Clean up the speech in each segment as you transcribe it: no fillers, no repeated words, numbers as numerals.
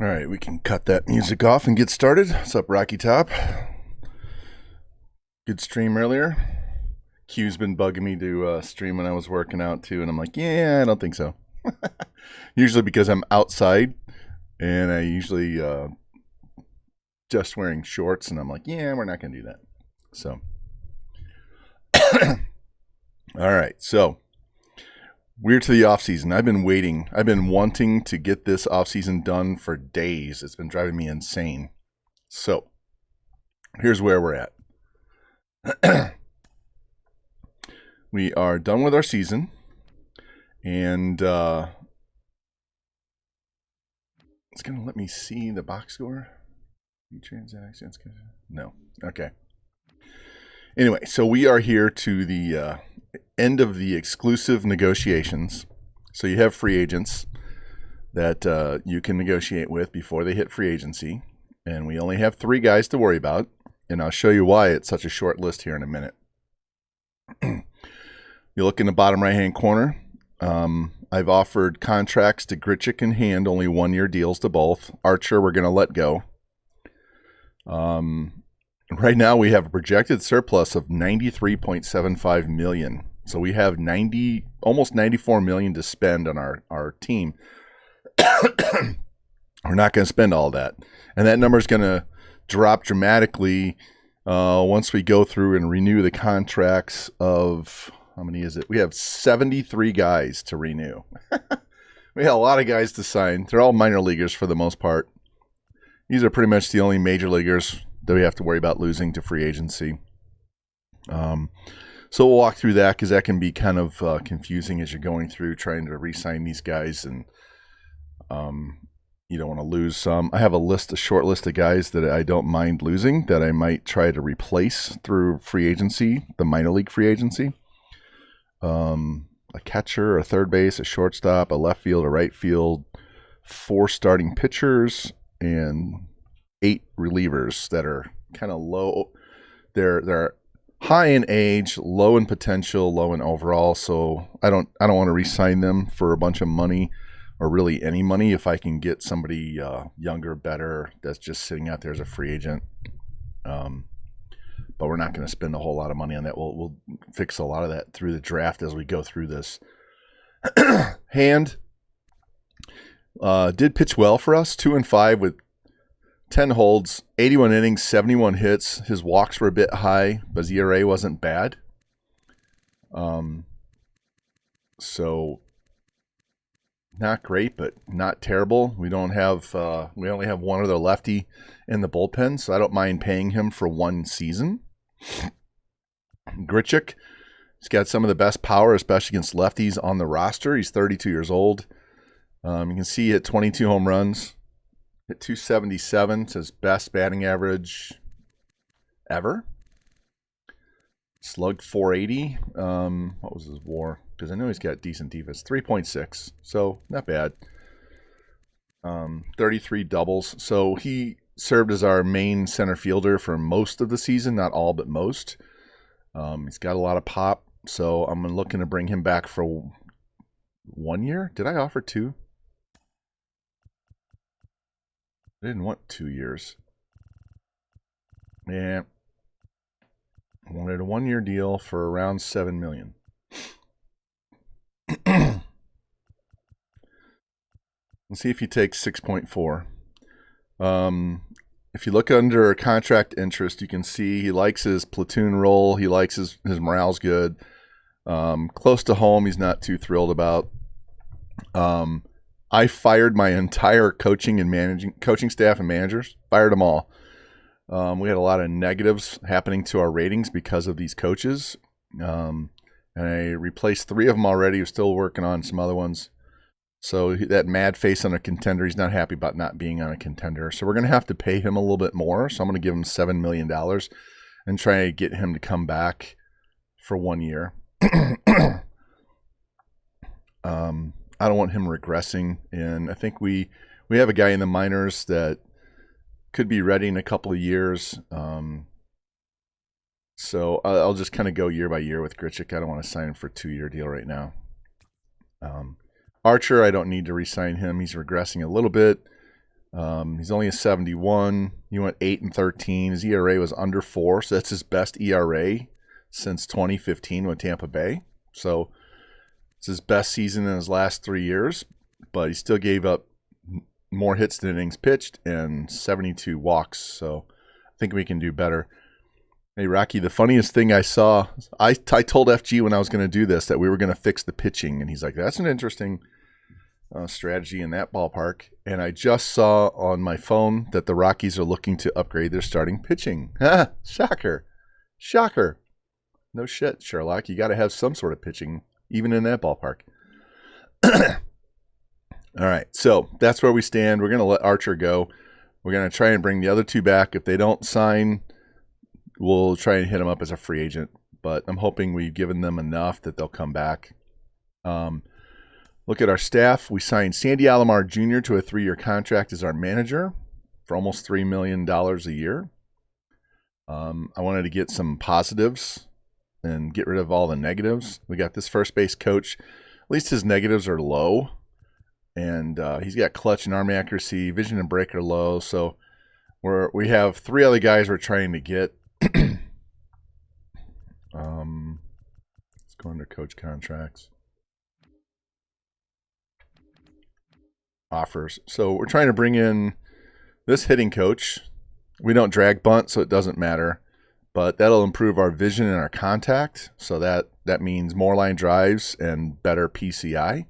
All right, we can cut that music off and get started. What's up, Rocky Top? Good stream earlier. Q's been bugging me to stream when I was working out too, and I'm like, yeah, I don't think so. Usually because I'm outside, and I usually just wearing shorts, and I'm like, yeah, we're not going to do that. So, all right, so we're to the offseason. I've been waiting. I've been wanting to get this offseason done for days. It's been driving me insane. So, here's where we're at. We are done with our season, and it's going to let me see the box score. Transactions? No. Okay. Anyway, so we are here to the end of the exclusive negotiations. So you have free agents that you can negotiate with before they hit free agency, and we only have 3 guys to worry about, and I'll show you why it's such a short list here in a minute. You look in the bottom right-hand corner. I've offered contracts to Grichuk and Hand, only 1-year deals to both. Archer, we're going to let go. Right now, we have a projected surplus of $93.75 million. So we have almost $94 million to spend on our team. We're not going to spend all that. And that number is going to drop dramatically once we go through and renew the contracts of, how many is it? We have 73 guys to renew. We have a lot of guys to sign. They're all minor leaguers for the most part. These are pretty much the only major leaguers that we have to worry about losing to free agency. So we'll walk through that because that can be kind of confusing as you're going through trying to re-sign these guys, and you don't want to lose some. I have a short list of guys that I don't mind losing that I might try to replace through free agency, the minor league free agency. A catcher, a third base, a shortstop, a left field, a right field, 4 starting pitchers, and 8 relievers that are kind of low. They're high in age, low in potential, low in overall. So I don't want to re-sign them for a bunch of money, or really any money, if I can get somebody younger, better, that's just sitting out there as a free agent. But we're not going to spend a whole lot of money on that. We'll fix a lot of that through the draft as we go through this. Hand did pitch well for us, 2-5 with 10 holds, 81 innings, 71 hits. His walks were a bit high, but his ERA wasn't bad. So not great, but not terrible. We only have one other lefty in the bullpen, so I don't mind paying him for 1 season. Grichuk, he's got some of the best power, especially against lefties on the roster. He's 32 years old. You can see he hit 22 home runs. Hit 277. It's his best batting average ever. Slugged 480. What was his WAR? Because I know he's got decent defense. 3.6. So not bad. 33 doubles. So he served as our main center fielder for most of the season. Not all, but most. He's got a lot of pop. So I'm looking to bring him back for 1 year. Did I offer 2? I didn't want 2 years. Yeah. I wanted a 1-year deal for around $7 million. Let's see if he takes 6.4. If you look under contract interest, you can see he likes his platoon role. He likes his morale's good. Close to home, he's not too thrilled about. I fired my entire coaching staff and managers. Fired them all. We had a lot of negatives happening to our ratings because of these coaches. And I replaced 3 of them already. We're still working on some other ones. So that mad face on a contender, he's not happy about not being on a contender. So we're going to have to pay him a little bit more. So I'm going to give him $7 million and try to get him to come back for 1 year. I don't want him regressing, and I think we have a guy in the minors that could be ready in a couple of years. So I'll just kind of go year by year with Grichuk. I don't want to sign him for a 2-year deal right now. Archer, I don't need to re-sign him. He's regressing a little bit. He's only a 71. He went 8-13. His ERA was under 4, so that's his best ERA since 2015 with Tampa Bay. So it's his best season in his last 3 years, but he still gave up more hits than innings pitched and 72 walks. So I think we can do better. Hey, Rocky, the funniest thing I saw, I told FG when I was going to do this that we were going to fix the pitching, and he's like, that's an interesting strategy in that ballpark. And I just saw on my phone that the Rockies are looking to upgrade their starting pitching. Shocker. Shocker. No shit, Sherlock. You got to have some sort of pitching, even in that ballpark. All right, so that's where we stand. We're going to let Archer go. We're going to try and bring the other two back. If they don't sign, we'll try and hit them up as a free agent. But I'm hoping we've given them enough that they'll come back. Look at our staff. We signed Sandy Alomar Jr. to a 3-year contract as our manager for almost $3 million a year. I wanted to get some positives and get rid of all the negatives. We got this first base coach. At least his negatives are low. And he's got clutch and arm accuracy, vision and break are low. So we have 3 other guys we're trying to get. Let's go under coach contracts. Offers. So we're trying to bring in this hitting coach. We don't drag bunt, so it doesn't matter. But that'll improve our vision and our contact. So that means more line drives and better PCI.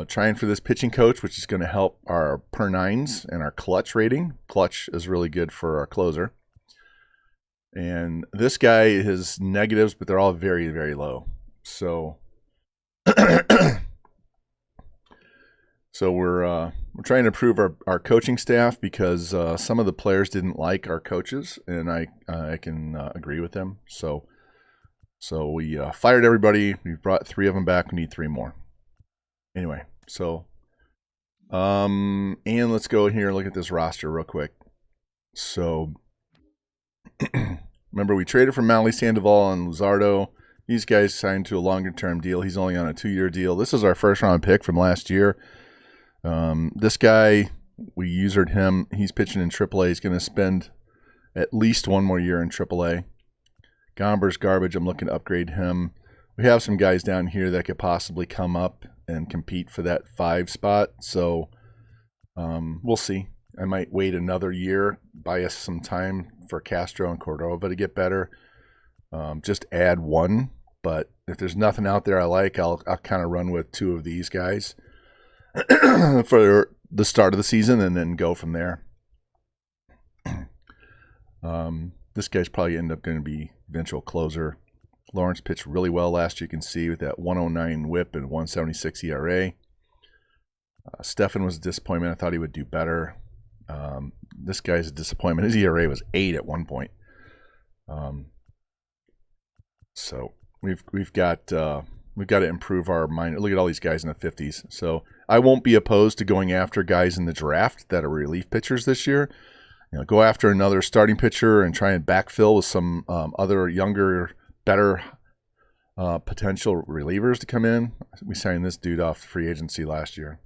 Trying for this pitching coach, which is going to help our per nines and our clutch rating. Clutch is really good for our closer. And this guy has negatives, but they're all very, very low. So, we're trying to improve our coaching staff because some of the players didn't like our coaches, and I can agree with them. So we fired everybody. We brought 3 of them back. We need 3 more. Anyway, so and let's go here and look at this roster real quick. So remember, we traded for Mally, Sandoval, and Luzardo. These guys signed to a longer-term deal. He's only on a 2-year deal. This is our first-round pick from last year. This guy, we usered him. He's pitching in AAA. He's going to spend at least 1 more year in AAA. Gomber's garbage. I'm looking to upgrade him. We have some guys down here that could possibly come up and compete for that 5 spot. So we'll see. I might wait another year, buy us some time for Castro and Cordova to get better. Just add 1. But if there's nothing out there I like, I'll kind of run with 2 of these guys for the start of the season and then go from there. This guy's probably end up going to be eventual closer. Lawrence pitched really well last year, you can see, with that 109 whip and 176 ERA. Stefan was a disappointment. I thought he would do better. This guy's a disappointment. His ERA was 8 at one point. So we've got to improve our mind. Look at all these guys in the 50s. So I won't be opposed to going after guys in the draft that are relief pitchers this year. Go after another starting pitcher and try and backfill with some other younger, better potential relievers to come in. We signed this dude off free agency last year.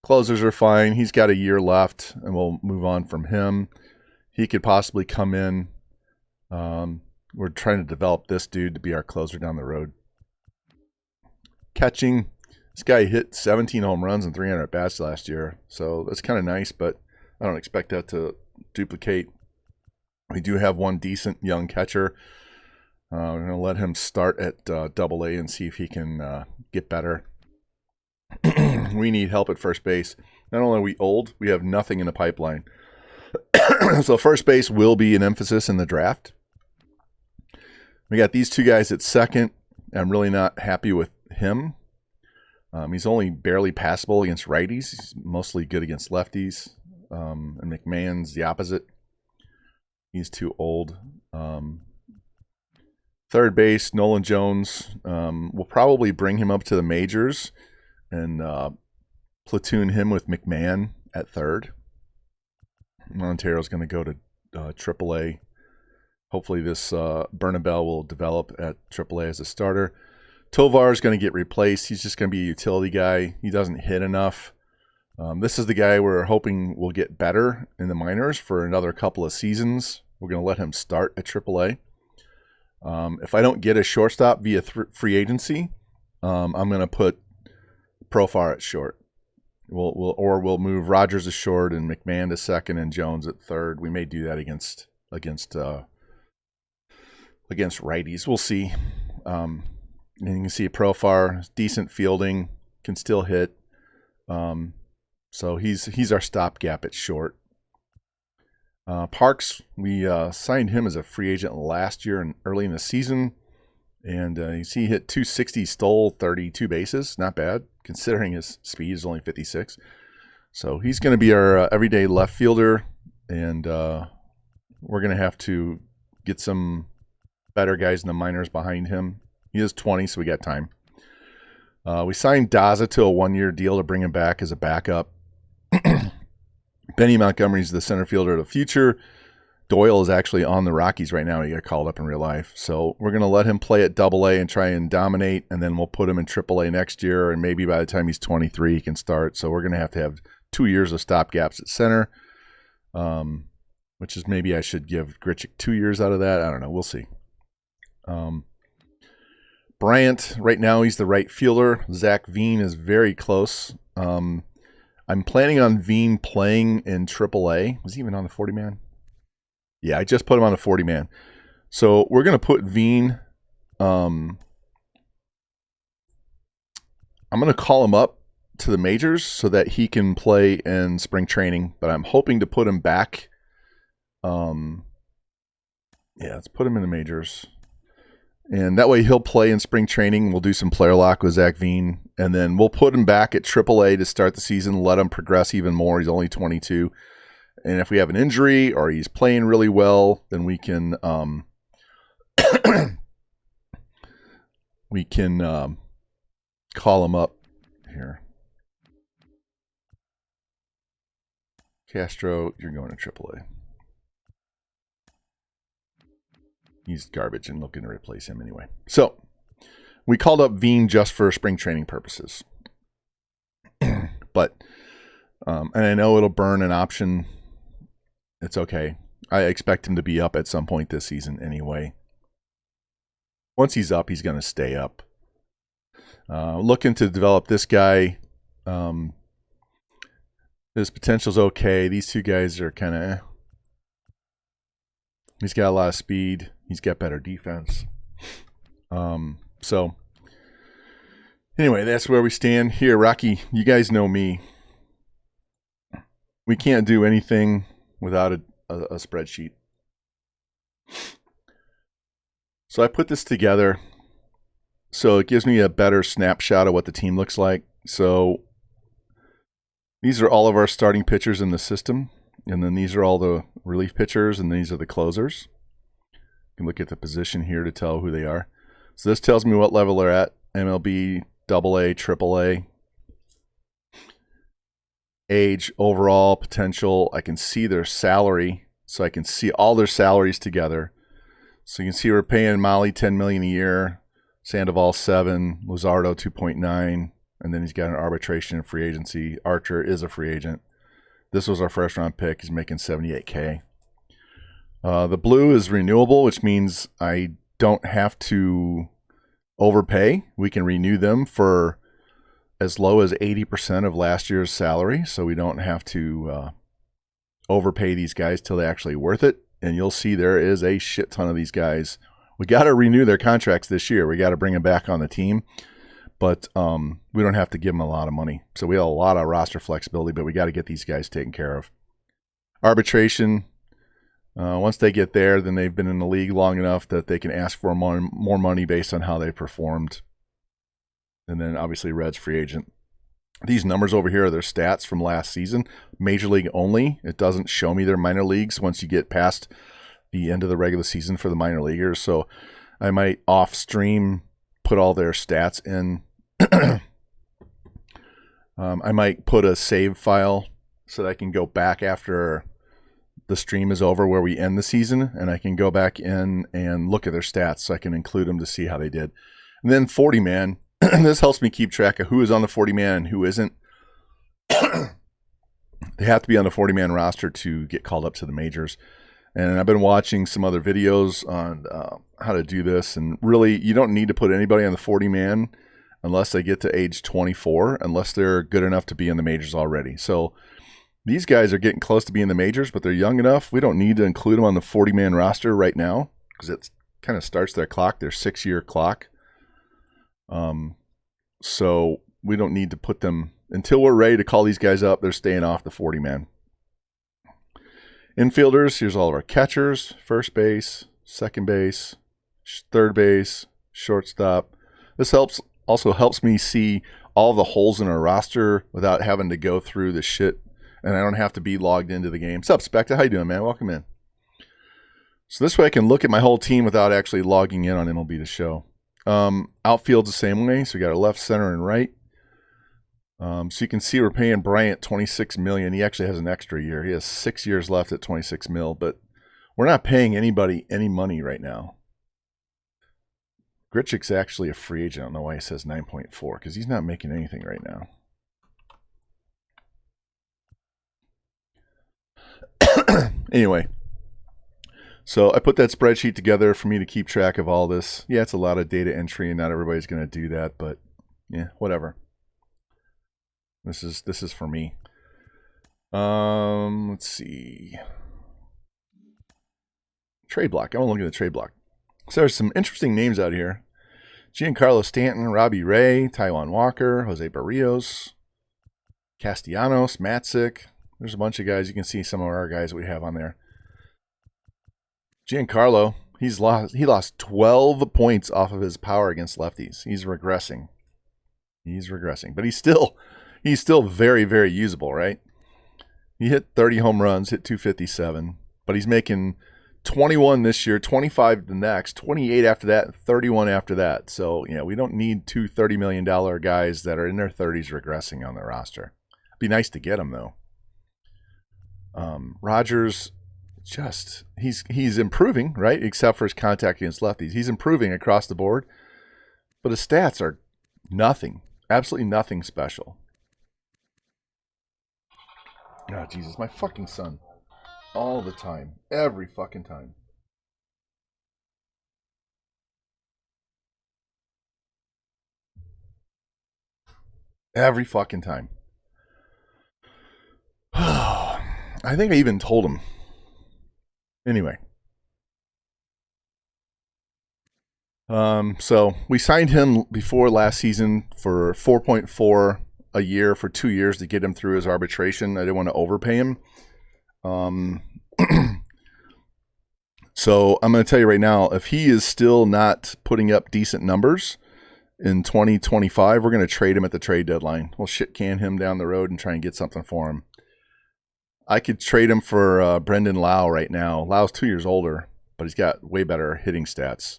Closers are fine. He's got a year left, and we'll move on from him. He could possibly come in. We're trying to develop this dude to be our closer down the road. Catching, this guy hit 17 home runs and 300 at-bats last year, so that's kind of nice, but I don't expect that to duplicate. We do have 1 decent young catcher. We're going to let him start at AA and see if he can get better. We need help at first base. Not only are we old, we have nothing in the pipeline. So first base will be an emphasis in the draft. We got these 2 guys at second. I'm really not happy with him. He's only barely passable against righties. He's mostly good against lefties. And McMahon's the opposite. He's too old. Third base, Nolan Jones. We'll probably bring him up to the majors and platoon him with McMahon at third. Montero's going to go to AAA. Hopefully this Bernabel will develop at AAA as a starter. Tovar is going to get replaced. He's just going to be a utility guy. He doesn't hit enough. This is the guy we're hoping will get better in the minors for another couple of seasons. We're going to let him start at AAA. If I don't get a shortstop via free agency, I'm going to put Profar at short. We'll move Rogers to short and McMahon to second and Jones at third. We may do that against righties. We'll see. And you can see Profar, decent fielding, can still hit. So he's our stopgap at short. Parks, we signed him as a free agent last year and early in the season. And you see he hit 260, stole 32 bases. Not bad, considering his speed is only 56. So he's going to be our everyday left fielder. And we're going to have to get some better guys in the minors behind him. He is 20, so we got time. We signed Daza to a one-year deal to bring him back as a backup. Benny Montgomery's the center fielder of the future. Doyle is actually on the Rockies right now. He got called up in real life. So we're going to let him play at AA and try and dominate, and then we'll put him in AAA next year, and maybe by the time he's 23, he can start. So we're going to have 2 years of stopgaps at center, which is maybe I should give Grichuk 2 years out of that. I don't know. We'll see. Bryant, right now he's the right fielder. Zach Veen is very close. I'm planning on Veen playing in AAA. Was he even on the 40-man? Yeah, I just put him on the 40-man. So we're going to put Veen. I'm going to call him up to the majors so that he can play in spring training. But I'm hoping to put him back. Yeah, let's put him in the majors. And that way he'll play in spring training. We'll do some player lock with Zach Veen. And then we'll put him back at AAA to start the season, let him progress even more. He's only 22. And if we have an injury or he's playing really well, then we can call him up here. Castro, you're going to AAA. He's garbage and looking to replace him anyway. So we called up Veen just for spring training purposes. But, and I know it'll burn an option. It's okay. I expect him to be up at some point this season anyway. Once he's up, he's going to stay up. Looking to develop this guy. His potential's okay. These two guys are kind of He's got a lot of speed. He's got better defense. So anyway, that's where we stand here. Rocky, you guys know me. We can't do anything without a spreadsheet. So I put this together so it gives me a better snapshot of what the team looks like. So these are all of our starting pitchers in the system. And then these are all the relief pitchers, and these are the closers. You can look at the position here to tell who they are. So this tells me what level they're at. MLB, AA, AAA. Age, overall, potential. I can see their salary. So I can see all their salaries together. So you can see we're paying Molly $10 million a year. Sandoval $7 million. Luzardo $2.9 million. And then he's got an arbitration and free agency. Archer is a free agent. This was our first round pick. He's making $78K. The blue is renewable, which means I don't have to overpay. We can renew them for as low as 80% of last year's salary, so we don't have to overpay these guys till they're actually worth it. And you'll see there is a shit ton of these guys. We got to renew their contracts this year. We got to bring them back on the team. But we don't have to give them a lot of money. So we have a lot of roster flexibility, but we got to get these guys taken care of. Arbitration, once they get there, then they've been in the league long enough that they can ask for more money based on how they performed. And then obviously Red's free agent. These numbers over here are their stats from last season. Major League only. It doesn't show me their minor leagues once you get past the end of the regular season for the minor leaguers. So I might off-stream put all their stats in. I might put a save file so that I can go back after the stream is over where we end the season, and I can go back in and look at their stats so I can include them to see how they did. And then 40-man. This helps me keep track of who is on the 40-man and who isn't. They have to be on the 40-man roster to get called up to the majors. And I've been watching some other videos on how to do this. And really, you don't need to put anybody on the 40-man unless they get to age 24, unless they're good enough to be in the majors already. So these guys are getting close to being in the majors, but they're young enough. We don't need to include them on the 40-man roster right now because it kind of starts their clock, their 6-year clock. So we don't need to put them until we're ready to call these guys up. They're staying off the 40-man. Infielders, here's all of our catchers: first base, second base, third base, shortstop. This also helps me see all the holes in our roster without having to go through the shit, and I don't have to be logged into the game. What's up, Specta? How you doing, man? Welcome in. So this way I can look at my whole team without actually logging in on MLB The Show. Outfield's the same way. So we got a left, center, and right. So you can see we're paying Bryant $26 million. He actually has an extra year. He has 6 years left at $26 million, but we're not paying anybody any money right now. Grichuk's actually a free agent. I don't know why he says 9.4 because he's not making anything right now. Anyway, so I put that spreadsheet together for me to keep track of all this. Yeah, it's a lot of data entry, and not everybody's going to do that, but yeah, whatever. This is for me. Let's see. Trade block. I want to look at the trade block. So there's some interesting names out here: Giancarlo Stanton, Robbie Ray, Taijuan Walker, Jose Barrios, Castellanos, Matzik. There's a bunch of guys. You can see some of our guys that we have on there. Giancarlo, he lost 12 points off of his power against lefties. He's regressing. But he's still very, very usable, right? He hit 30 home runs, hit 257, but he's making 21 this year, 25 the next, 28 after that, 31 after that. So, we don't need two $30 million guys that are in their 30s regressing on the roster. It'd be nice to get them, though. Rogers, he's improving, right? Except for his contact against lefties. He's improving across the board, but his stats are nothing, absolutely nothing special. Oh, Jesus, my fucking son. All the time. Every fucking time. Every fucking time. I think I even told him. Anyway. So we signed him before last season for $4.4 a year for 2 years to get him through his arbitration. I didn't want to overpay him. So I'm going to tell you right now, if he is still not putting up decent numbers in 2025, we're going to trade him at the trade deadline. We'll shit can him down the road and try and get something for him. I could trade him for Brendan Lau right now. Lau's 2 years older, but he's got way better hitting stats.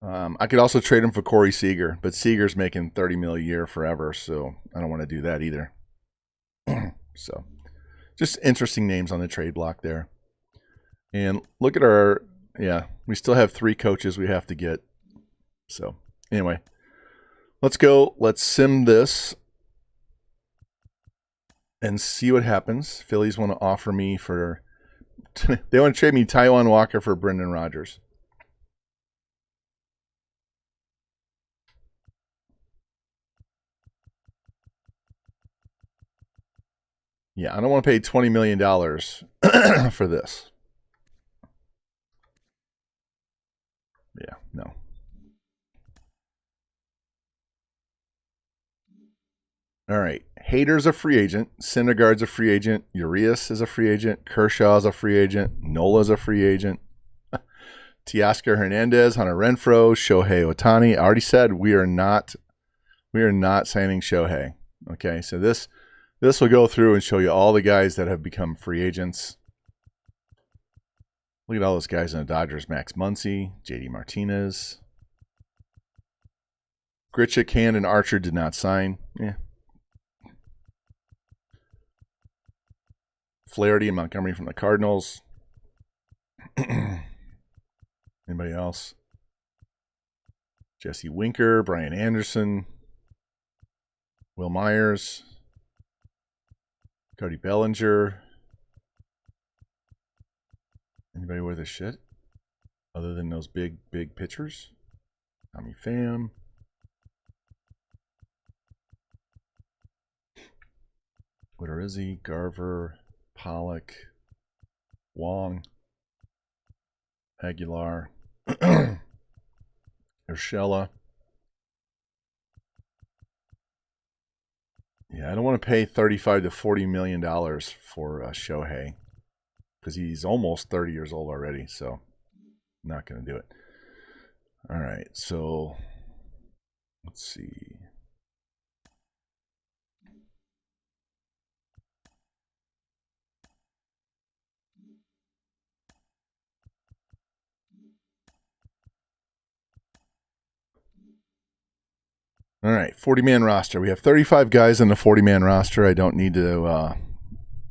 I could also trade him for Corey Seager, but Seager's making $30 million a year forever, so I don't want to do that either. So, just interesting names on the trade block there. And look at we still have 3 coaches we have to get. So, anyway, let's go. Let's sim this and see what happens. Phillies want to offer me they want to trade me Taijuan Walker for Brendan Rodgers. Yeah, I don't want to pay $20 million for this. Yeah, no. All right. Hader's a free agent. Syndergaard's a free agent. Urias is a free agent. Kershaw's a free agent. Nola's a free agent. Teoscar Hernandez, Hunter Renfroe, Shohei Ohtani. I already said we are not signing Shohei. Okay, so this will go through and show you all the guys that have become free agents. Look at all those guys in the Dodgers: Max Muncy, JD Martinez, Grichuk, Hand, and Archer did not sign. Yeah. Flaherty and Montgomery from the Cardinals. Anybody else? Jesse Winker, Brian Anderson, Will Myers, Cody Bellinger. Anybody worth a shit? Other than those big pitchers? Tommy Pham. Where is he? Garver, Pollock, Wong, Aguilar, Urshela. Yeah, I don't want to pay $35 to $40 million for Shohei because he's almost 30 years old already, so I'm not going to do it. All right, so let's see. All right, 40-man roster. We have 35 guys in the 40-man roster. I don't need to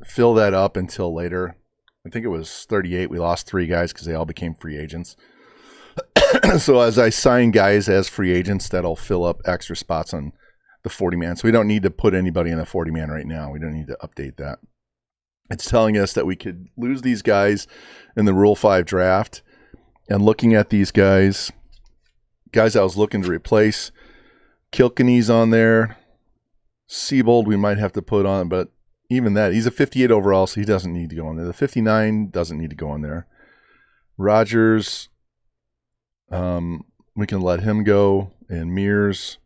fill that up until later. I think it was 38. We lost 3 guys because they all became free agents. So as I sign guys as free agents, that'll fill up extra spots on the 40-man. So we don't need to put anybody in the 40-man right now. We don't need to update that. It's telling us that we could lose these guys in the Rule 5 draft. And looking at these guys I was looking to replace, Kilkenny's on there. Siebold we might have to put on, but even that, he's a 58 overall, so he doesn't need to go on there. The 59 doesn't need to go on there. Rogers, we can let him go. And Mears,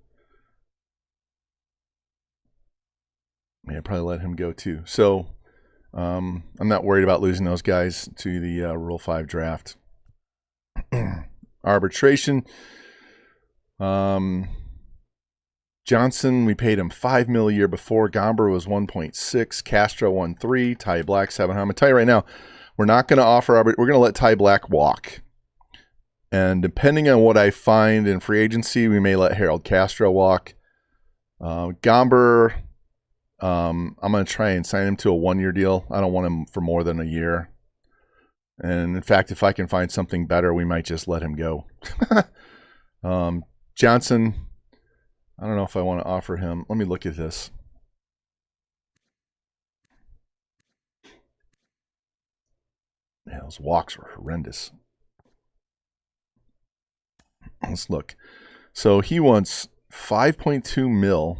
yeah, probably let him go too. So I'm not worried about losing those guys to the Rule 5 draft. Arbitration. Johnson, we paid him $5 million a year before. Gomber was 1.6. Castro 1.3. Ty Black 7. I'm gonna tell you right now, we're not gonna offer. We're gonna let Ty Black walk. And depending on what I find in free agency, we may let Harold Castro walk. Gomber, I'm gonna try and sign him to a 1-year deal. I don't want him for more than a year. And in fact, if I can find something better, we might just let him go. Johnson, I don't know if I want to offer him. Let me look at this. Yeah, those walks were horrendous. Let's look. So he wants 5.2 mil.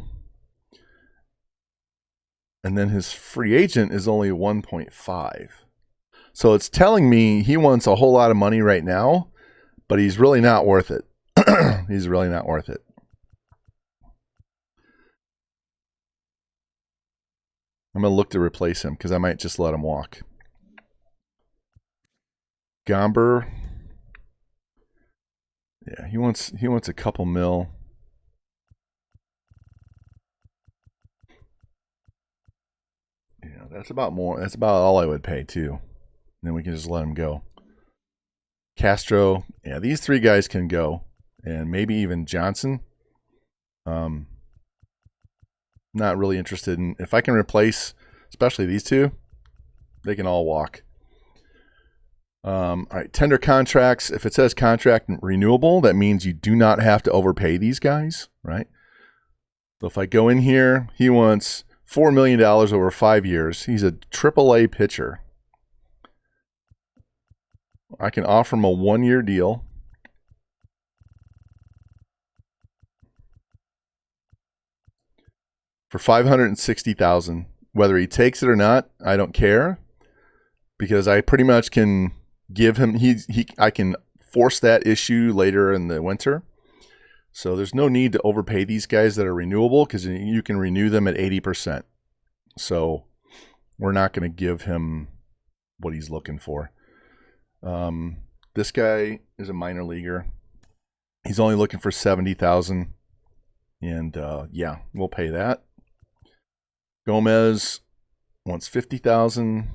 And then his free agent is only 1.5. So it's telling me he wants a whole lot of money right now, but he's really not worth it. He's really not worth it. I'm going to look to replace him because I might just let him walk. Gomber. Yeah, he wants a couple mil. Yeah, that's about more. That's about all I would pay too. And then we can just let him go. Castro. Yeah, these 3 guys can go. And maybe even Johnson. Not really interested in. If I can replace, especially these 2, they can all walk. All right, tender contracts. If it says contract renewable, that means you do not have to overpay these guys, right? So if I go in here, he wants $4 million over 5 years. He's a AAA pitcher. I can offer him a 1-year deal. For $560,000. Whether he takes it or not, I don't care, because I pretty much can give him. I can force that issue later in the winter. So there's no need to overpay these guys that are renewable because you can renew them at 80%. So we're not going to give him what he's looking for. This guy is a minor leaguer. He's only looking for $70,000, and yeah, we'll pay that. Gomez wants $50,000.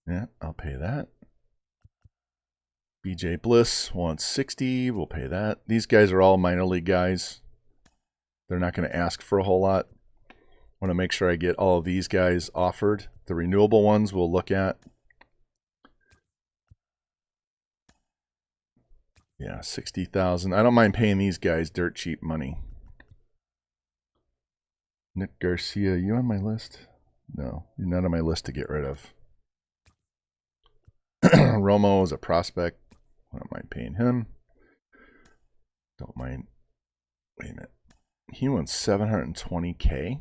Yeah, I'll pay that. BJ Bliss wants $60,000. We'll pay that. These guys are all minor league guys. They're not going to ask for a whole lot. I want to make sure I get all of these guys offered. The renewable ones we'll look at. Yeah, $60,000. I don't mind paying these guys dirt cheap money. Nick Garcia, you on my list? No, you're not on my list to get rid of. Romo is a prospect. I don't mind paying him. Don't mind. Wait a minute. He wants $720K.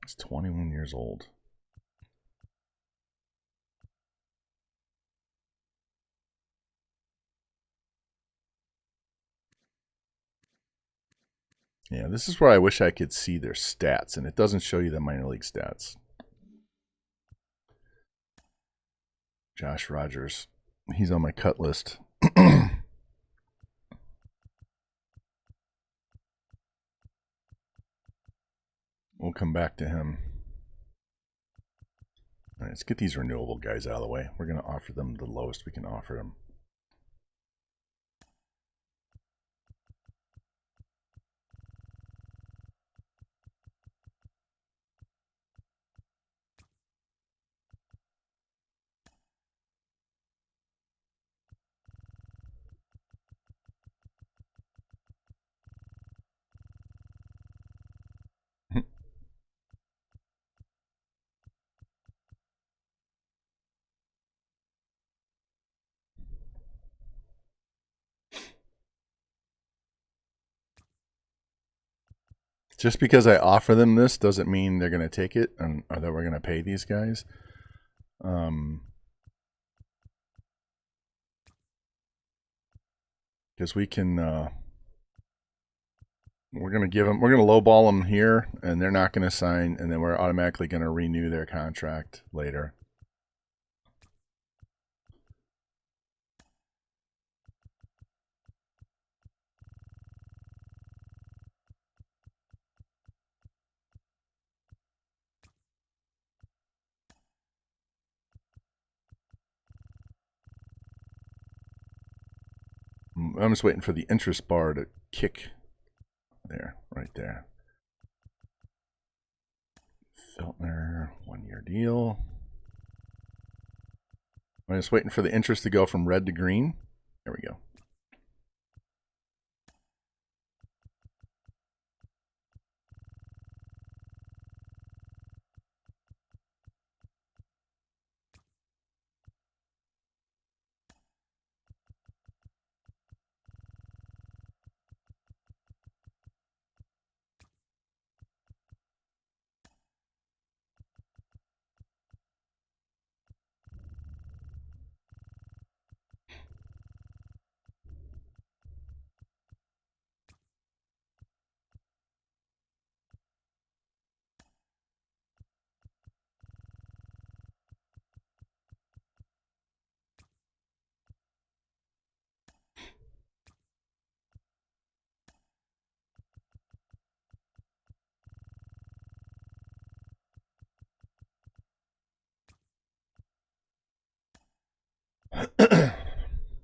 He's 21 years old. Yeah, this is where I wish I could see their stats, and it doesn't show you the minor league stats. Josh Rogers. He's on my cut list. We'll come back to him. All right, let's get these renewable guys out of the way. We're going to offer them the lowest we can offer them. Just because I offer them this doesn't mean they're going to take it and or that we're going to pay these guys. Because we can, we're going to lowball them here, and they're not going to sign, and then we're automatically going to renew their contract later. I'm just waiting for the interest bar to kick. There, right there. Feltner, 1-year deal. I'm just waiting for the interest to go from red to green. There we go.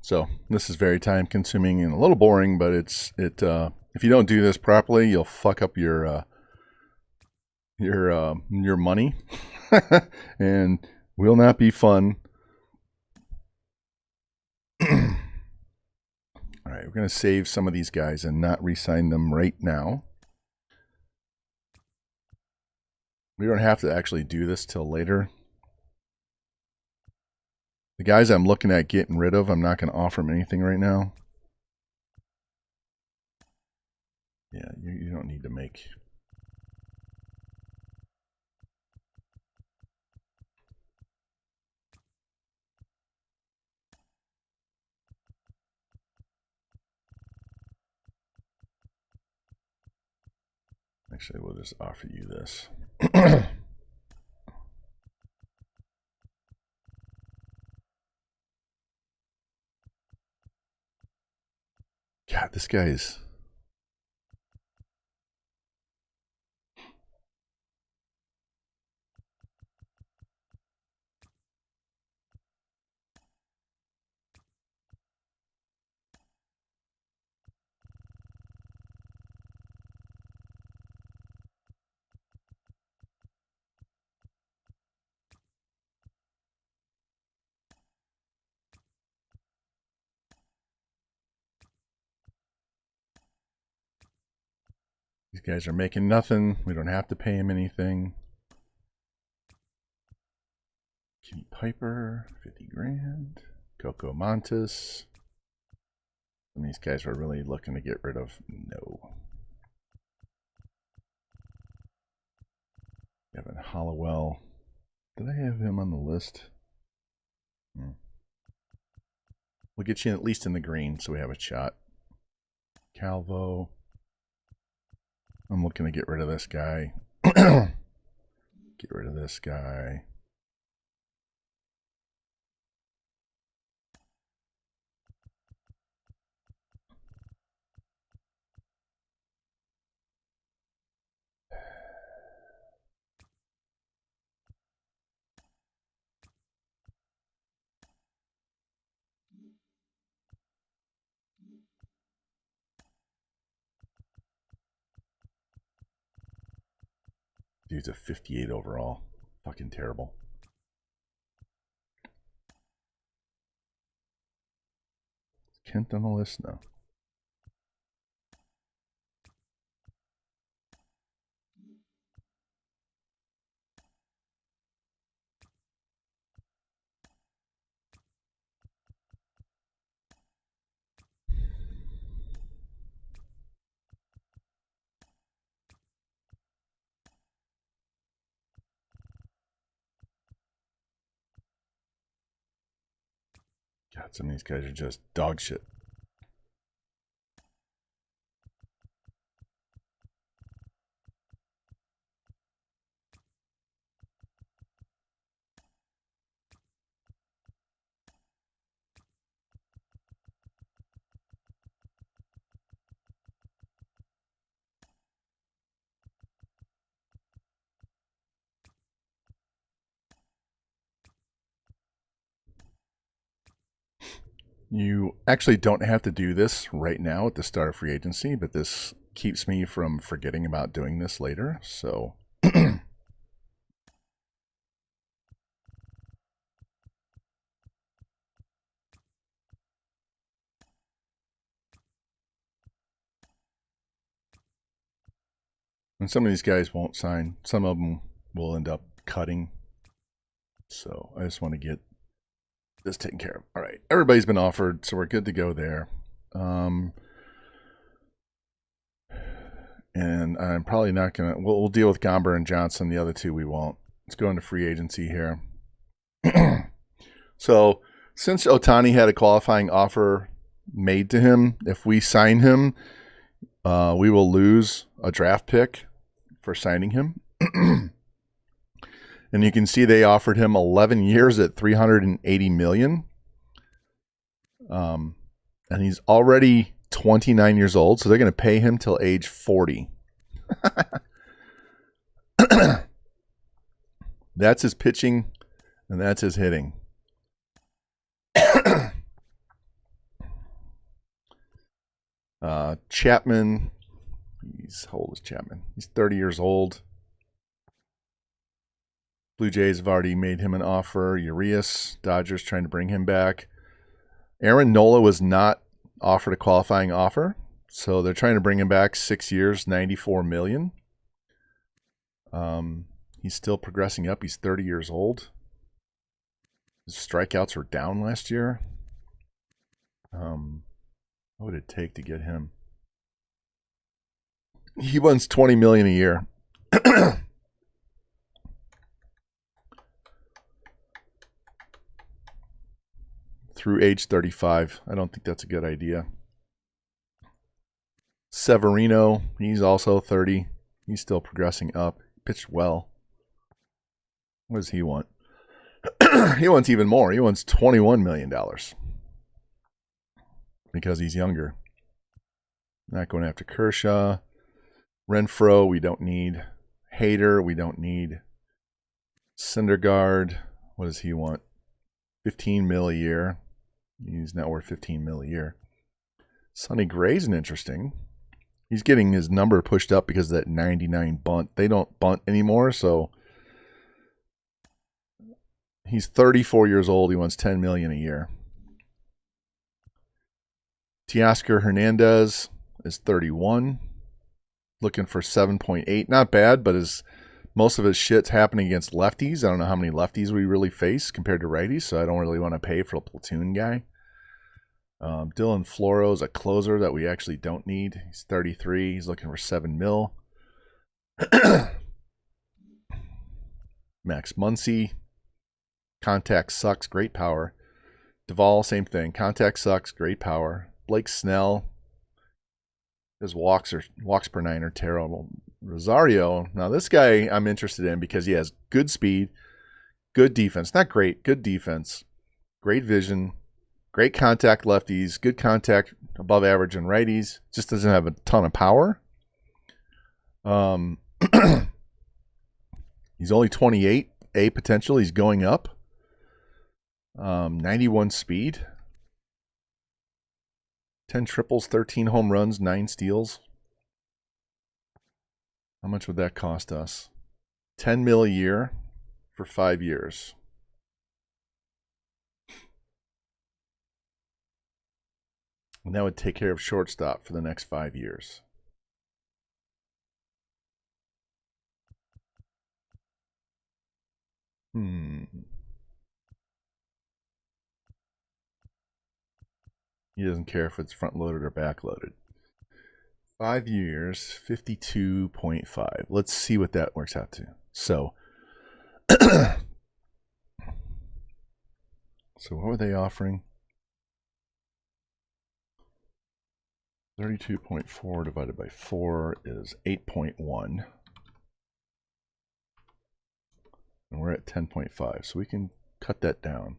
So this is very time consuming and a little boring, but if you don't do this properly, you'll fuck up your money and will not be fun. All right, we're going to save some of these guys and not re-sign them right now. We don't have to actually do this till later. The guys I'm looking at getting rid of, I'm not going to offer them anything right now. Yeah, you don't need to make... Actually, we'll just offer you this. God, this guy is... guys are making nothing. We don't have to pay him anything. Kenny Piper, 50 grand. Coco Montes. And these guys we're really looking to get rid of. No. Evan Hollowell. Did I have him on the list? We'll get you at least in the green so we have a shot. Calvo. I'm looking to get rid of this guy. Get rid of this guy. Dude's a 58 overall. Fucking terrible. Is Kent on the list? No. God, some of these guys are just dog shit. You actually don't have to do this right now at the start of free agency, but this keeps me from forgetting about doing this later. So and some of these guys won't sign. Some of them will end up cutting. So I just want to get this taken care of. All right. Everybody's been offered, so we're good to go there. And I'm probably not going to... We'll deal with Gomber and Johnson. The other two we won't. Let's go into free agency here. So since Ohtani had a qualifying offer made to him, if we sign him, we will lose a draft pick for signing him. And you can see they offered him 11 years at $380 million. And he's already 29 years old, so they're going to pay him till age 40. That's his pitching, and that's his hitting. Chapman, how old is Chapman? He's 30 years old. Blue Jays have already made him an offer. Urias, Dodgers trying to bring him back. Aaron Nola was not offered a qualifying offer, so they're trying to bring him back 6 years, $94 million. He's still progressing up. He's 30 years old. His strikeouts were down last year. What would it take to get him? He wants $20 million a year. Through age 35. I don't think that's a good idea. Severino, he's also 30. He's still progressing up. Pitched well. What does he want? He wants even more. He wants $21 million. Because he's younger. Not going after Kershaw. Renfroe, we don't need. Hader, we don't need. Syndergaard, what does he want? 15 mil a year. He's not worth 15 mil a year. Sonny Gray's an interesting. He's getting his number pushed up because of that 99 bunt. They don't bunt anymore, so he's 34 years old. He wants $10 million a year. Teoscar Hernandez is 31. looking for 7.8. Not bad, but most of his shit's happening against lefties. I don't know how many lefties we really face compared to righties, so I don't really want to pay for a platoon guy. Dylan Floro is a closer that we actually don't need. He's 33. He's looking for 7 mil. Max Muncy. Contact sucks. Great power. Duvall, same thing. Contact sucks. Great power. Blake Snell. His walks per 9 are terrible. Rosario. Now this guy I'm interested in because he has good speed, good defense. Not great, good defense, great vision, great contact lefties, good contact above average in righties. Just doesn't have a ton of power. He's only 28. A potential. He's going up. 91 speed. 10 triples, 13 home runs, 9 steals. How much would that cost us? 10 mil a year for 5 years. And that would take care of shortstop for the next 5 years. He doesn't care if it's front loaded or back loaded. 5 years, 52.5. Let's see what that works out to. So, so what were they offering? 32.4 divided by 4 is 8.1. And we're at 10.5, so we can cut that down.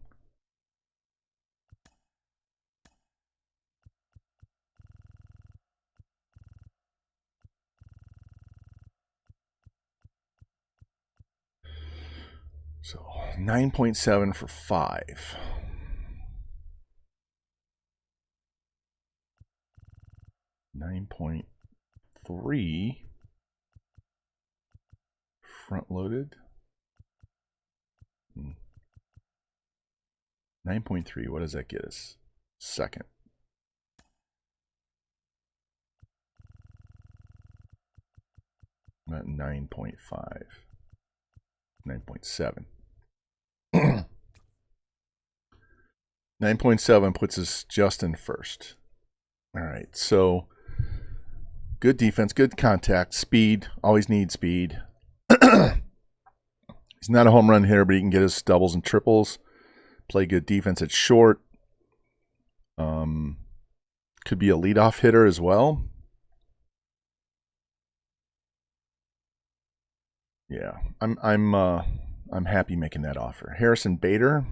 So 9.7 for 5. 9.3 front loaded. 9.3, what does that get us? Second. Not 9.5. 9.7. 9.7 puts us just in first. All right, so good defense, good contact, speed. Always need speed. He's not a home run hitter, but he can get his doubles and triples. Play good defense at short. Could be a leadoff hitter as well. Yeah, I'm happy making that offer. Harrison Bader.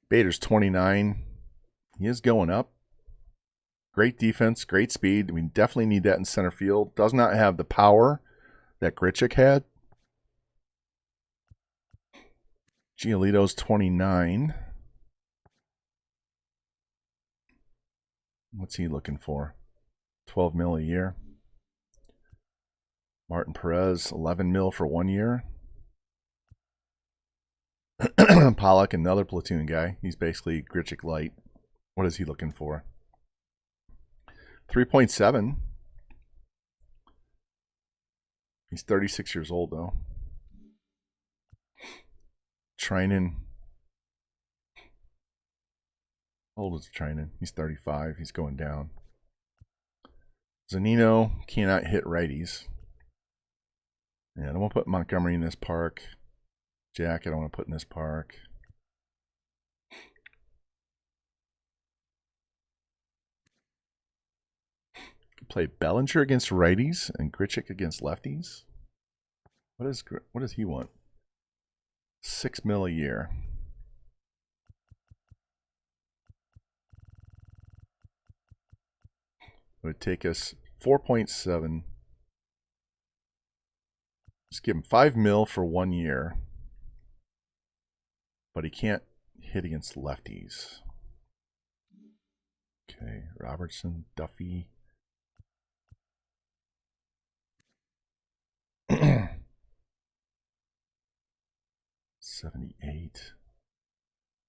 Bader's 29. He is going up. Great defense, great speed. We definitely need that in center field. Does not have the power that Grichuk had. Giolito's 29. What's he looking for? 12 mil a year. Martin Perez, 11 mil for 1 year. Pollock, another platoon guy. He's basically Grichuk light. What is he looking for? 3.7. He's 36 years old, though. Trinan. How old is Trinan? He's 35. He's going down. Zanino cannot hit righties. Yeah, I don't want to put Montgomery in this park. Jack, I don't want to put in this park. Play Bellinger against righties and Grichuk against lefties. What does he want? 6 mil a year. It would take us 4.7. Just give him 5 mil for 1 year. But he can't hit against lefties. Okay, Robertson, Duffy. 78.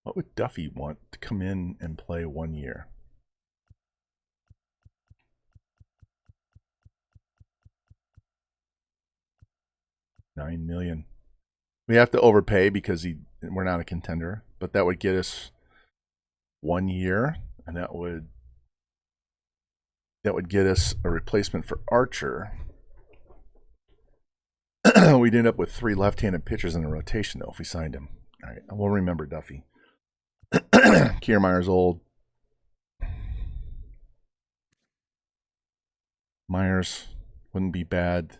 What would Duffy want to come in and play 1 year? $9 million. We have to overpay because we're not a contender, but that would get us 1 year, and that would get us a replacement for Archer. We'd end up with 3 left-handed pitchers in a rotation, though, if we signed him. All right, we'll remember Duffy. Kiermaier's old. Myers wouldn't be bad.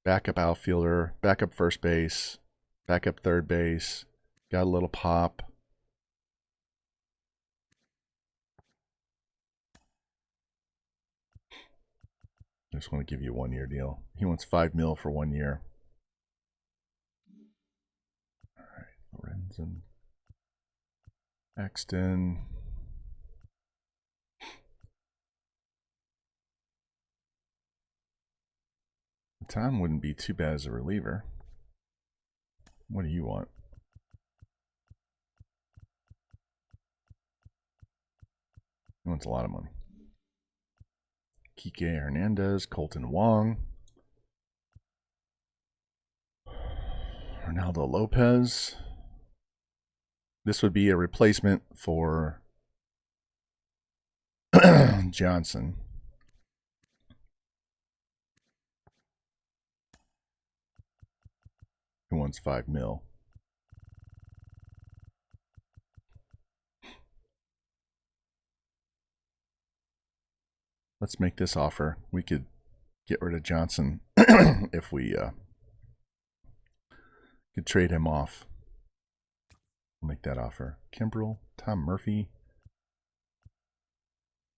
Backup outfielder, backup first base, backup third base. Got a little pop. I just want to give you a 1 year deal. He wants $5 million for 1 year. All right, Lorenzen. Axton. Tom wouldn't be too bad as a reliever. What do you want? He wants a lot of money. Kike Hernandez, Colton Wong, Ronaldo Lopez. This would be a replacement for Johnson. Who wants $5 million? Let's make this offer. We could get rid of Johnson if we could trade him off. We'll make that offer. Kimbrel, Tom Murphy,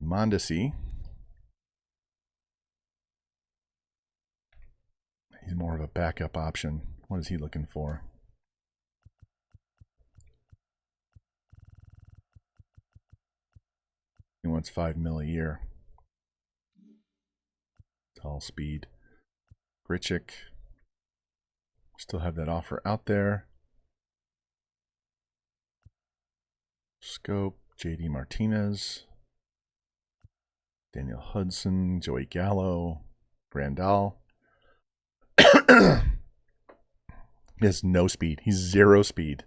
Mondesi. He's more of a backup option. What is he looking for? He wants $5 million a year. Tall speed. Grichuk. Still have that offer out there. Scope. JD Martinez. Daniel Hudson. Joey Gallo. Grandal. He has no speed. He's 0 speed.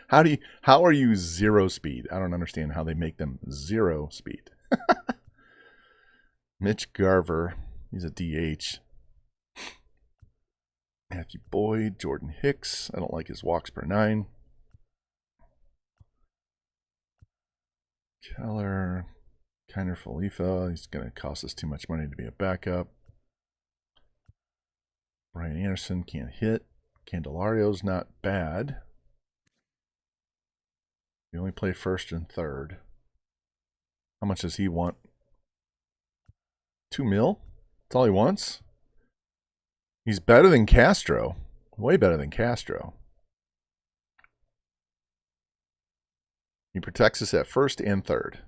How are you 0 speed? I don't understand how they make them 0 speed. Mitch Garver, he's a DH. Matthew Boyd, Jordan Hicks. I don't like his walks per 9. Keller, Kiner Falefa. He's going to cost us too much money to be a backup. Brian Anderson can't hit. Candelario's not bad. We only play first and third. How much does he want? $2 million? That's all he wants? He's better than Castro. Way better than Castro. He protects us at first and third.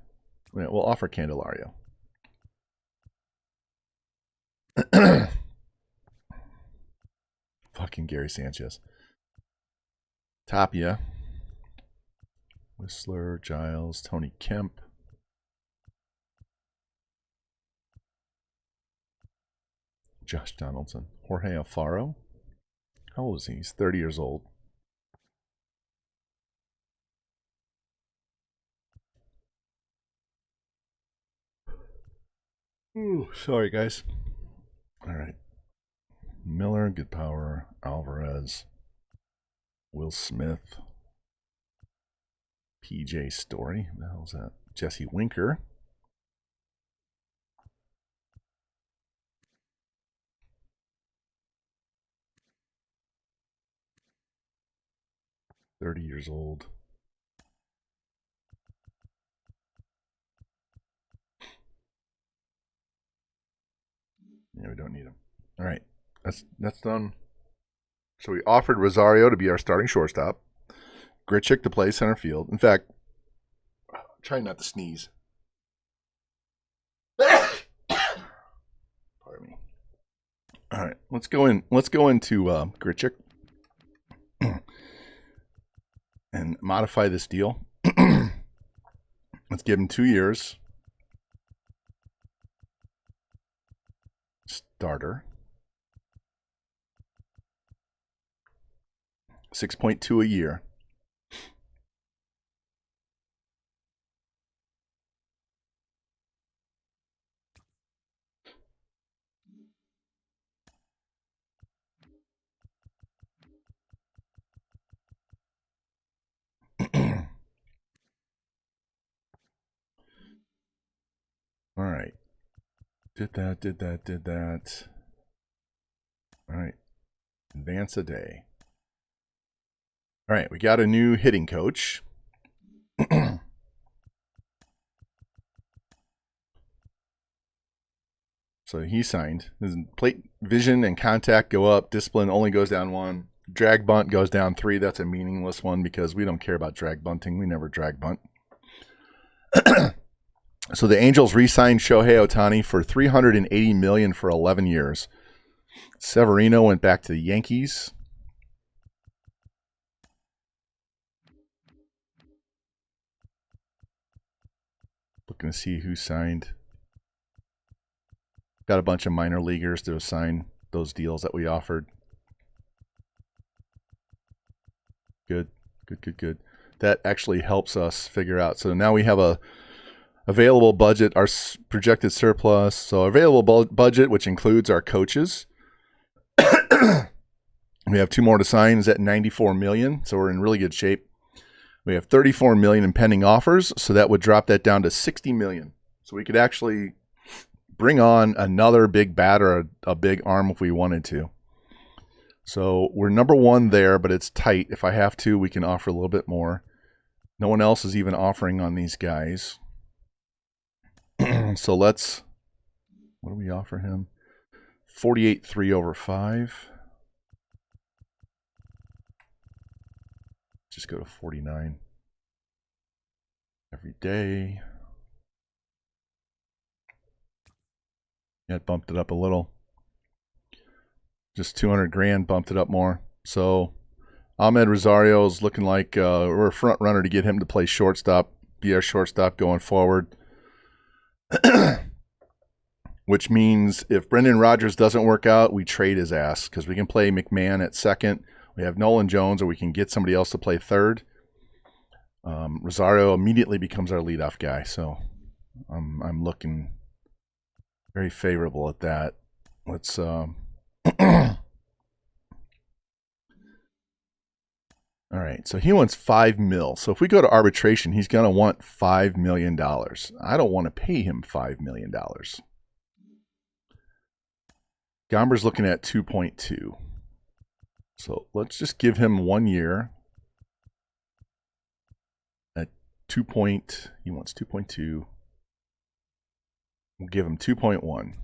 We'll offer Candelario. Fucking Gary Sanchez. Tapia. Whistler, Giles, Tony Kemp. Josh Donaldson. Jorge Alfaro. How old is he? He's 30 years old. Ooh, sorry, guys. All right. Miller, good power. Alvarez. Will Smith. PJ Story. What the hell's that? Jesse Winker. $30 years old. Yeah, we don't need him. All right. That's done. So we offered Rosario to be our starting shortstop. Grichuk to play center field. In fact, I'm trying not to sneeze. Pardon me. All right, let's go in. Let's go into Grichuk and modify this deal. Let's give him 2 years. Starter. 6.2 a year. All right. Did that. All right. Advance a day. All right. We got a new hitting coach. So he signed. His plate vision and contact go up. Discipline only goes down 1. Drag bunt goes down 3. That's a meaningless one because we don't care about drag bunting. We never drag bunt. So the Angels re-signed Shohei Ohtani for $380 million for 11 years. Severino went back to the Yankees. Looking to see who signed. Got a bunch of minor leaguers to sign those deals that we offered. Good. That actually helps us figure out. So now we have a available budget, our projected surplus. So available budget, which includes our coaches. We have 2 more to sign, is at $94 million. So we're in really good shape. We have $34 million in pending offers. So that would drop that down to $60 million. So we could actually bring on another big bat or a big arm if we wanted to. So we're number 1 there, but it's tight. If I have to, we can offer a little bit more. No one else is even offering on these guys. So what do we offer him? 48.3 over 5. Just go to 49 every day. Yeah, it bumped it up a little. Just 200 grand bumped it up more. So Ahmed Rosario is looking like we're a front runner to get him to play shortstop, be our shortstop going forward. Which means if Brendan Rodgers doesn't work out, we trade his ass because we can play McMahon at second. We have Nolan Jones, or we can get somebody else to play third. Rosario immediately becomes our leadoff guy. So I'm looking very favorable at that. Let's all right, so he wants $5 million. So if we go to arbitration, he's going to want $5 million. I don't want to pay him $5 million. Gomber's looking at 2.2. So let's just give him 1 year at 2. He wants 2.2. We'll give him 2.1.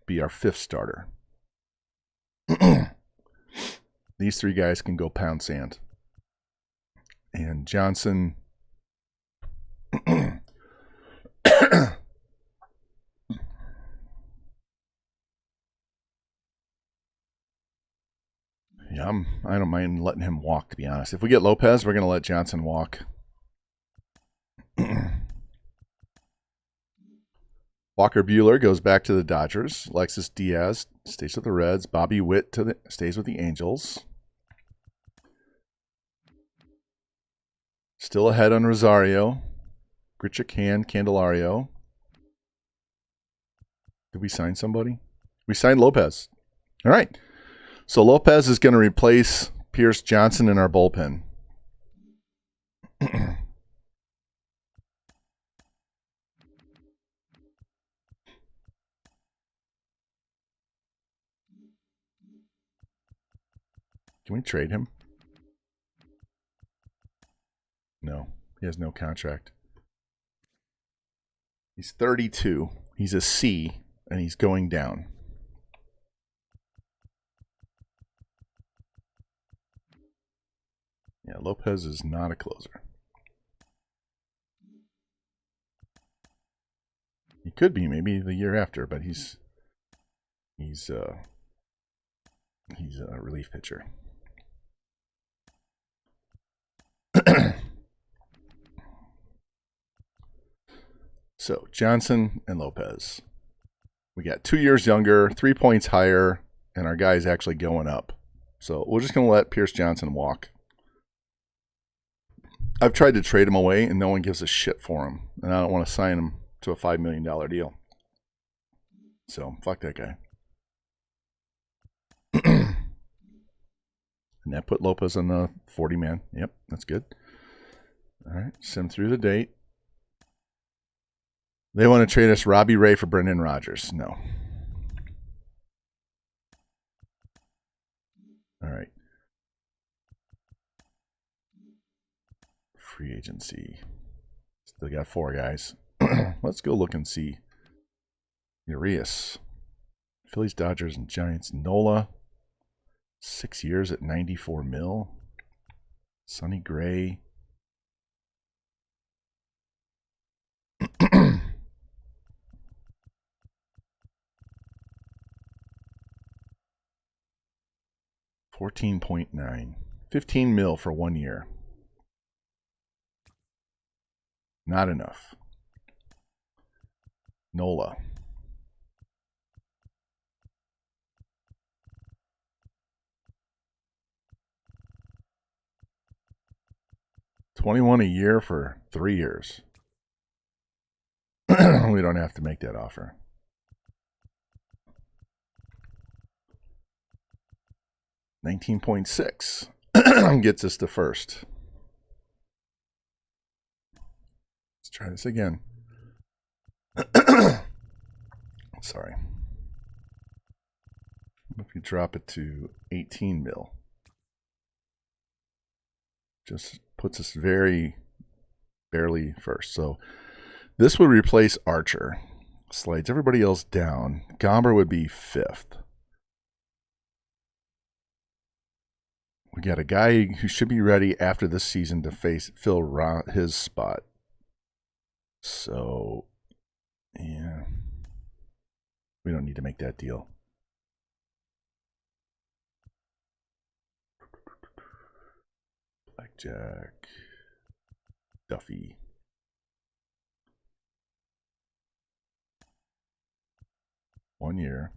Be our 5th starter. These 3 guys can go pound sand. And Johnson. Yeah, I don't mind letting him walk, to be honest. If we get Lopez, we're going to let Johnson walk. Walker Buehler goes back to the Dodgers. Alexis Diaz stays with the Reds. Bobby Witt stays with the Angels. Still ahead on Rosario. Grichuk, Candelario. Did we sign somebody? We signed Lopez. All right. So Lopez is going to replace Pierce Johnson in our bullpen. Can we trade him? No, he has no contract. He's 32. He's a C, and he's going down. Yeah, Lopez is not a closer. He could be maybe the year after, but he's a relief pitcher. So Johnson and Lopez. We got 2 years younger, 3 points higher, and our guy's actually going up. So we're just going to let Pierce Johnson walk. I've tried to trade him away, and no one gives a shit for him. And I don't want to sign him to a $5 million deal. So fuck that guy. And that put Lopez on the 40-man. Yep, that's good. All right, send through the date. They want to trade us Robbie Ray for Brendan Rodgers. No. All right. Free agency. Still got 4 guys. Let's go look and see. Urias. Phillies, Dodgers, and Giants. Nola. 6 years at 94 mil. Sonny Gray. $14.9. 15 mil for 1 year. Not enough. Nola. $21 a year for 3 years. We don't have to make that offer. $19.6 gets us to first. Let's try this again. Sorry. If you drop it to 18 mil, just puts us very barely first. So this would replace Archer. Slides everybody else down. Gomber would be 5th. We got a guy who should be ready after this season to fill his spot. So, yeah. We don't need to make that deal. Blackjack. Duffy. One year.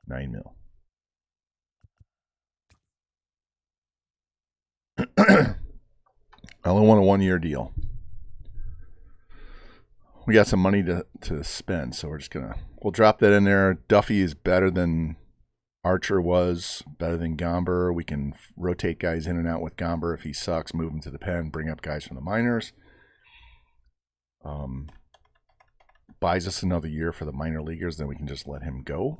9 mil. I only want a 1 year deal. We got some money to spend, so we're just we'll drop that in there. Duffy is better than Archer was, better than Gomber. We can rotate guys in and out with Gomber. If he sucks, move him to the pen, bring up guys from the minors. Buys us another year for the minor leaguers, then we can just let him go.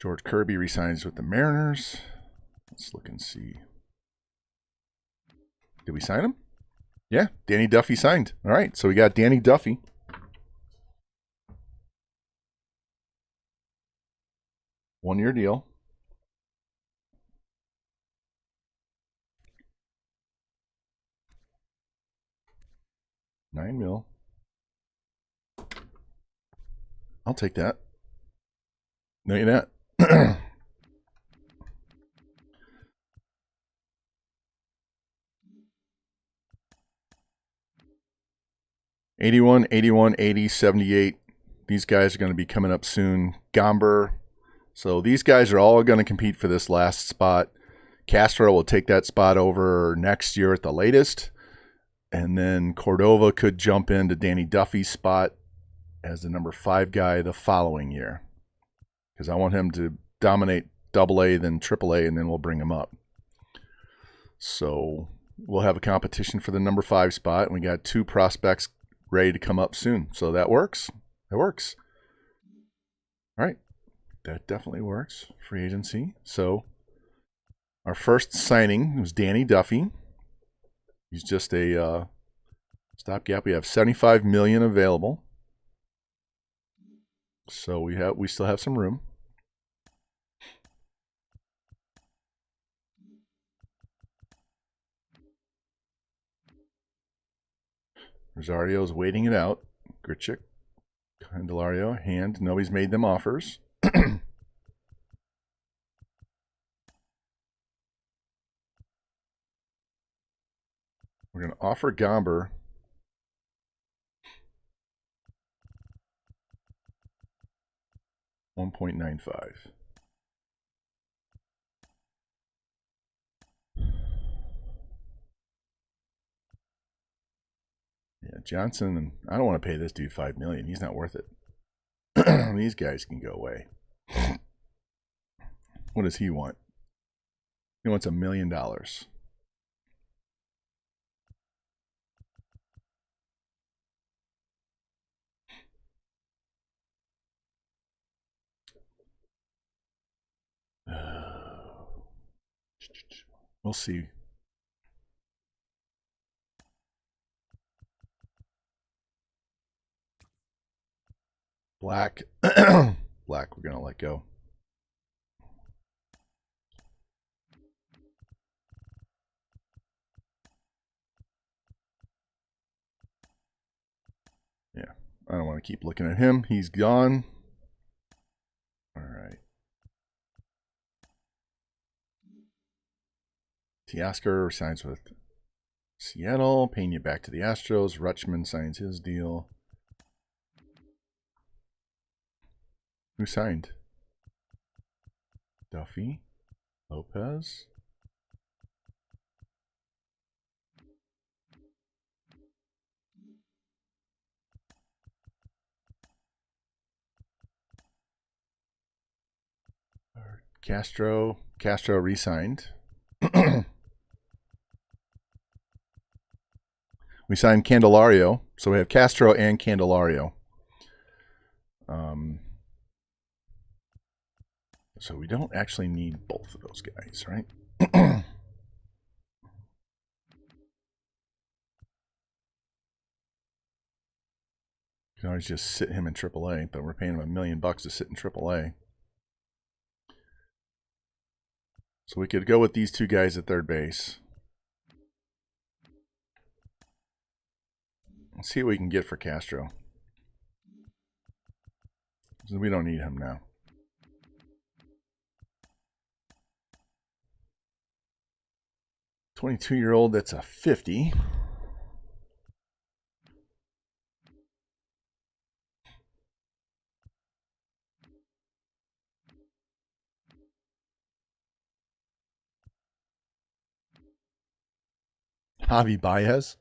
George Kirby resigns with the Mariners. Let's look and see. Did we sign him? Yeah, Danny Duffy signed. All right, so we got Danny Duffy. One-year deal. $9 mil. I'll take that. No, you're not. 81, 81, 80, 78. These guys are going to be coming up soon. Gomber. So these guys are all going to compete for this last spot. Castro will take that spot over next year at the latest. And then Cordova could jump into Danny Duffy's spot as the number 5 guy the following year. Because I want him to dominate AA, then AAA, and then we'll bring him up. So we'll have a competition for the number 5 spot. And we got 2 prospects ready to come up soon. So that works. That works. All right. That definitely works. Free agency. So our first signing was Danny Duffy. He's just a stopgap. We have $75 million available. So we still have some room. Rosario's waiting it out. Grichuk, Candelario, Hand. Nobody's made them offers. We're going to offer Gomber 1.95. Yeah, Johnson. I don't want to pay this dude $5 million. He's not worth it. These guys can go away. What does he want? He wants $1 million. We'll see. Black. Black, we're going to let go. Yeah, I don't want to keep looking at him. He's gone. All right. Teoscar signs with Seattle. Pena back to the Astros. Rutschman signs his deal. Who signed? Duffy. Lopez. Castro re-signed. We signed Candelario, so we have Castro and Candelario. So we don't actually need both of those guys, right? You can always just sit him in AAA, but we're paying him $1 million to sit in AAA. So we could go with these two guys at third base. Let's see what we can get for Castro. We don't need him now. 22-year-old, that's a 50. Javi Baez.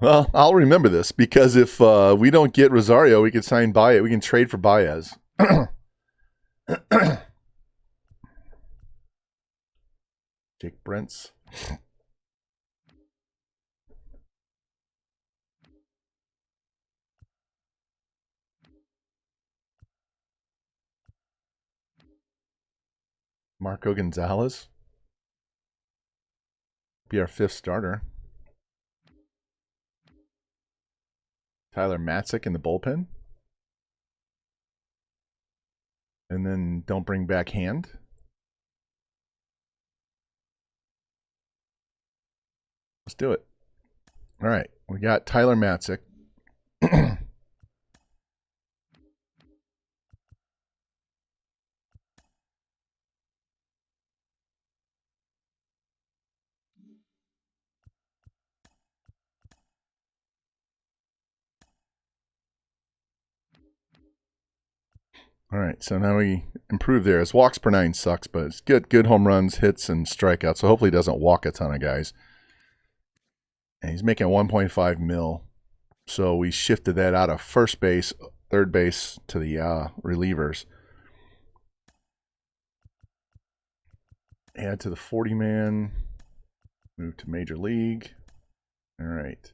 Well, I'll remember this because if we don't get Rosario, we can sign Baez. We can trade for Baez. Jake Brentz. Marco Gonzalez. Be our 5th starter. Tyler Matzik in the bullpen. And then don't bring back Hand. Let's do it. All right. We got Tyler Matzik. All right, so now we improve there. His walks per 9 sucks, but it's good. Good home runs, hits, and strikeouts. So hopefully he doesn't walk a ton of guys. And he's making 1.5 mil. So we shifted that out of first base, third base to the relievers. Add to the 40-man. Move to Major League. All right.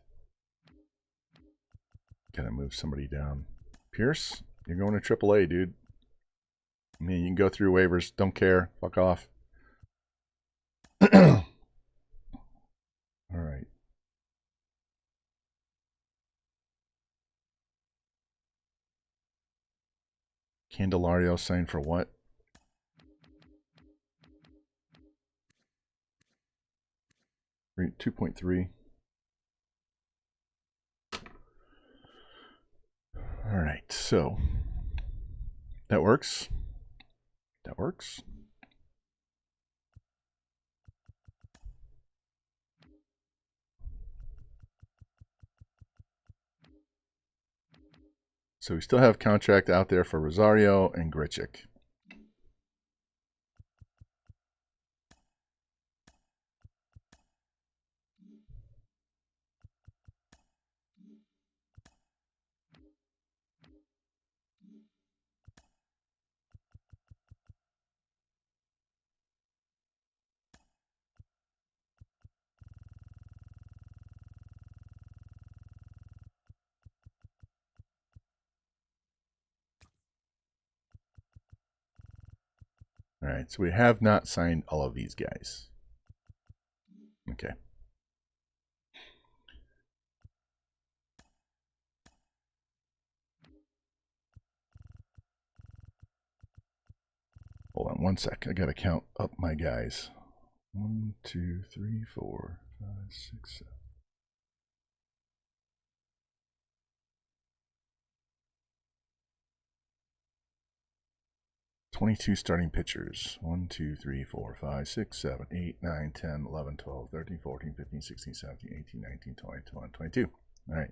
Gotta move somebody down. Pierce, you're going to AAA, dude. I mean, you can go through waivers. Don't care. Fuck off. All right. Candelario signed for what? Rate 2.3. All right, so that works. That works. So we still have contract out there for Rosario and Grichuk. All right, so we have not signed all of these guys. Okay. Hold on one sec. I got to count up my guys. 1, 2, 3, 4, 5, 6, 7. 22 starting pitchers. 1, 2, 3, 4, 5, 6, 7, 8, 9, 10, 11, 12, 13, 14, 15, 16, 17, 18, 19, 20, 21, 22. All right.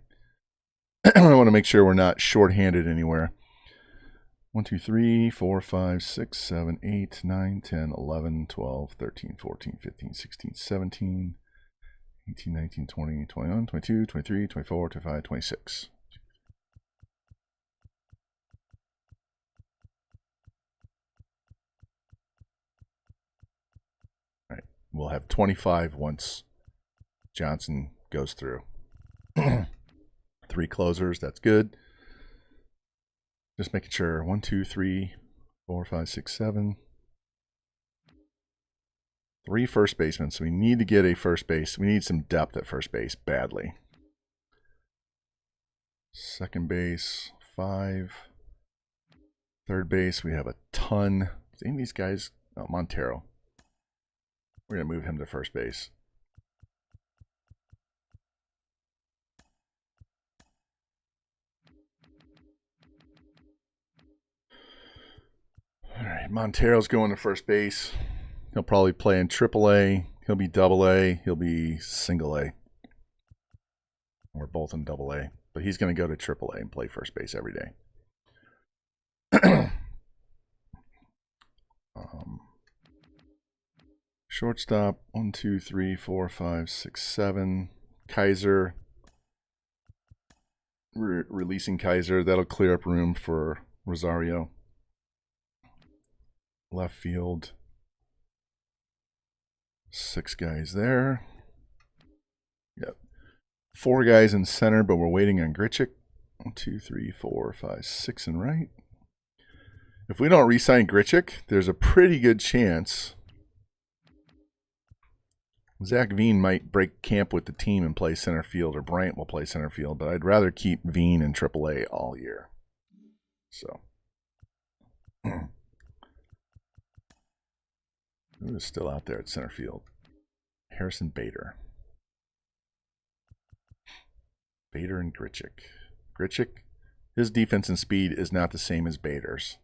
I want to make sure we're not shorthanded anywhere. 1, 2, 3, 4, 5, 6, 7, 8, 9, 10, 11, 12, 13, 14, 15, 16, 17, 18, 19, 20, 21, 22, 23, 24, 25, 26. All right. We'll have 25 once Johnson goes through. 3 closers. That's good. Just making sure. 1, 2, 3, 4, 5, 6, 7. 3 first basemen. So we need to get a first base. We need some depth at first base badly. Second base, 5. Third base, we have a ton. Is any of these guys? Oh, Montero. We're going to move him to first base. All right, Montero's going to first base. He'll probably play in AAA. He'll be AA. He'll be single A. We're both in AA. But he's going to go to AAA and play first base every day. Shortstop, 1, 2, 3, 4, 5, 6, 7. Kaiser. Releasing Kaiser. That'll clear up room for Rosario. Left field. 6 guys there. Yep. 4 guys in center, but we're waiting on Grichuk. 1, 2, 3, 4, 5, 6 in right. If we don't re-sign Grichuk, there's a pretty good chance Zach Veen might break camp with the team and play center field, or Bryant will play center field, but I'd rather keep Veen in AAA all year. So. Who's still out there at center field? Harrison Bader. Bader and Grichuk. Grichuk, his defense and speed is not the same as Bader's.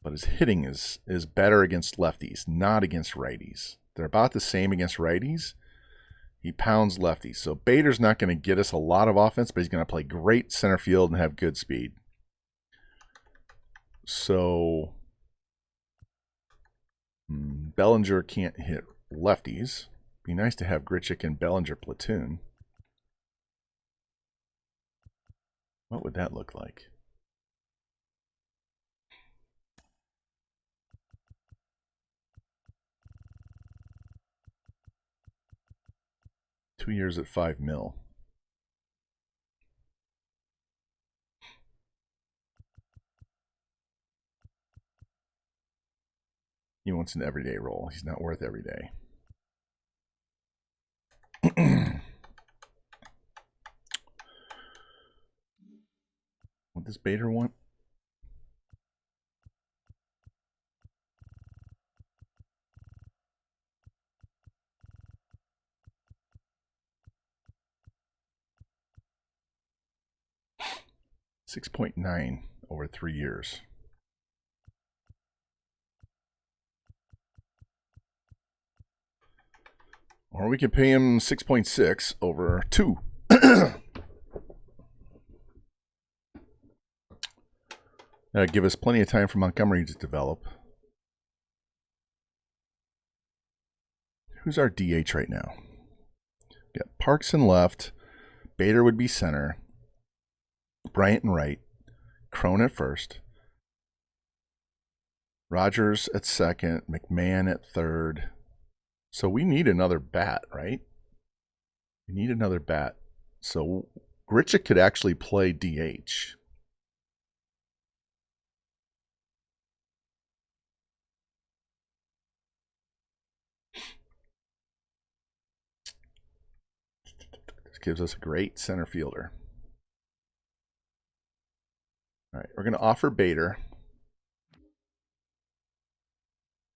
But his hitting is better against lefties, not against righties. They're about the same against righties. He pounds lefties. So Bader's not going to get us a lot of offense, but he's going to play great center field and have good speed. So Bellinger can't hit lefties. Be nice to have Grichuk and Bellinger platoon. What would that look like? $2 years at $5 million. He wants an everyday role. He's not worth every day. What does Bader want? $6.9 over 3 years. Or we could pay him 6.6 over 2. Give us plenty of time for Montgomery to develop. Who's our DH right now? Got Parks in left. Bader would be center. Bryant in right. Crone at first. Rogers at second. McMahon at third. So we need another bat, right? We need another bat. So Grichuk could actually play DH. This gives us a great center fielder. All right, we're going to offer Bader.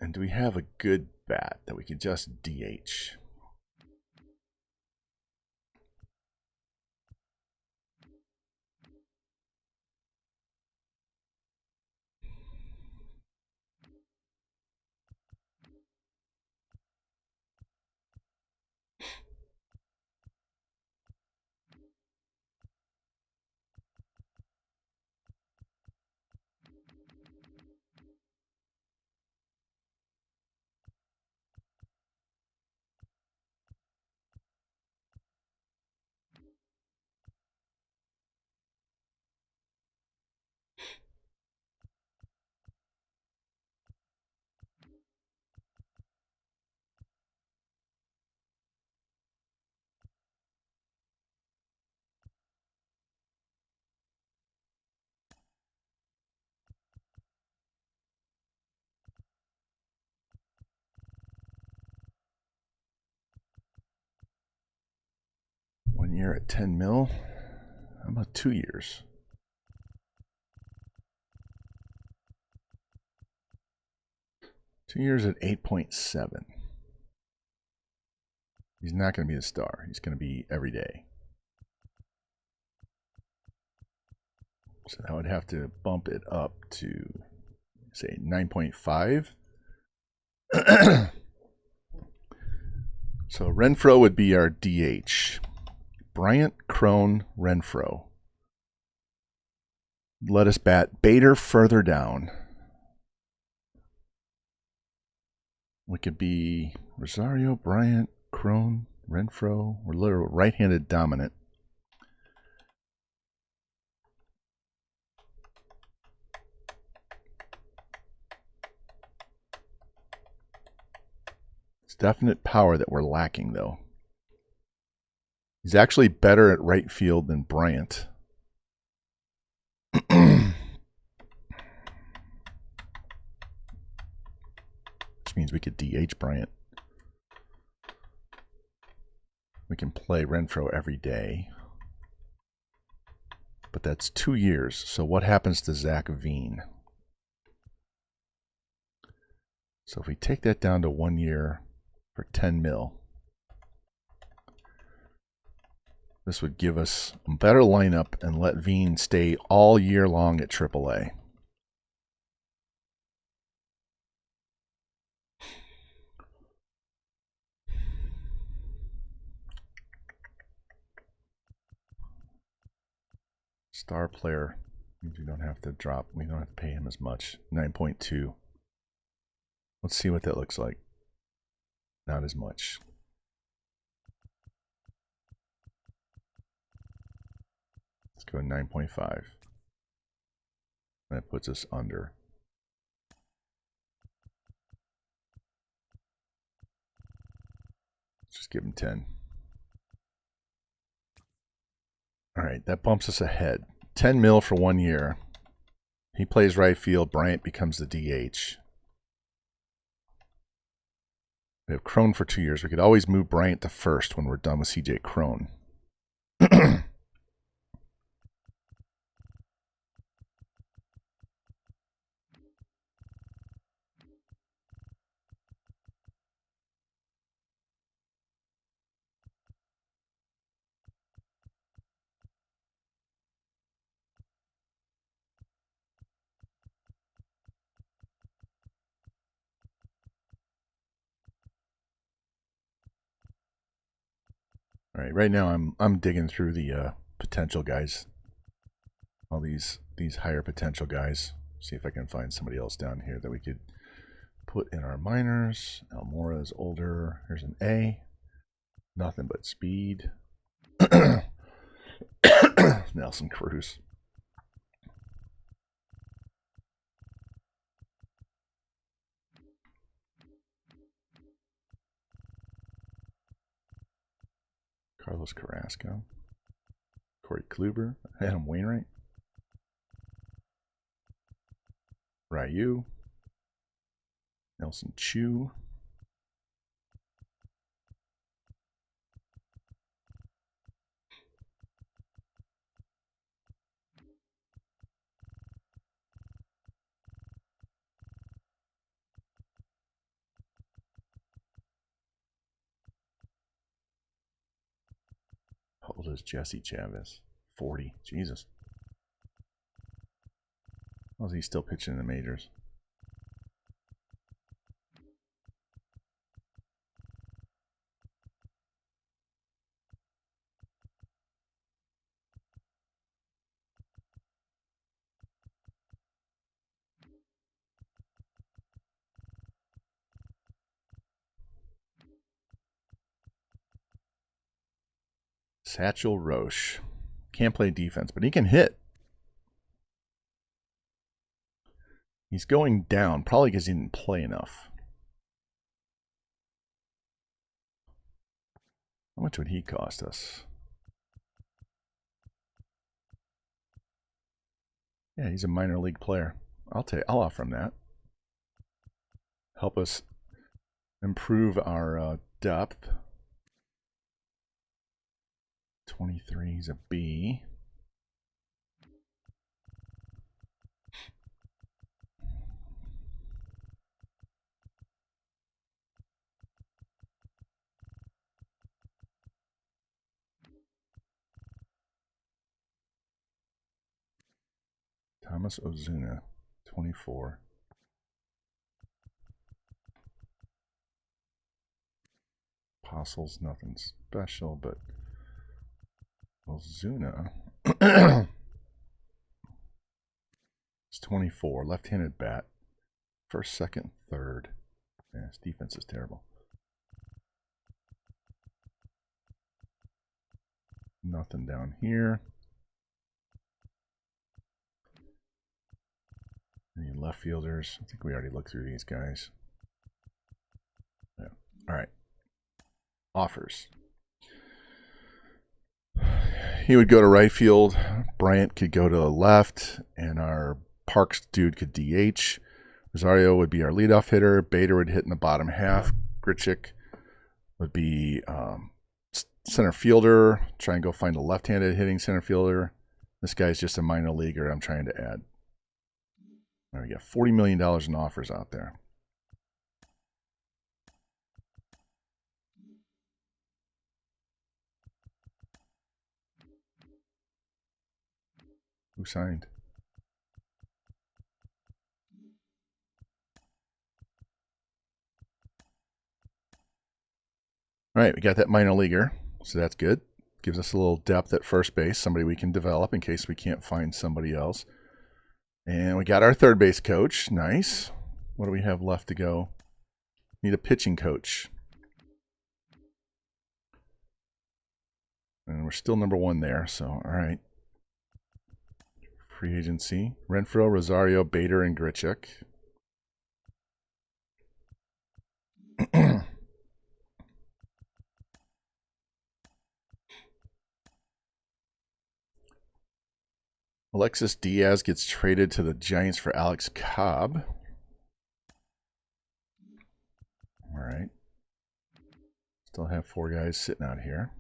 And do we have a good bat that we could just DH? One year at 10 mil. How about 2 years? Two years at 8.7. He's not going to be a star. He's going to be every day. So I would have to bump it up to, say, 9.5. So Renfroe would be our DH. Bryant, Crone, Renfroe. Let us bat Bader further down. We could be Rosario, Bryant, Crone, Renfroe. We're literally right-handed dominant. It's definite power that we're lacking, though. He's actually better at right field than Bryant. Which means we could DH Bryant. We can play Renfroe every day. But that's 2 years. So what happens to Zach Veen? So if we take that down to 1 year for 10 mil, this would give us a better lineup and let Veen stay all year long at AAA. Star player, we don't have to drop, we don't have to pay him as much. 9.2. Let's see what that looks like. Not as much. Let's go 9.5. That puts us under. Let's just give him 10. All right, that bumps us ahead. 10 mil for 1 year. He plays right field. Bryant becomes the DH. We have Crone for 2 years. We could always move Bryant to first when we're done with CJ Crone. All right, right now I'm digging through the potential guys. All these higher potential guys. See if I can find somebody else down here that we could put in our minors. Almora is older. Here's an A. Nothing but speed. Nelson Cruz. Carlos Carrasco. Corey Kluber. Adam Wainwright. Ryu. Nelson Chu. How old is Jesse Chavez? 40. Jesus. How's he still pitching in the majors? Satchel Roche. Can't play defense, but he can hit. He's going down, probably because he didn't play enough. How much would he cost us? Yeah, he's a minor league player. I'll offer him that. Help us improve our depth. 23, he's a B. Thomas Ozuna, 24. Apostles, nothing special, but Ozuna is 24. Left-handed bat. First, second, third. Yeah, his defense is terrible. Nothing down here. Any left fielders? I think we already looked through these guys. Yeah. All right. Offers. He would go to right field. Bryant could go to left, and our Parks dude could DH. Rosario would be our leadoff hitter. Bader would hit in the bottom half. Grichuk would be center fielder. Try and go find a left-handed hitting center fielder. This guy's just a minor leaguer I'm trying to add. There we go. $40 million in offers out there. Who signed? All right, we got that minor leaguer, so that's good. Gives us a little depth at first base, somebody we can develop in case we can't find somebody else. And we got our third base coach. Nice. What do we have left to go? Need a pitching coach. And we're still number one there, so all right. Free agency. Renfroe, Rosario, Bader, and Grichuk. Alexis Diaz gets traded to the Giants for Alex Cobb. All right. Still have 4 guys sitting out here.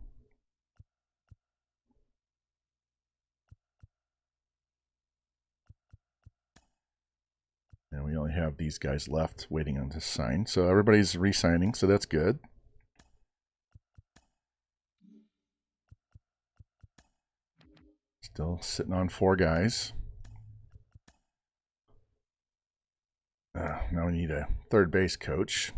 And we only have these guys left waiting on to sign. So everybody's re-signing, so that's good. Still sitting on 4 guys. Now we need a third base coach.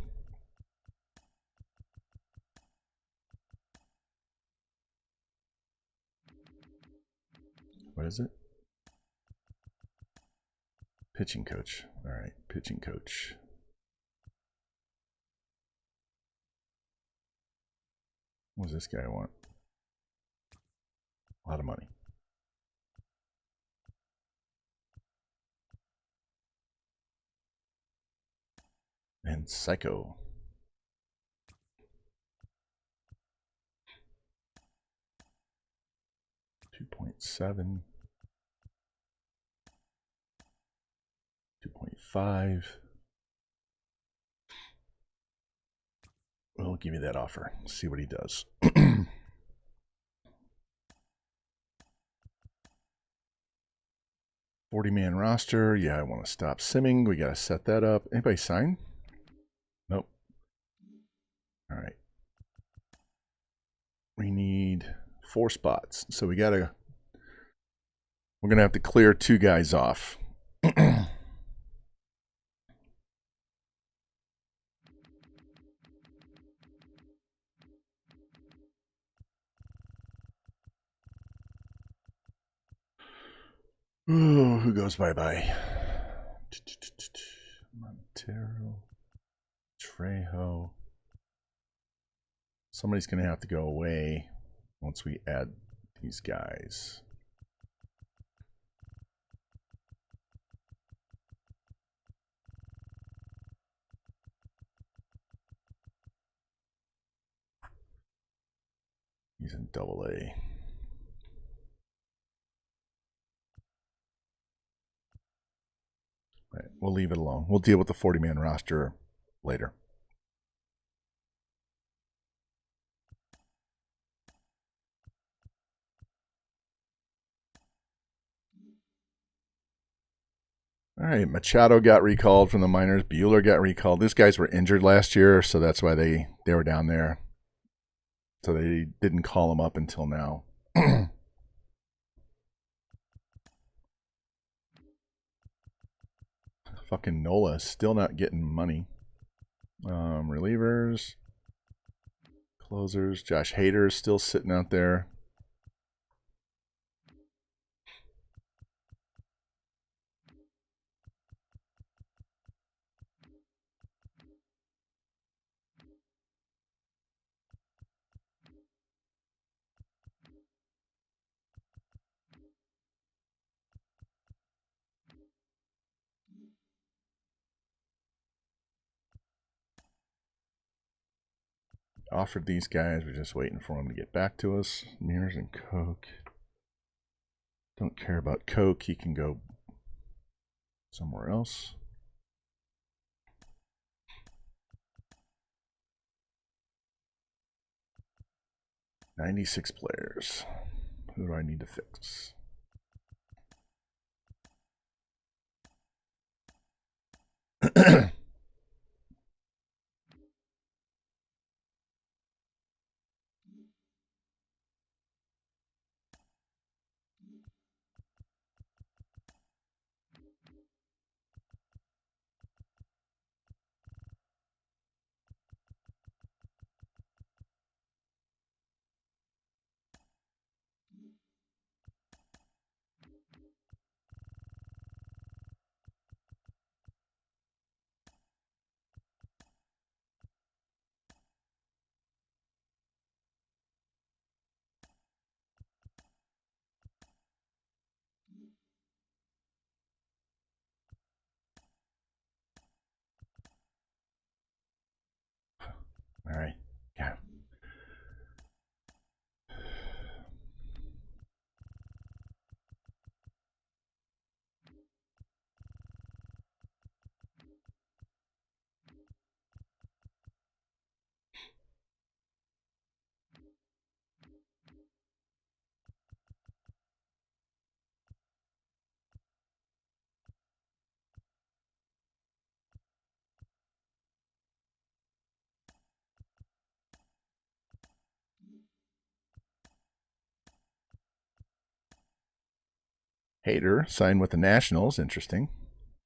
What is it? Pitching coach. All right, pitching coach. What does this guy want? A lot of money. And Psycho. $2.7. 2.5. We'll give you that offer. See what he does. 40-man roster. Yeah, I want to stop simming. We got to set that up. Anybody sign? Nope. All right. We need 4 spots. So we're going to have to clear 2 guys off. Ooh, who goes bye-bye? Montero. Trejo. Somebody's going to have to go away once we add these guys. He's in AA. Right, we'll leave it alone. We'll deal with the 40-man roster later. All right, Machado got recalled from the minors. Bueller got recalled. These guys were injured last year, so that's why they were down there. So they didn't call them up until now. Fucking Nola is still not getting money. Relievers. Closers. Josh Hader is still sitting out there. Offered these guys. We're just waiting for them to get back to us. Mears and Coke. Don't care about Coke. He can go somewhere else. $96 players. Who do I need to fix? All right. Yeah. Hader signed with the Nationals. Interesting.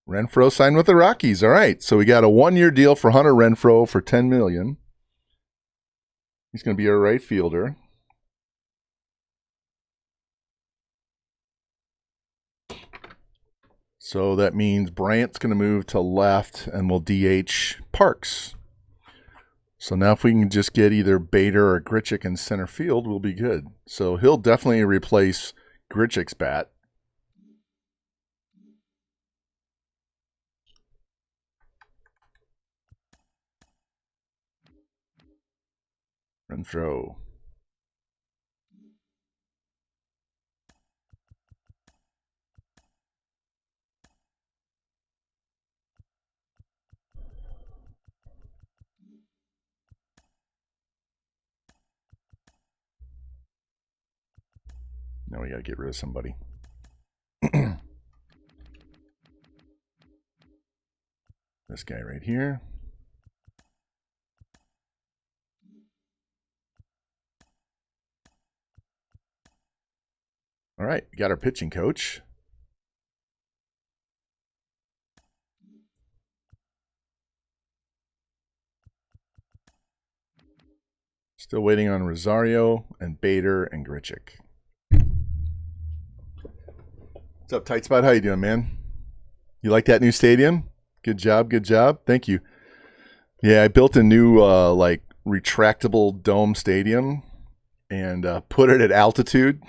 Renfroe signed with the Rockies. All right. So we got a 1-year deal for Hunter Renfroe for $10 million. He's going to be our right fielder. So that means Bryant's going to move to left and we'll DH Parks. So now if we can just get either Bader or Grichuk in center field, we'll be good. So he'll definitely replace Grichuk's bat. Run throw. Now we got to get rid of somebody. This guy right here. All right, we got our pitching coach. Still waiting on Rosario and Bader and Grichuk. What's up, Tight Spot? How you doing, man? You like that new stadium? Good job, good job. Thank you. Yeah, I built a new like retractable dome stadium and put it at altitude.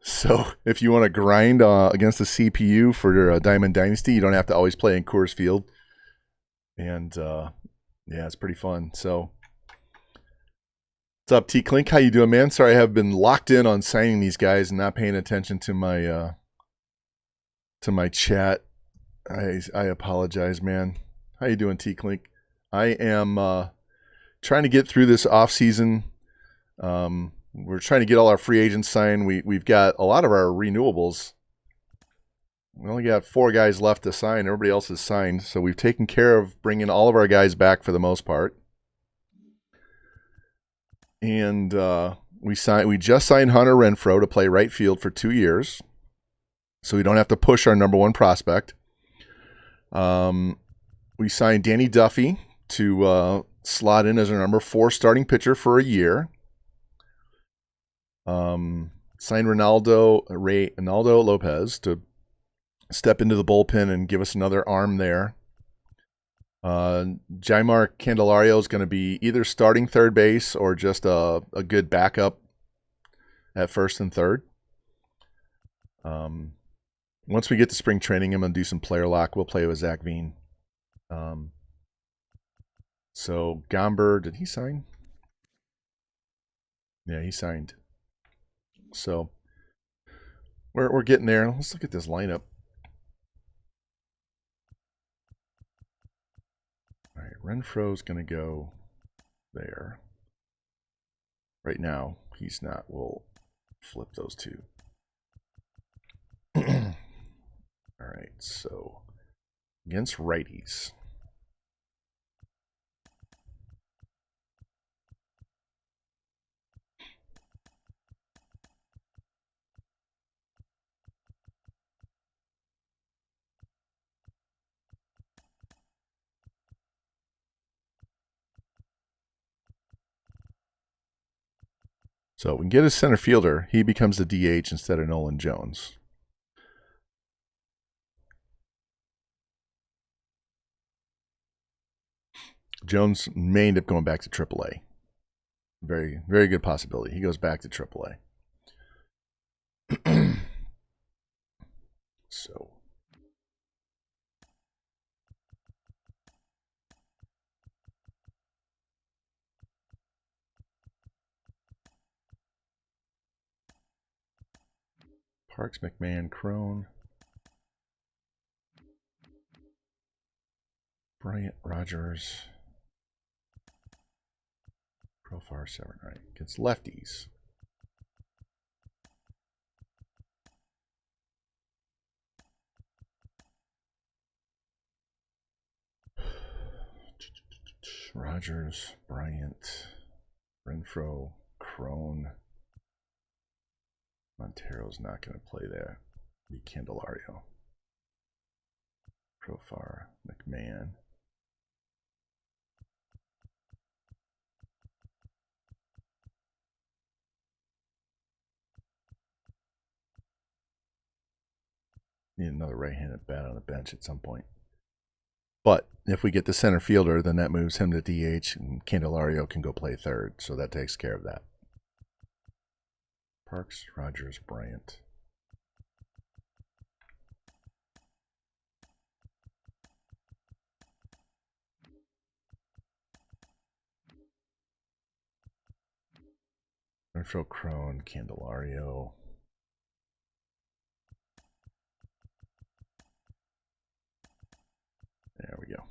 So if you want to grind against the CPU for Diamond Dynasty, you don't have to always play in Coors Field. And yeah, it's pretty fun. So what's up, T Clink? How you doing, man? Sorry, I have been locked in on signing these guys and not paying attention to my chat. I apologize, man. How you doing, T Clink? I am trying to get through this offseason. We're trying to get all our free agents signed. We've got a lot of our renewables. We only got 4 guys left to sign. Everybody else is signed. So we've taken care of bringing all of our guys back for the most part. And we just signed Hunter Renfroe to play right field for 2 years. So we don't have to push our number 1 prospect. We signed Danny Duffy to slot in as our number 4 starting pitcher for a year. Signed Ronaldo Lopez to step into the bullpen and give us another arm there. Jaimar Candelario is going to be either starting third base or just a good backup at first and third. Once we get to spring training, I'm going to do some player lock. We'll play with Zach Veen. So Gomber, did he sign? Yeah, he signed. So we're getting there. Let's look at this lineup. All right, Renfroe's going to go there. Right now, he's not. We'll flip those 2. All right, so against righties. So we can get a center fielder. He becomes the DH instead of Nolan Jones. Jones may end up going back to AAA. Very, very good possibility. He goes back to AAA. So. Parks, McMahon, Crone. Bryant, Rogers. Profar, 7, right. Against lefties. Rogers, Bryant, Renfroe, Crone. Montero's not going to play there. Be Candelario. Profar, McMahon. Need another right-handed bat on the bench at some point. But if we get the center fielder, then that moves him to DH, and Candelario can go play third. So that takes care of that. Parks, Rogers, Bryant. Renfroe, Crone, Candelario. There we go.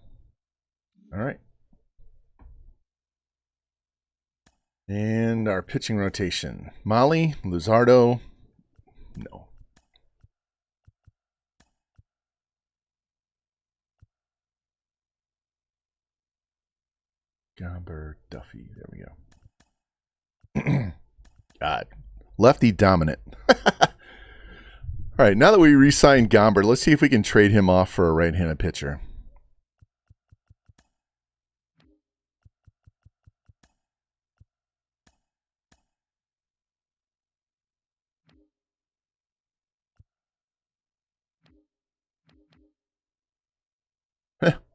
All right. And our pitching rotation. Molly, Luzardo. No. Gomber, Duffy. There we go. God. Lefty dominant. All right, now that we re-signed Gomber, let's see if we can trade him off for a right-handed pitcher.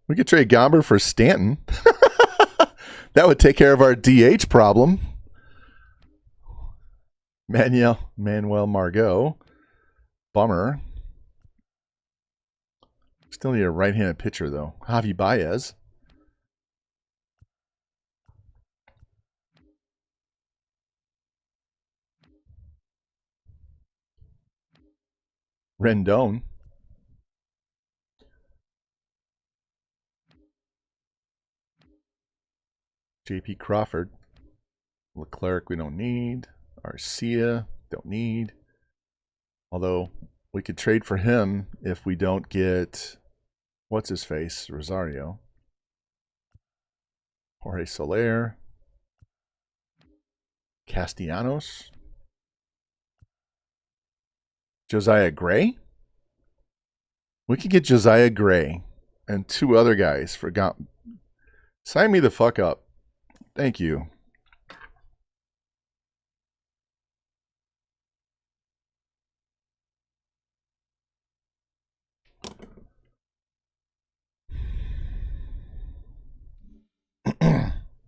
We could trade Gomber for Stanton. That would take care of our DH problem. Manuel Margot. Bummer. Still need a right-handed pitcher, though. Javi Baez. Rendon. JP Crawford. Leclerc, we don't need. Arcia, don't need. Although we could trade for him if we don't get, what's his face, Rosario. Jorge Soler. Castellanos. Josiah Gray. We could get Josiah Gray and two other guys for sign me the fuck up. Thank you.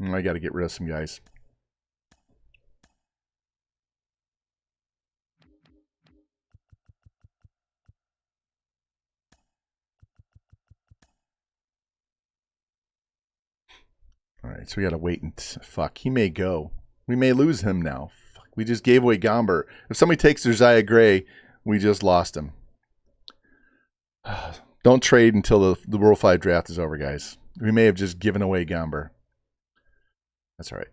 I got to get rid of some guys. All right, so we got to wait and fuck. He may go. We may lose him now. Fuck, we just gave away Gomber. If somebody takes Josiah Gray, we just lost him. Don't trade until the World 5 draft is over, guys. We may have just given away Gomber. That's all right.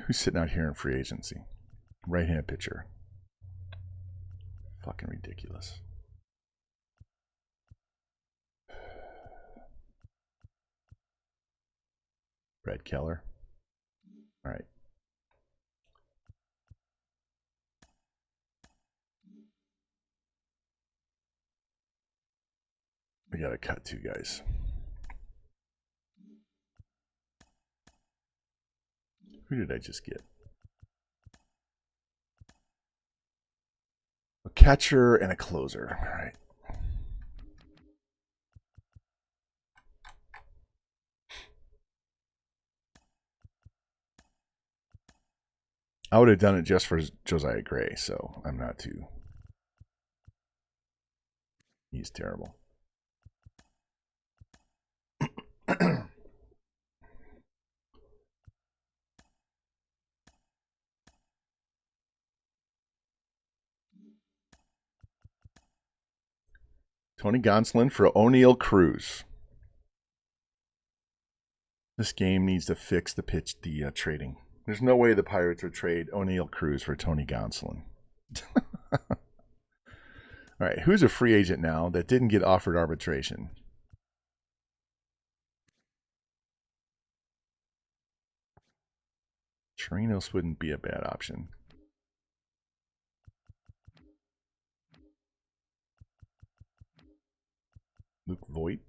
Who's sitting out here in free agency? Right-hand pitcher. Fucking ridiculous. Brad Keller. All right. We got to cut two guys. Who did I just get? A catcher and a closer. All right. I would have done it just for Josiah Gray, so I'm not too. He's terrible. Tony Gonsolin for O'Neill Cruz. This game needs to fix the trading. There's no way the Pirates would trade O'Neill Cruz for Tony Gonsolin. All right, who's a free agent now that didn't get offered arbitration? Chirinos wouldn't be a bad option. Luke Voigt.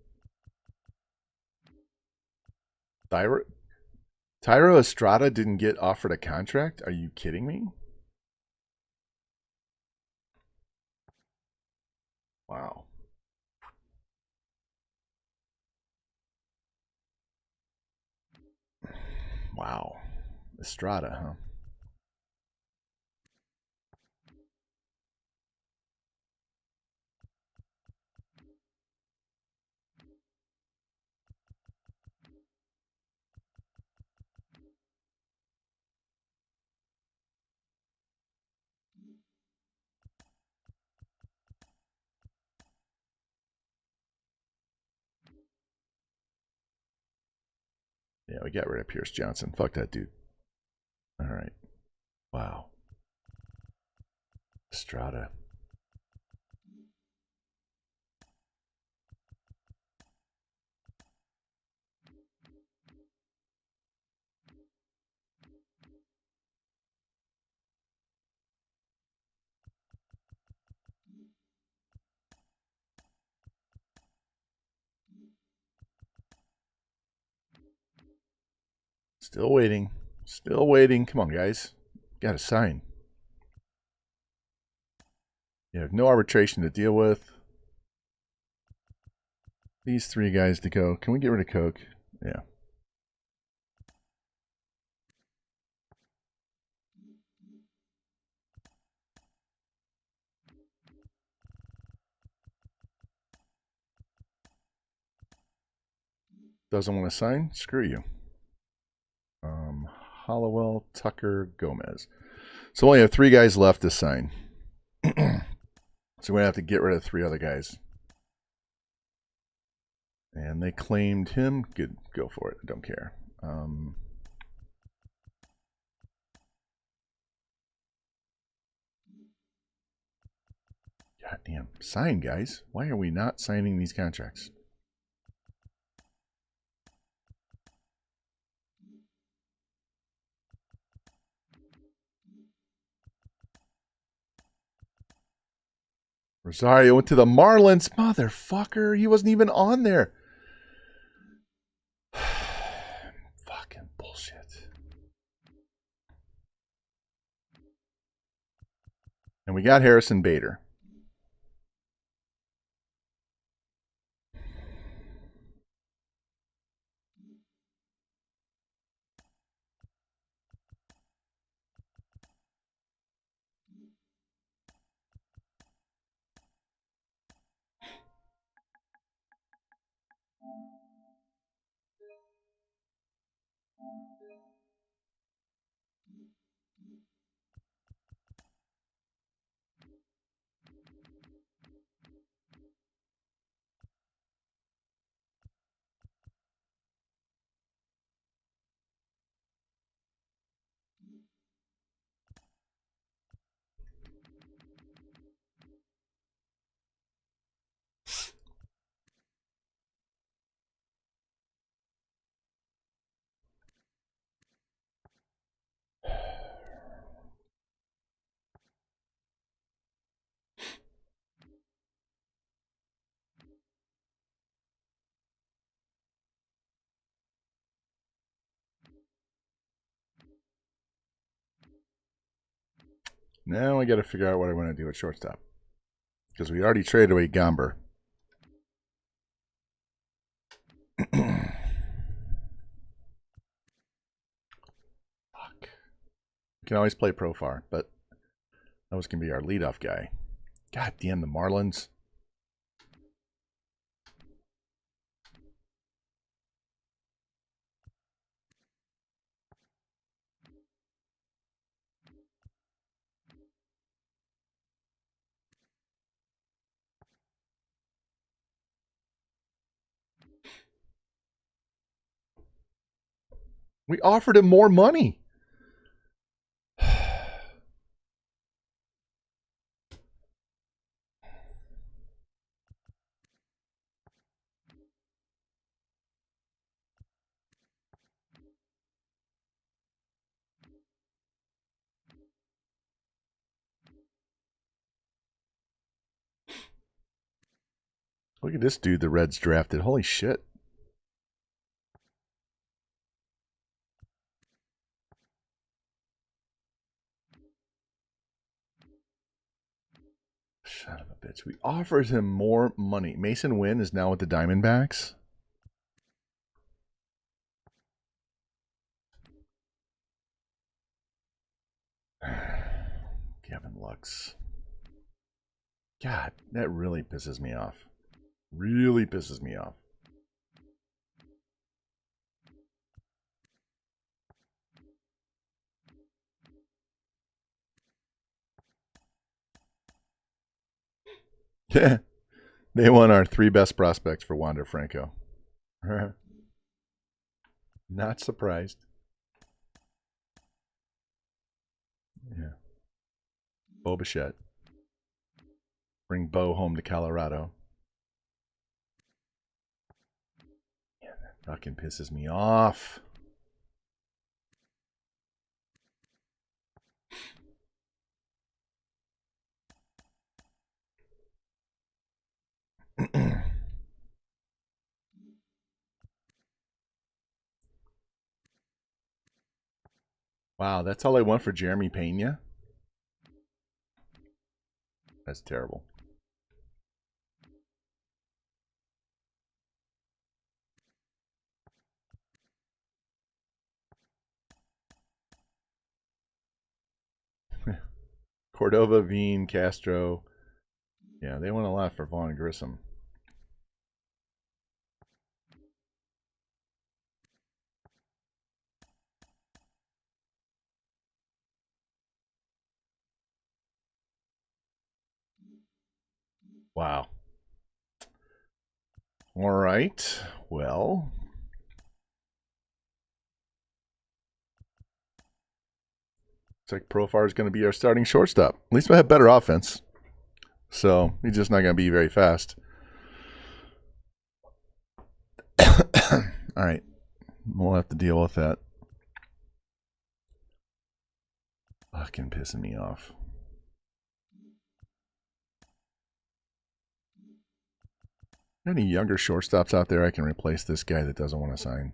Tyro Estrada didn't get offered a contract? Are you kidding me? Wow. Wow. Estrada, huh? Yeah, we got rid of Pierce Johnson. Fuck that dude. All right. Wow. Estrada. Still waiting. Still waiting. Come on, guys. Got to sign. You have no arbitration to deal with. These three guys to go. Can we get rid of Coke? Yeah. Doesn't want to sign? Screw you. Hollowell, Tucker, Gomez. So we only have three guys left to sign. So we're going to have to get rid of three other guys. And they claimed him. Good, go for it. I don't care. Goddamn. Sign, guys. Why are we not signing these contracts? Rosario went to the Marlins. Motherfucker. He wasn't even on there. Fucking bullshit. And we got Harrison Bader. Now I got to figure out what I want to do at shortstop. Because we already traded away Gomber. Fuck. We can always play Profar, but that was going to be our leadoff guy. God damn, the Marlins. We offered him more money. Look at this dude the Reds drafted. Holy shit. Son of a bitch. We offered him more money. Mason Wynn is now with the Diamondbacks. Gavin Lux. God, that really pisses me off. Really pisses me off. Yeah. They won our 3 best prospects for Wander Franco. Not surprised. Yeah. Bo Bichette. Bring Bo home to Colorado. Yeah, that fucking pisses me off. Wow, that's all I want for Jeremy Pena? That's terrible. Cordova, Veen, Castro. Yeah, they won a lot for Vaughn Grissom. Wow. All right. Well, looks like Profar is going to be our starting shortstop. At least we have better offense. So he's just not going to be very fast. All right. We'll have to deal with that. Fucking pissing me off. Any younger shortstops out there I can replace this guy that doesn't want to sign?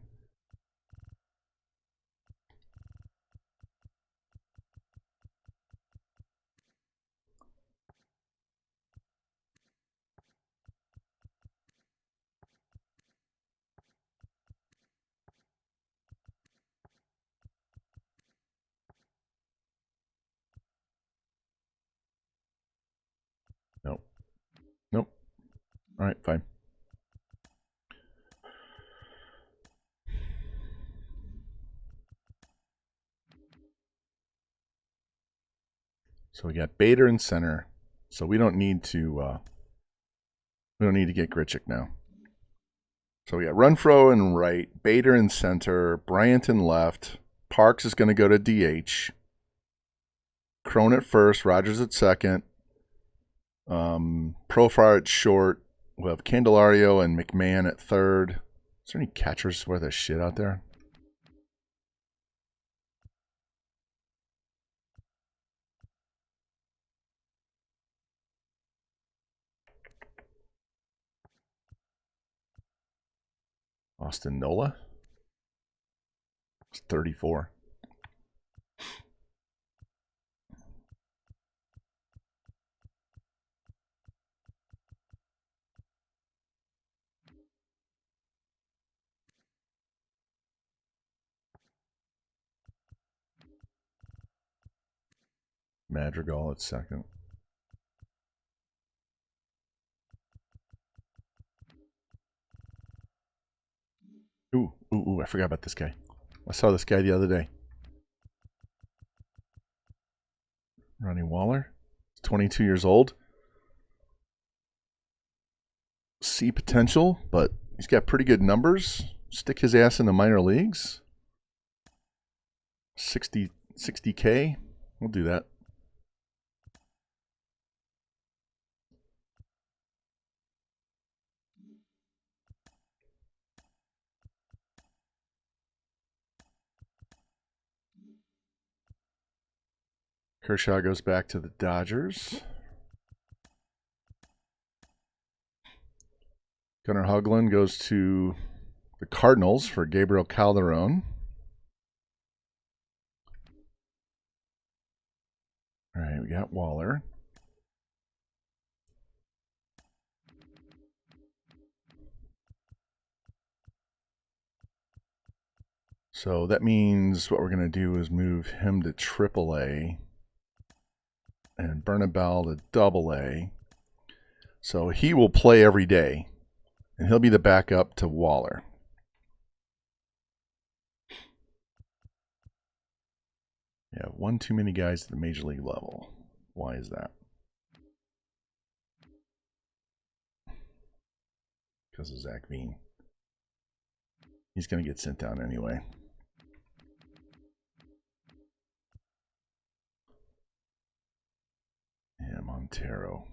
Nope. Nope. All right, fine. So we got Bader in center. So we don't need to get Grichuk now. So we got Renfroe in right, Bader in center, Bryant in left. Parks is going to go to DH. Crone at first, Rogers at second. Profar at short. We'll have Candelario and McMahon at third. Is there any catchers worth a shit out there? Austin Nola? It's 34. Madrigal at second. Ooh, I forgot about this guy. I saw this guy the other day. Ronnie Waller. He's 22 years old. See potential, but he's got pretty good numbers. Stick his ass in the minor leagues. 60K. We'll do that. Kershaw goes back to the Dodgers. Gunnar Hoagland goes to the Cardinals for Gabriel Calderon. All right, we got Waller. So that means what we're going to do is move him to AAA and Bernabel to AA. So he will play every day, and he'll be the backup to Waller. Yeah, one too many guys at the major league level. Why is that? Because of Zach Veen. He's going to get sent down anyway. Yeah, Montero.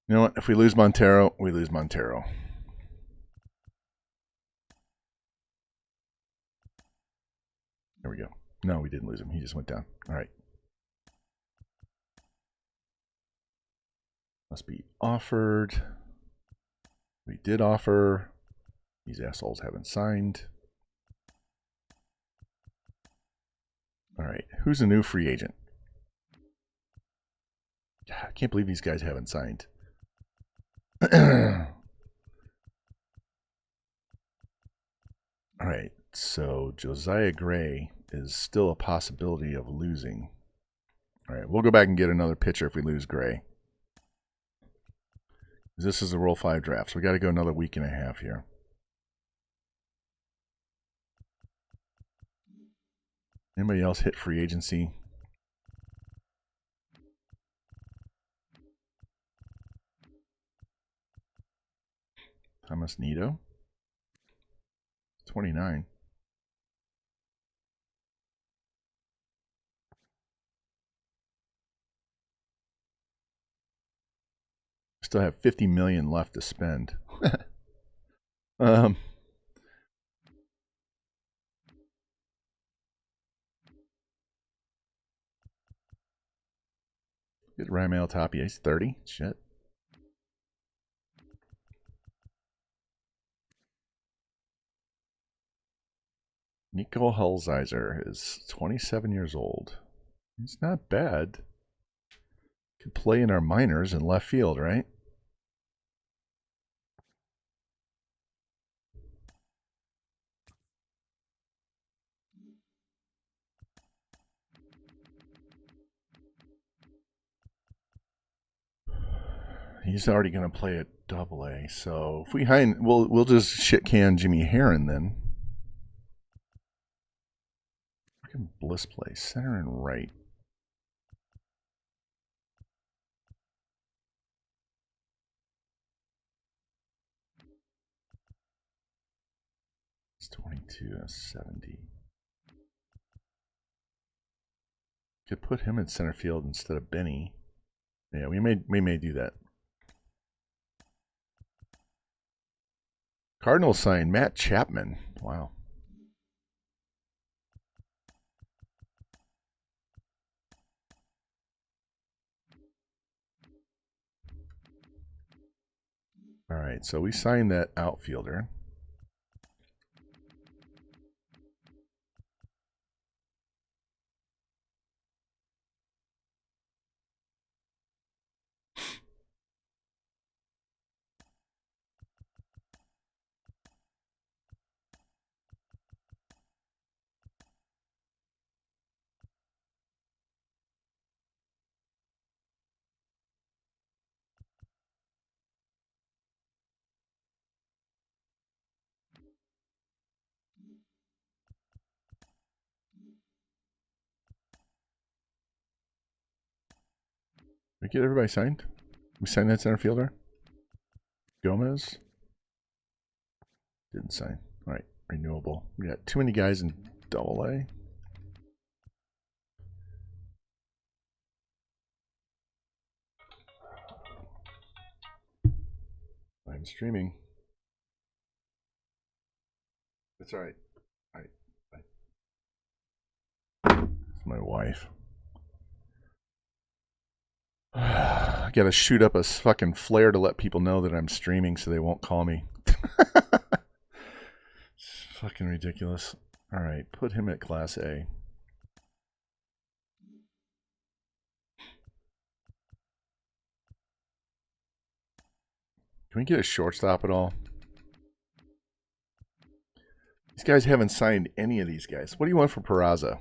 You know what? If we lose Montero, we lose Montero. There we go. No, we didn't lose him. He just went down. All right. Must be offered. We did offer. These assholes haven't signed. All right. Who's a new free agent? God, I can't believe these guys haven't signed. All right. So Josiah Gray is still a possibility of losing. All right. We'll go back and get another pitcher if we lose Gray. This is the Roll 5 draft, so we got to go another week and a half here. Anybody else hit free agency? Thomas Nido? 29. Still have 50 million left to spend. Get Raimel Tapia. He's 30. Shit. Nico Hulzizer is 27 years old. He's not bad. Could play in our minors in left field, right? He's already going to play at AA. So if we we'll just shit can Jimmy Herron then. Where can Bliss play? Center and right. It's 22, 70. Could put him in center field instead of Benny. Yeah, we may do that. Cardinals signed Matt Chapman. Wow. All right, so we signed that outfielder. We get everybody signed? We signed that center fielder? Gomez? Didn't sign. All right, renewable. We got too many guys in AA. I'm streaming. That's all right. All right. Bye. It's my wife. I gotta shoot up a fucking flare to let people know that I'm streaming so they won't call me. It's fucking ridiculous. All right, put him at Class A. Can we get a shortstop at all? These guys haven't signed any of these guys. What do you want for Peraza?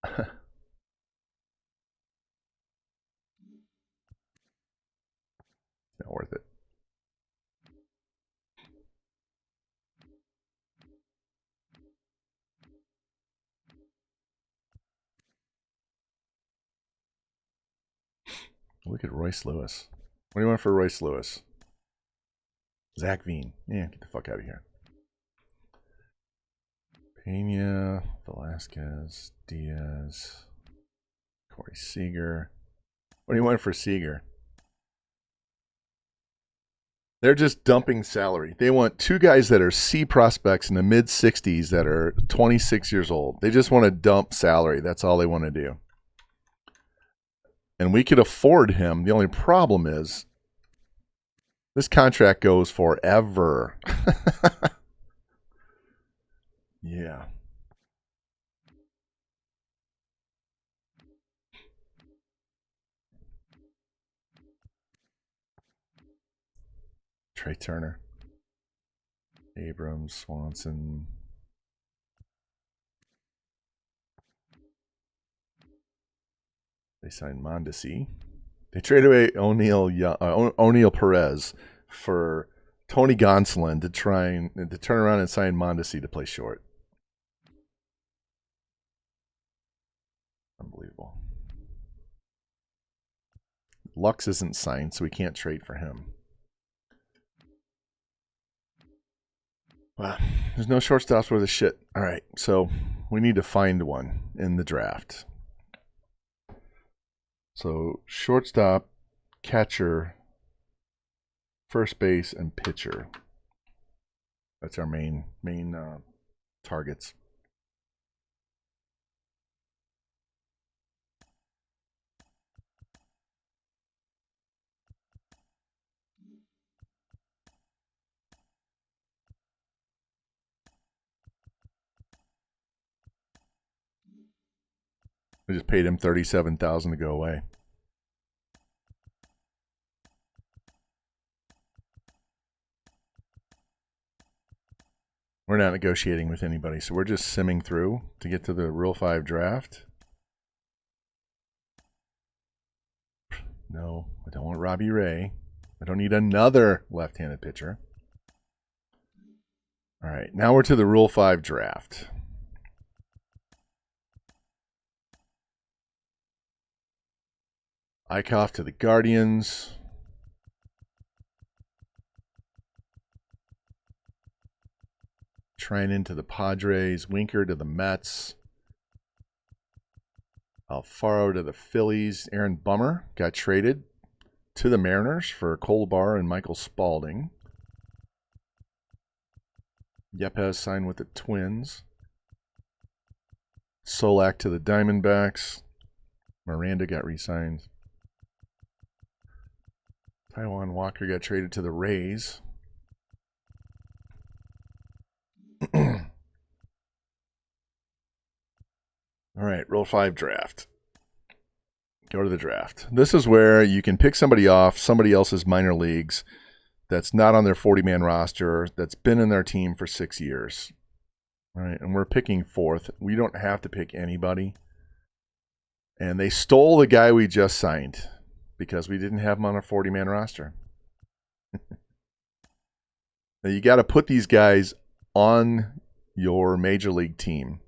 Not worth it. Look at Royce Lewis. What do you want for Royce Lewis? Zach Veen. Yeah, get the fuck out of here. Pena, Velasquez, Diaz, Corey Seager. What do you want for Seager? They're just dumping salary. They want two guys that are C prospects in the mid 60s that are 26 years old. They just want to dump salary. That's all they want to do. And we could afford him. The only problem is this contract goes forever. Yeah. Trey Turner. Abrams, Swanson. They signed Mondesi. They traded away O'Neal Perez for Tony Gonsolin to turn around and sign Mondesi to play short. Unbelievable. Lux isn't signed, so we can't trade for him. Well, there's no shortstops worth of shit. All right, so we need to find one in the draft. So shortstop, catcher, first base, and pitcher. That's our main targets. We just paid him $37,000 to go away. We're not negotiating with anybody, so we're just simming through to get to the Rule 5 draft. No, I don't want Robbie Ray. I don't need another left-handed pitcher. All right, now we're to the Rule 5 draft. Eichhoff to the Guardians. Treinen to the Padres. Winker to the Mets. Alfaro to the Phillies. Aaron Bummer got traded to the Mariners for Colbar and Michael Spalding. Yepes signed with the Twins. Solak to the Diamondbacks. Miranda got re-signed. Taijuan Walker got traded to the Rays. All right, Rule 5 draft. Go to the draft. This is where you can pick somebody off somebody else's minor leagues that's not on their 40-man roster, that's been in their team for 6 years. All right, and we're picking fourth. We don't have to pick anybody. And they stole the guy we just signed because we didn't have him on our 40-man roster. Now you got to put these guys on your major league team.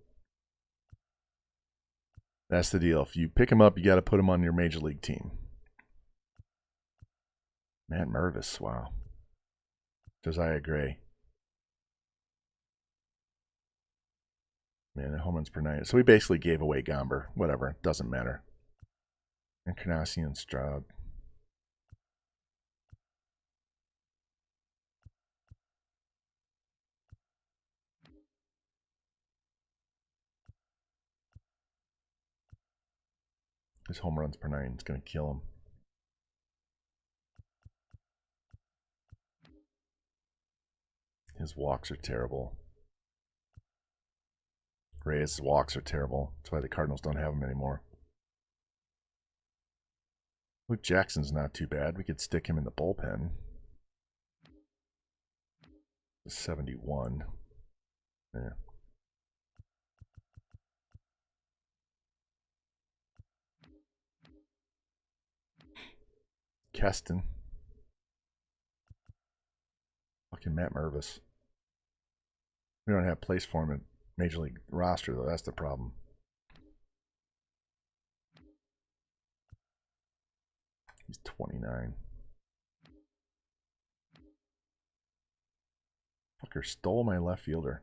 That's the deal. If you pick them up, you got to put them on your major league team. Matt Mervis, wow. Josiah Gray. Man, home runs per night. So we basically gave away Gomber. Whatever, doesn't matter. Encarnacion Stroud. His home runs per night is going to kill him. His walks are terrible. Reyes' walks are terrible. That's why the Cardinals don't have him anymore. Luke Jackson's not too bad. We could stick him in the bullpen. 71. Yeah. Keston. Fucking Matt Mervis. We don't have place for him in Major League roster, though. That's the problem. He's 29. Fucker stole my left fielder.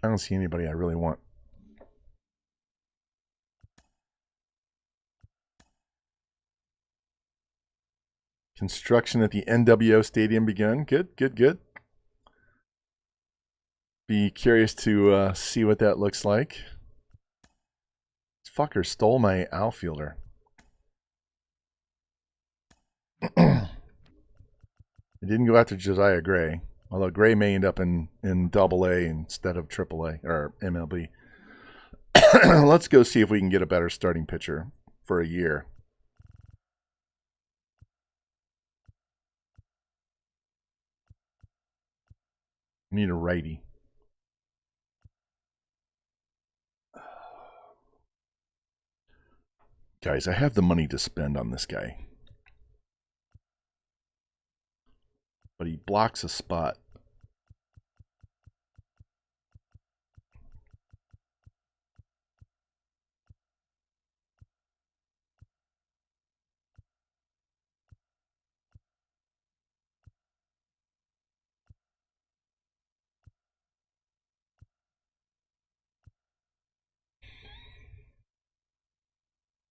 I don't see anybody I really want. Construction at the NWO Stadium begun. Good, good, good. Be curious to see what that looks like. This fucker stole my outfielder. It didn't go after Josiah Gray, although Gray may end up in Double A instead of Triple A or MLB. Let's go see if we can get a better starting pitcher for a year. We need a righty. Guys, I have the money to spend on this guy. But he blocks a spot.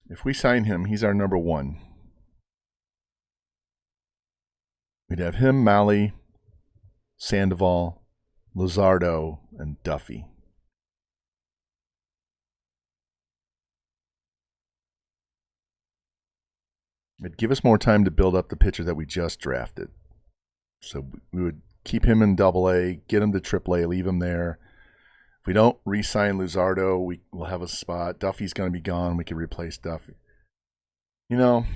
If we sign him, he's our number one. We'd have him, Malley, Sandoval, Luzardo, and Duffy. It'd give us more time to build up the pitcher that we just drafted. So we would keep him in Double A, get him to Triple A, leave him there. If we don't re-sign Luzardo, we'll have a spot. Duffy's going to be gone. We could replace Duffy. You know,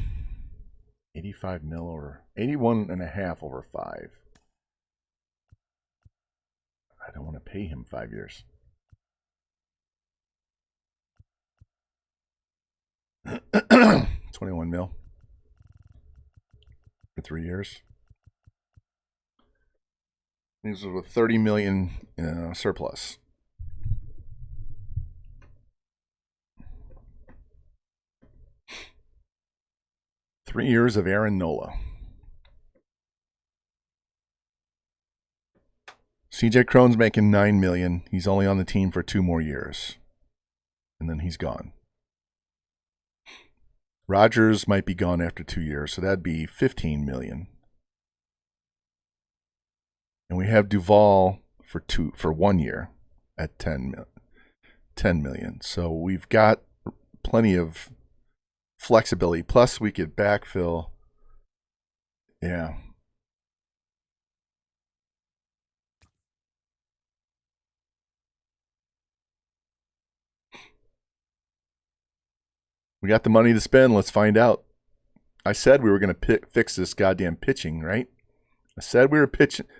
85 mil or 81 and a half over 5. I don't want to pay him 5 years. 21 mil for 3 years. These are with 30 million surplus. Three years of Aaron Nola. CJ Cron's making $9 million. He's only on the team for 2 more years. And then he's gone. Rogers might be gone after 2 years, so that'd be $15 million. And we have Duvall for 1 year at $10 million. So we've got plenty of flexibility. Plus, we could backfill. Yeah. We got the money to spend. Let's find out. I said we were going to fix this goddamn pitching, right? I said we were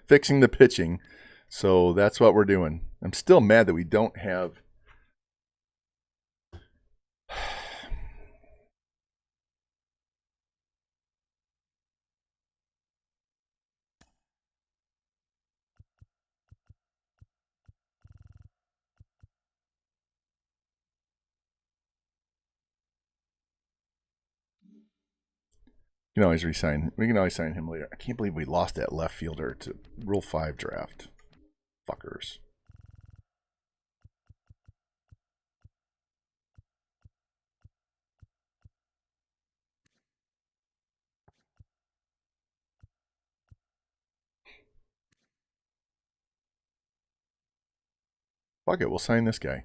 fixing the pitching. So that's what we're doing. I'm still mad that we don't have... We can always sign him later. I can't believe we lost that left fielder to Rule 5 draft. Fuckers. Fuck it, we'll sign this guy.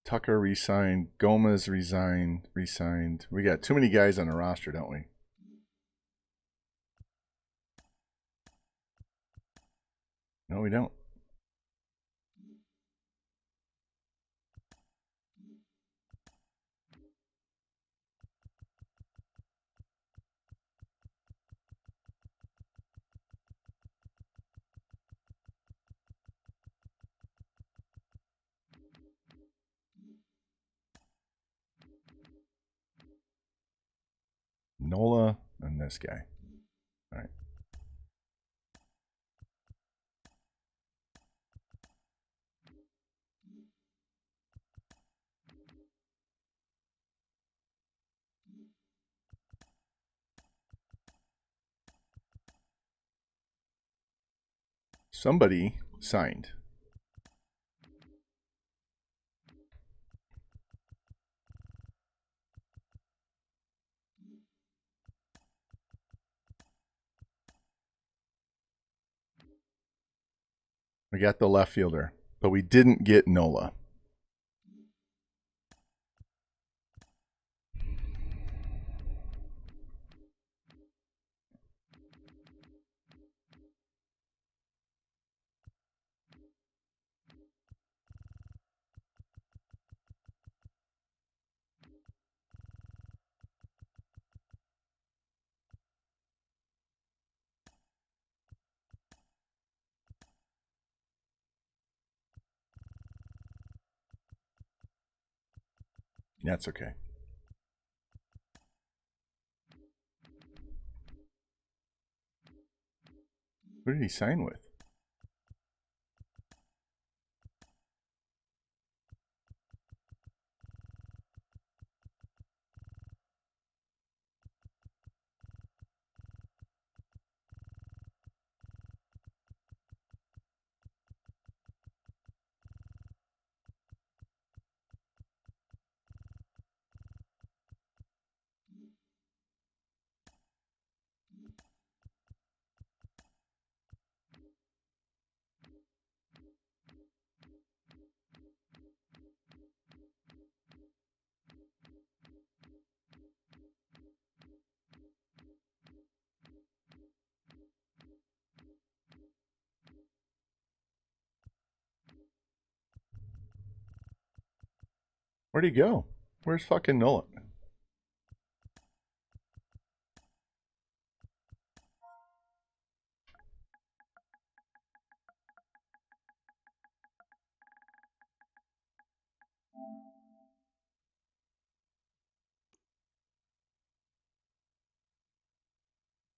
Tucker resigned. Gomez resigned. We got too many guys on the roster, don't we? No, we don't. Nola and this guy. All right. Somebody signed. We got the left fielder, but we didn't get Nola. That's okay. Who did he sign with? Where'd he go? Where's fucking Nola?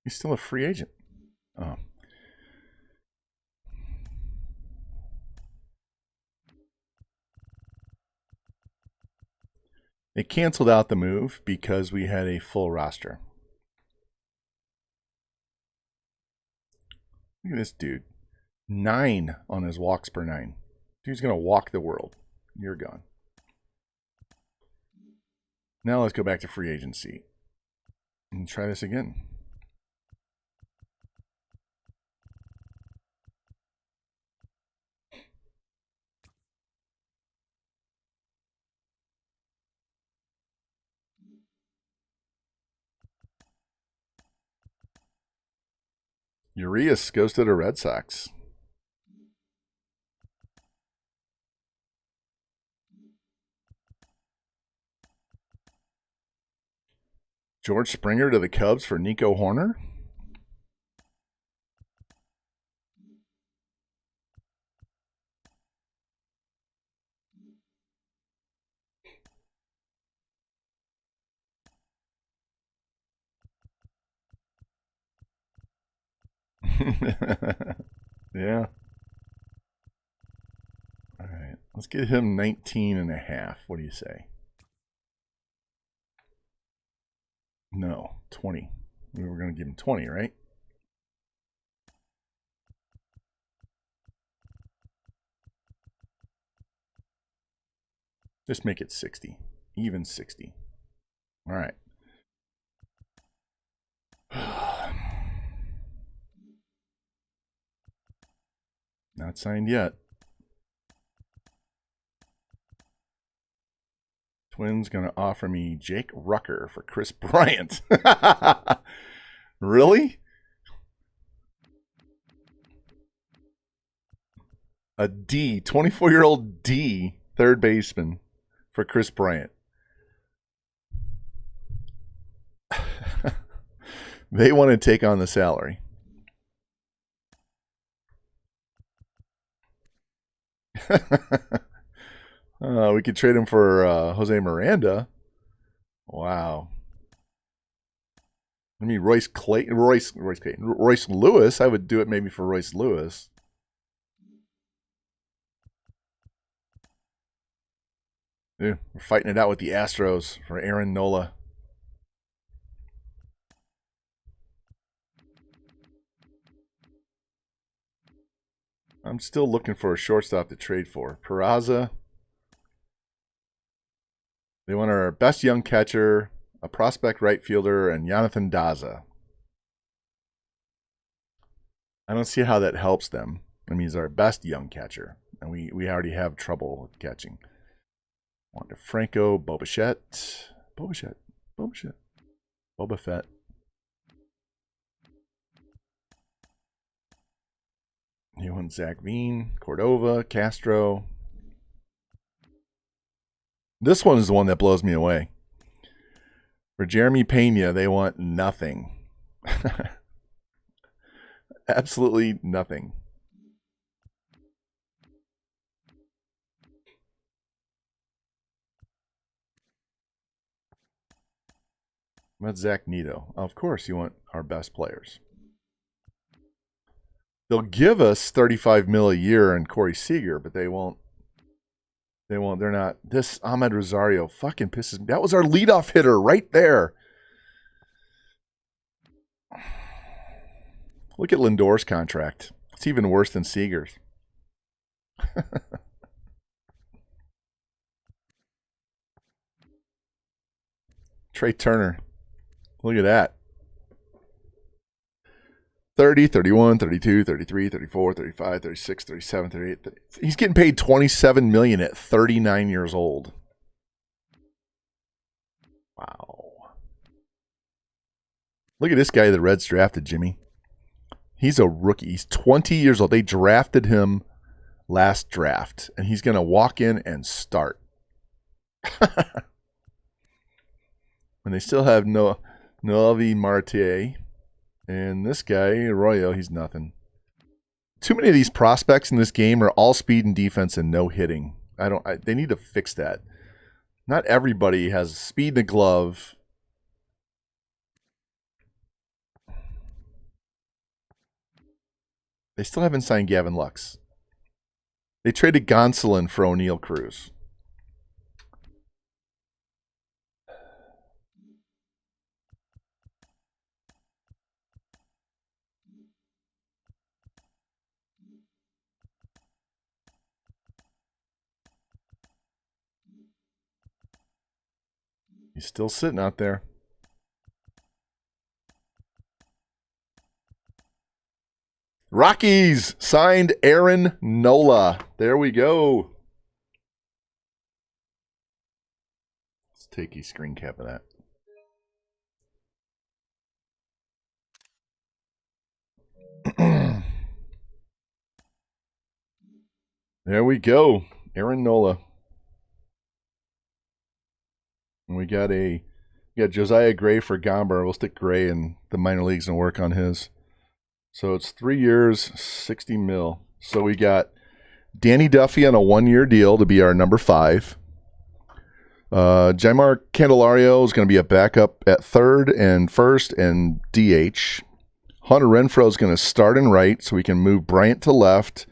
He's still a free agent. Oh. They canceled out the move because we had a full roster. Look at this dude. 9 on his walks per 9. Dude's going to walk the world. You're gone. Now let's go back to free agency and try this again. Urias goes to the Red Sox. George Springer to the Cubs for Nico Horner. Yeah. All right. Let's get him 19 and a half. What do you say? No, 20. We were going to give him 20, right? Just make it 60. Even 60. All right. Not signed yet. Twins going to offer me Jake Rucker for Chris Bryant. Really? A D, 24-year-old D, third baseman for Chris Bryant. They want to take on the salary. We could trade him for Jose Miranda. Wow. I mean, Royce Lewis. I would do it maybe for Royce Lewis. Yeah, we're fighting it out with the Astros for Aaron Nola. I'm still looking for a shortstop to trade for. Peraza. They want our best young catcher, a prospect right fielder, and Jonathan Daza. I don't see how that helps them. I mean, he's our best young catcher, and we already have trouble with catching. Wander Franco, Boba Fett. New one, Zach Veen, Cordova, Castro. This one is the one that blows me away. For Jeremy Pena, they want nothing. Absolutely nothing. That's Zach Neto. Of course, you want our best players. They'll give us $35 million a year and Corey Seager, but they won't. They're not. This Ahmed Rosario fucking pisses me. That was our leadoff hitter right there. Look at Lindor's contract. It's even worse than Seager's. Trey Turner. Look at that. 30, 31, 32, 33, 34, 35, 36, 37, 38. He's getting paid $27 million at 39 years old. Wow. Look at this guy the Reds drafted, Jimmy. He's a rookie. He's 20 years old. They drafted him last draft, and he's going to walk in and start. And they still have Noelvi Marte. And this guy, Arroyo, he's nothing. Too many of these prospects in this game are all speed and defense and no hitting. They need to fix that. Not everybody has speed in the glove. They still haven't signed Gavin Lux. They traded Gonsolin for O'Neal Cruz. He's still sitting out there. Rockies signed Aaron Nola. There we go. Let's take a screen cap of that. There we go. Aaron Nola. And we got Josiah Gray for Gomber. We'll stick Gray in the minor leagues and work on his. So it's 3 years, $60 million. So we got Danny Duffy on a 1-year deal to be our number 5. Jaimar Candelario is going to be a backup at third and first and DH. Hunter Renfroe is going to start in right so we can move Bryant to left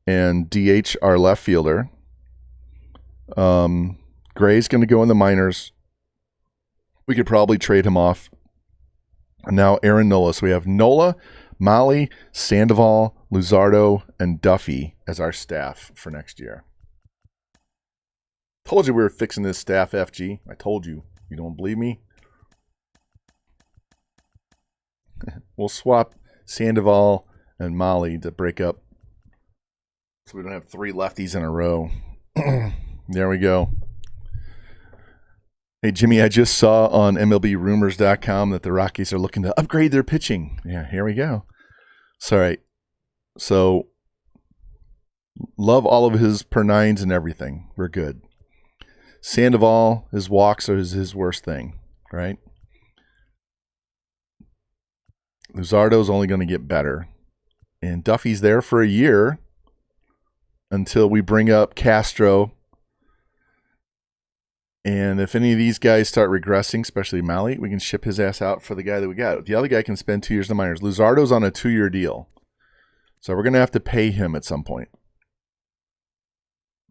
and DH our left fielder. Gray's going to go in the minors. We could probably trade him off. And now Aaron Nola. So we have Nola, Molly, Sandoval, Luzardo, and Duffy as our staff for next year. Told you we were fixing this staff, FG. I told you. You don't believe me? We'll swap Sandoval and Molly to break up so we don't have 3 lefties in a row. There we go. Hey, Jimmy, I just saw on MLBRumors.com that the Rockies are looking to upgrade their pitching. Yeah, here we go. Sorry. So, love all of his per nines and everything. We're good. Sandoval, his walks are his worst thing, right? Luzardo's only going to get better. And Duffy's there for a year until we bring up Castro. And if any of these guys start regressing, especially Malley, we can ship his ass out for the guy that we got. The other guy can spend 2 years in the minors. Luzardo's on a 2-year deal. So we're going to have to pay him at some point.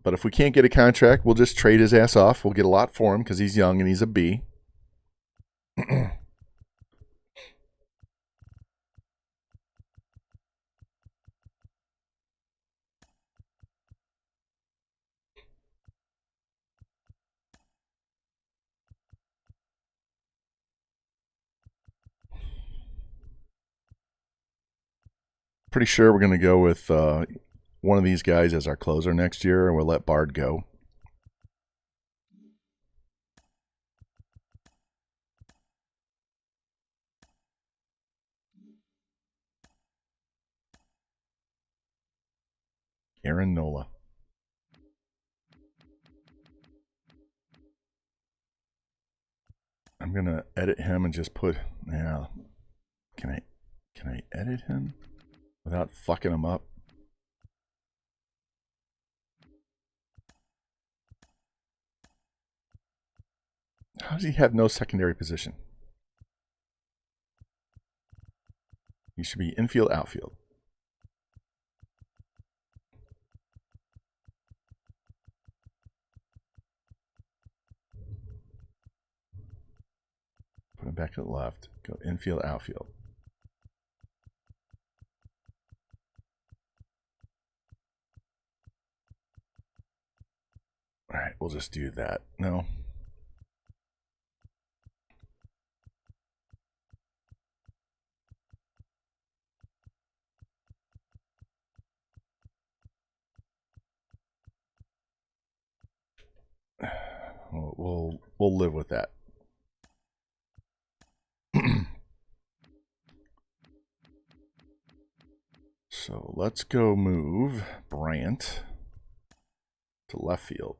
But if we can't get a contract, we'll just trade his ass off. We'll get a lot for him because he's young and he's a B. Pretty sure we're going to go with one of these guys as our closer next year, and we'll let Bard go. Aaron Nola. I'm going to edit him and just put, yeah. Can I edit him without fucking him up? How does he have no secondary position? He should be infield, outfield. Put him back to the left. Go infield, outfield. All right, we'll just do that. No. We'll live with that. So let's go move Bryant to left field.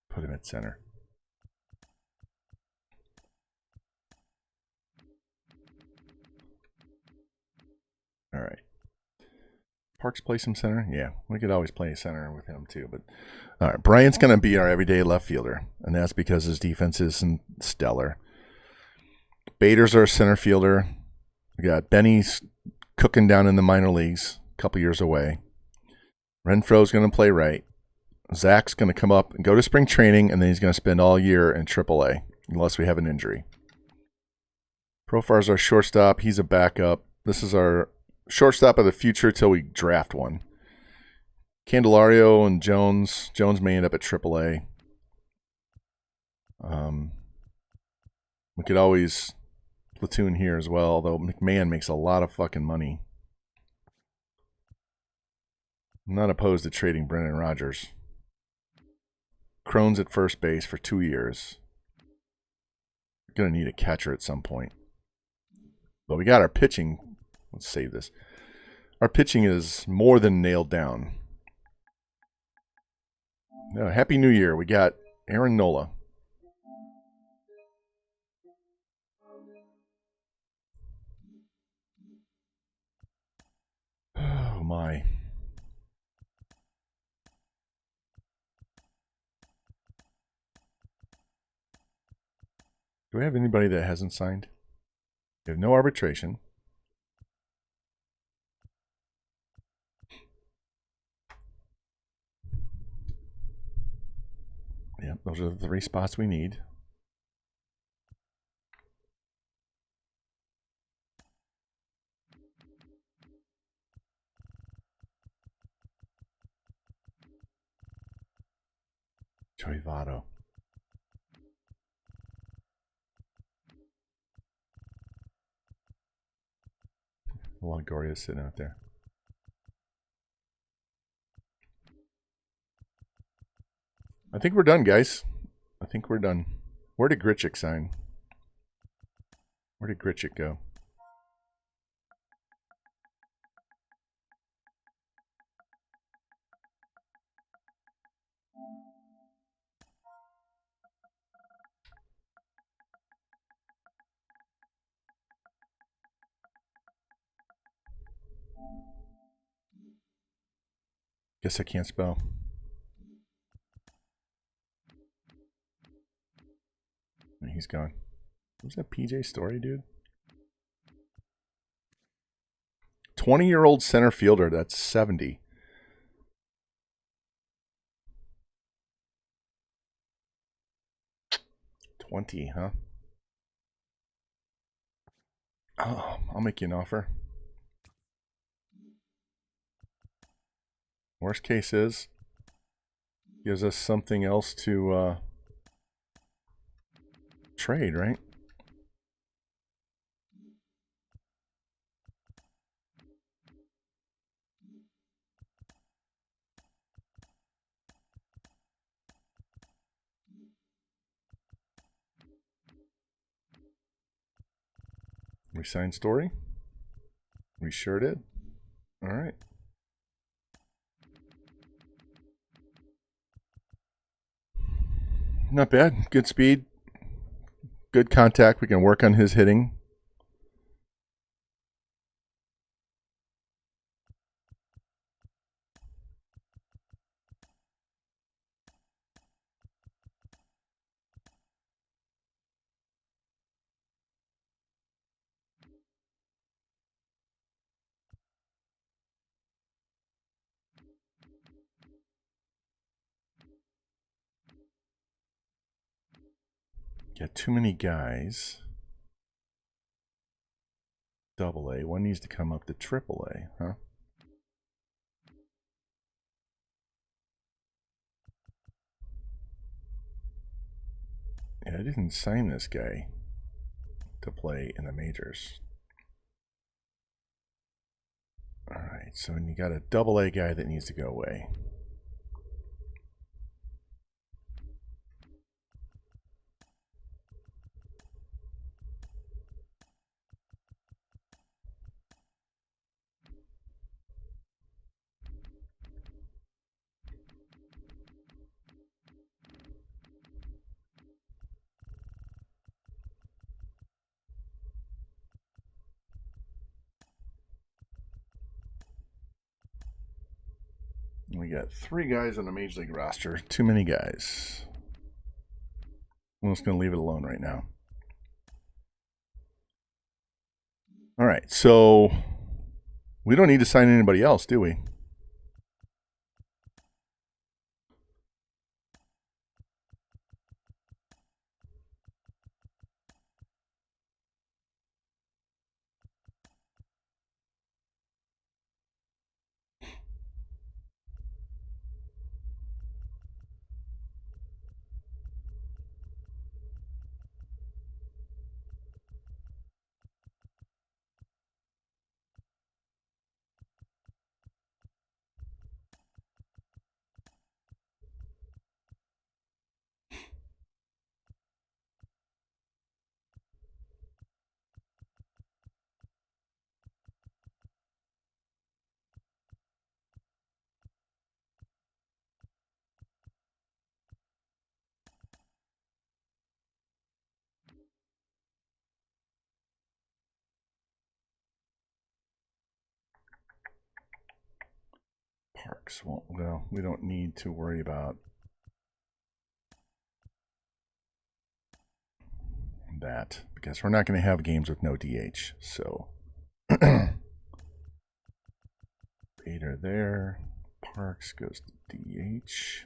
Put him at center. All right. Parks play some center? Yeah, we could always play center with him too. But all right, Bryant's going to be our everyday left fielder, and that's because his defense isn't stellar. Bader's our center fielder. We got Benny's cooking down in the minor leagues, a couple years away. Renfro's going to play right. Zach's going to come up and go to spring training, and then he's going to spend all year in AAA unless we have an injury. Profar's our shortstop. He's a backup. This is our shortstop of the future till we draft one. Candelario and Jones. Jones may end up at AAA. We could always platoon here as well, although McMahon makes a lot of fucking money. I'm not opposed to trading Brendan Rodgers. Crone's at first base for 2 years. We're going to need a catcher at some point. But we got our pitching. Let's save this. Our pitching is more than nailed down. Happy New Year. We got Aaron Nola. Oh, my. Do we have anybody that hasn't signed? We have no arbitration. Yep, those are the 3 spots we need. Joey Votto. Longoria's sitting out there. I think we're done, guys. I think we're done. Where did Gritchick sign? Where did Gritchick go? Guess I can't spell. He's gone. Who's that PJ Story, dude? 20-year-old center fielder. That's 70. $20, huh? Oh, I'll make you an offer. Worst case is, gives us something else to trade, right? We signed Story. We sure did. All right. Not bad. Good speed. Good contact. We can work on his hitting. Got too many guys. Double A. One needs to come up to triple A, huh? Yeah, I didn't sign this guy to play in the majors. All right, so you got a double A guy that needs to go away. We got 3 guys on the Major League roster. Too many guys. I'm just going to leave it alone right now. All right, so we don't need to sign anybody else, do we? Parks. Well, we don't need to worry about that because we're not going to have games with no DH. So Bader there. Parks goes to DH.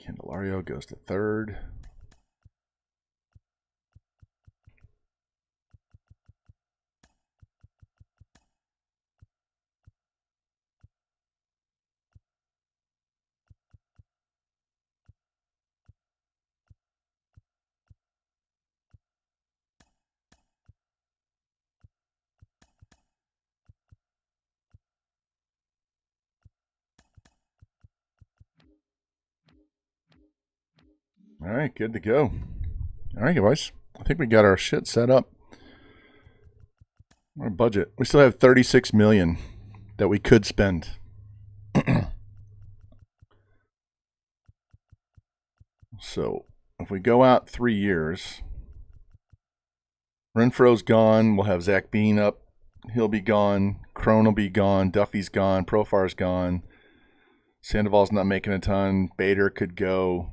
Candelario goes to third. All right, good to go. All right, guys. I think we got our shit set up. Our budget. We still have $36 million that we could spend. So if we go out 3 years, Renfro's gone. We'll have Zach Bean up. He'll be gone. Crone will be gone. Duffy's gone. Profar's gone. Sandoval's not making a ton. Bader could go.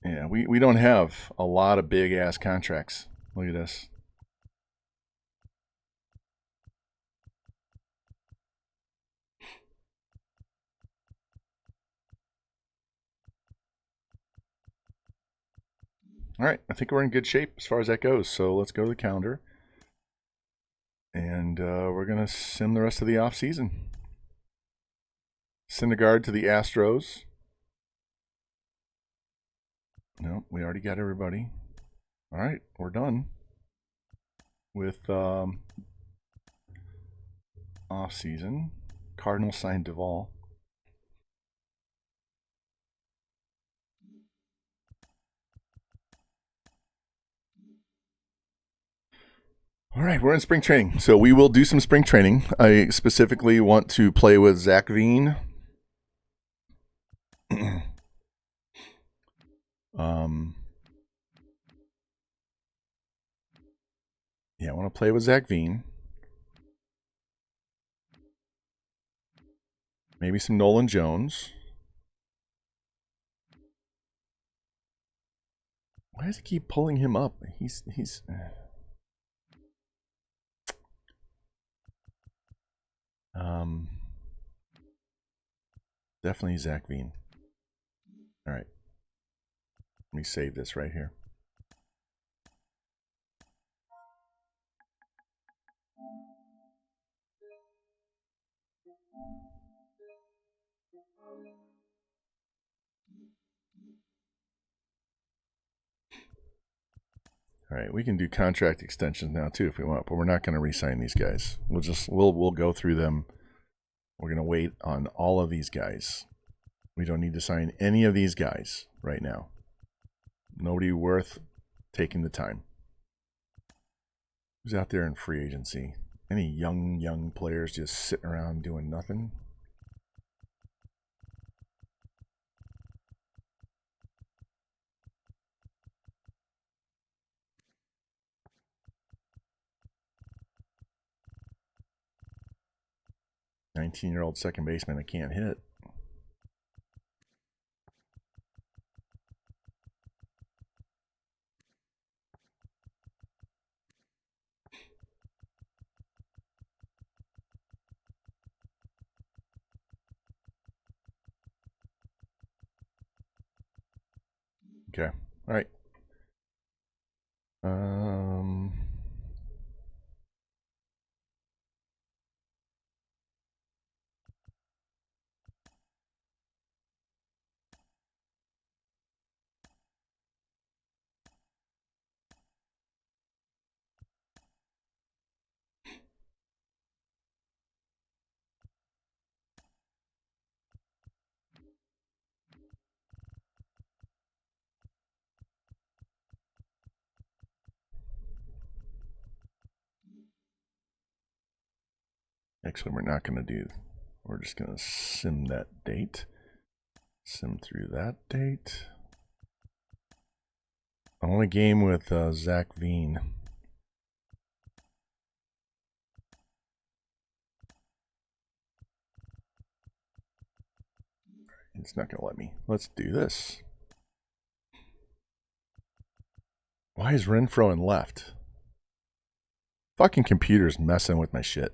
Yeah, we don't have a lot of big-ass contracts. Look at this. All right, I think we're in good shape as far as that goes. So let's go to the calendar. And we're going to sim the rest of the offseason. Syndergaard to the Astros. No, we already got everybody. All right, we're done with off-season. Cardinals signed Duvall. All right, we're in spring training, so we will do some spring training. I specifically want to play with Zach Veen. Yeah, I want to play with Zach Veen. Maybe some Nolan Jones. Why does it keep pulling him up? He's definitely Zach Veen. All right. Let me save this right here. All right, we can do contract extensions now too if we want, but we're not going to re-sign these guys. We'll go through them. We're going to wait on all of these guys. We don't need to sign any of these guys right now. Nobody worth taking the time. Who's out there in free agency? Any young players just sitting around doing nothing? "19-year-old second baseman I can't hit." Okay. All right. Actually, we're not going to do. We're just going to sim that date. Sim through that date. Only game with Zach Veen. It's not going to let me. Let's do this. Why is Renfro in left? Fucking computer's messing with my shit.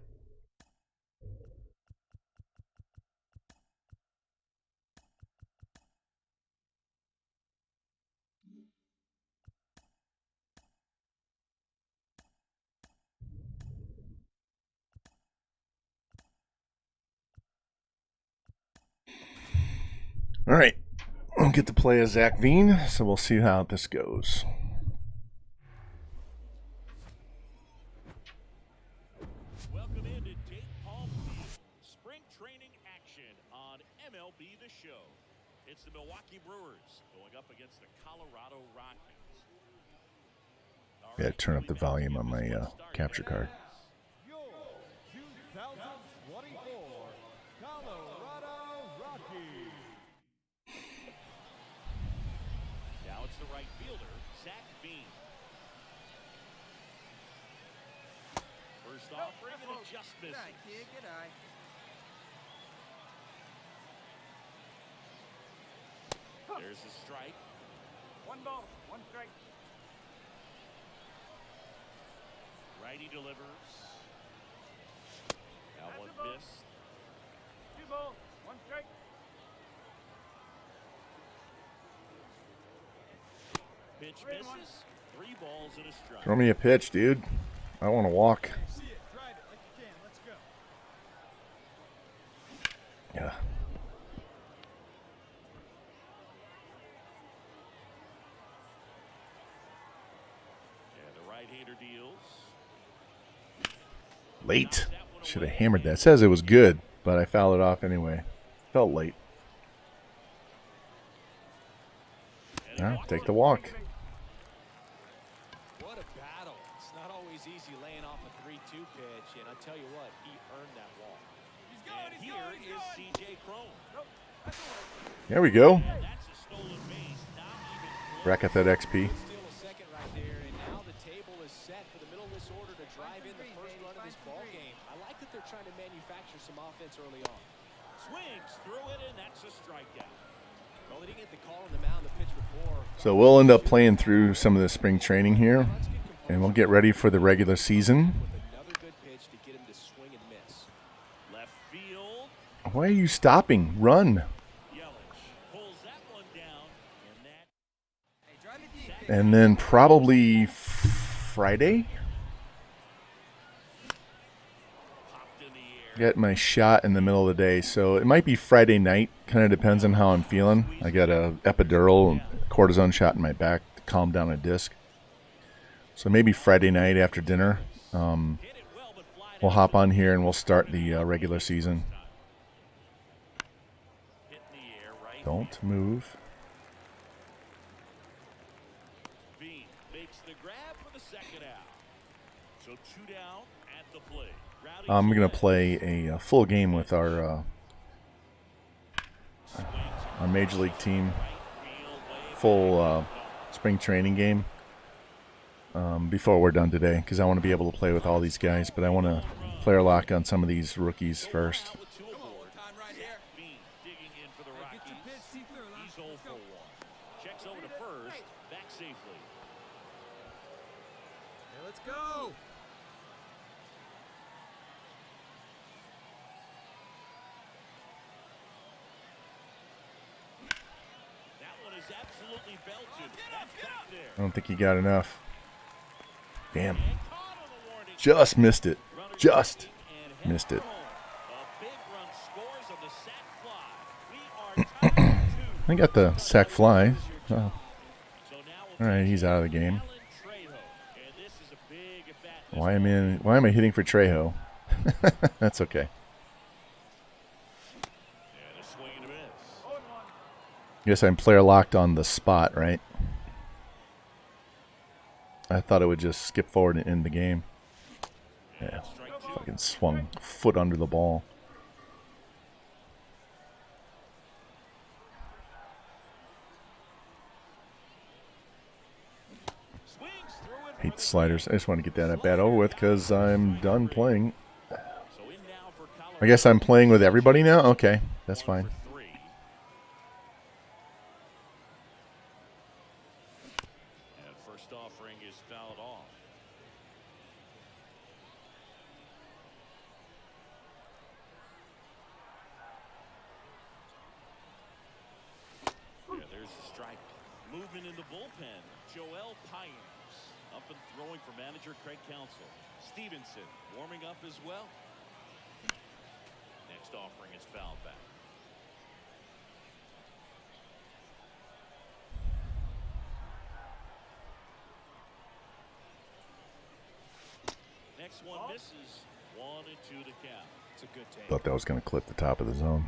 All right. We'll get to play as Zach Veen, so we'll see how this goes. Welcome into Dave Palm Field. Spring training action on MLB The Show. It's the Milwaukee Brewers going up against the Colorado Rockies. Yeah, turn up the volume on my capture card. Your 2024 Colorado Rockies. Now it's the right fielder, Zach Bean. First offering and it just misses. Good eye, kid. Good eye. There's a strike. 1 ball, 1 strike. Righty delivers. That one missed. 2 balls, 1 strike. Pitch misses. 3 balls and a strike. Throw me a pitch, dude. I want to walk. See it, drive it like you can. Let's go. Yeah. And the right-hander deals. Late. Should have hammered that. It says it was good, but I fouled it off anyway. Felt late. Yeah, take the walk. What a battle. It's not always easy laying off a 3-2 pitch, and I'll tell you what, he earned that walk. And here is C.J. Cron. There we go. And that's a stolen base. Not even close. Bracket that XP. Steal a second right there, and now the table is set for the middle of this order to drive in the first run of this ball game. I like that they're trying to manufacture some offense early on. Swings through it, and that's a strikeout. Well, they didn't get the call on the mound the pitch before. So we'll end up playing through some of the spring training here, and we'll get ready for the regular season. With another good pitch to get him to swing and miss. Left field. Why are you stopping? Run. Yelich pulls that one down, and that Hey, drive it deep. And then probably Friday, popped in the air. get my shot in the middle of the day. So it might be Friday night. Kind of depends on how I'm feeling. I got a epidural and cortisone shot in my back to calm down a disc. So maybe Friday night after dinner, Hit it well, but flied we'll out hop on here and we'll start the regular season. hit in the air, right. Don't move. Bean makes the grab for the second out. So 2 down at the plate. Rowdy I'm going to Gillette play a full game with our Major League team, field way full spring training game before we're done today, because I want to be able to play with all these guys, but I want to player lock on some of these rookies first. out with 2 aboard. Zach Bean digging in for the Hey, get your pitch, Rockies. see through. He's 0 for 1. Checks over to first. Back safely. Hey, let's go. That one is absolutely belted. That's back there. I don't think he got enough. Damn. And caught on the warning. Just missed it. Runner Just taking and heading missed it. home. A big run scores on the sac fly. We are tied at 2. I got the sack fly. Oh, So now we'll all right, take he's out of the game. Alan Trejo. And this is a big at bat. Why am I hitting for Trejo? That's okay. And a swing and a miss. Guess I'm player locked on the spot, right? I thought it would just skip forward and end the game. Yeah, Strike 2. fucking swung foot under the ball. Swings through it for Hate the the sliders. I just want to get that at bat over with because I'm done playing. So in now for Colorado. I guess I'm playing with everybody now? Okay, that's 1 fine. for 3. And first offering is fouled off. Yeah, there's the strike. Movement in the bullpen. Joel Payers up and throwing for manager Craig Counsell. Stevenson warming up as well. Next offering is fouled back. Next one misses. 1 and 2 to count. It's a good take. Thought that was going to clip the top of the zone.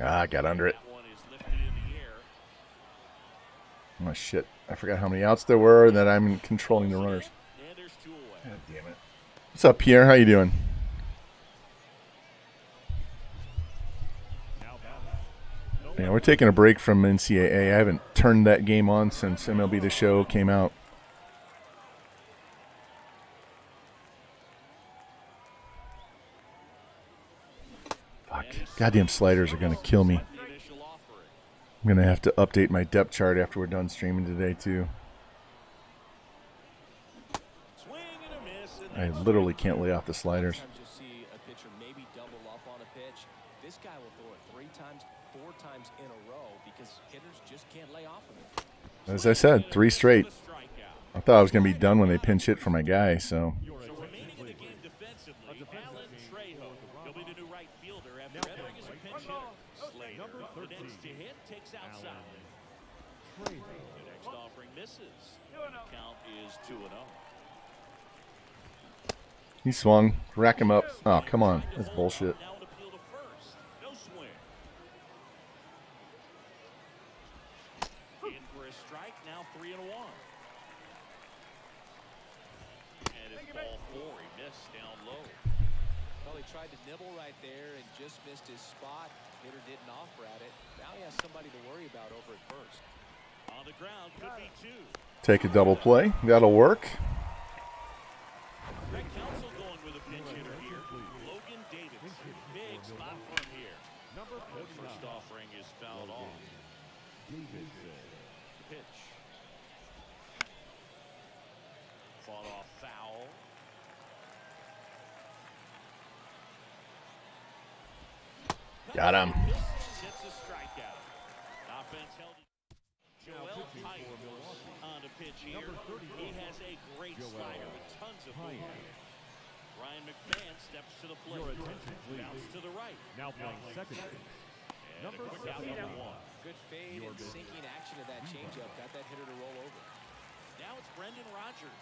Ah, I got under it. That one is lifted in the air. Oh, shit. I forgot how many outs there were and that I'm controlling the runners. And there's 2 away. God damn it. What's up, Pierre? How you doing? Yeah, we're taking a break from NCAA. I haven't turned that game on since MLB The Show came out. Fuck. Goddamn sliders are going to kill me. The initial offering. I'm going to have to update my depth chart after we're done streaming today, too. Swing and a miss. And I that's literally can't lay off the sliders. Sometimes you'll see a pitcher maybe double up on a pitch. This guy will throw it 3 times, 4 times in a row because hitters just can't lay off of him. As I said, 3 straight. a strikeout. I thought I was going to be done when they pinch hit for my guy, so... So remaining in the game defensively, Alan Trejo. He'll be the new right fielder after entering as a pinch hitter. Slater, the next to hit, takes outside. The next offering misses. Count is 2-0. He swung. Rack him up. Oh, come on. That's bullshit. Now an appeal to first. No swing. In for a strike. Now 3-1. And it's ball 4. He missed down low. Well, he tried to nibble right there and just missed his spot. Hitter didn't offer at it. Now he has somebody to worry about over at first. On the ground, could be 2. Take a double play. That'll work. Greg Counsell going with a pinch hitter here. Logan Davidson. Big spot from here. First offering is fouled off. Pitch. Fought off foul. Got him. Gets a strikeout. Offense held it. Joel Payne on the pitch here. He has a great slider with tons of movement. Ryan McMahon steps to the plate. Bounce to the right. Now playing second. And a quick out number 1. Good fade and sinking action of that changeup. Got that hitter to roll over. Now it's Brendan Rodgers.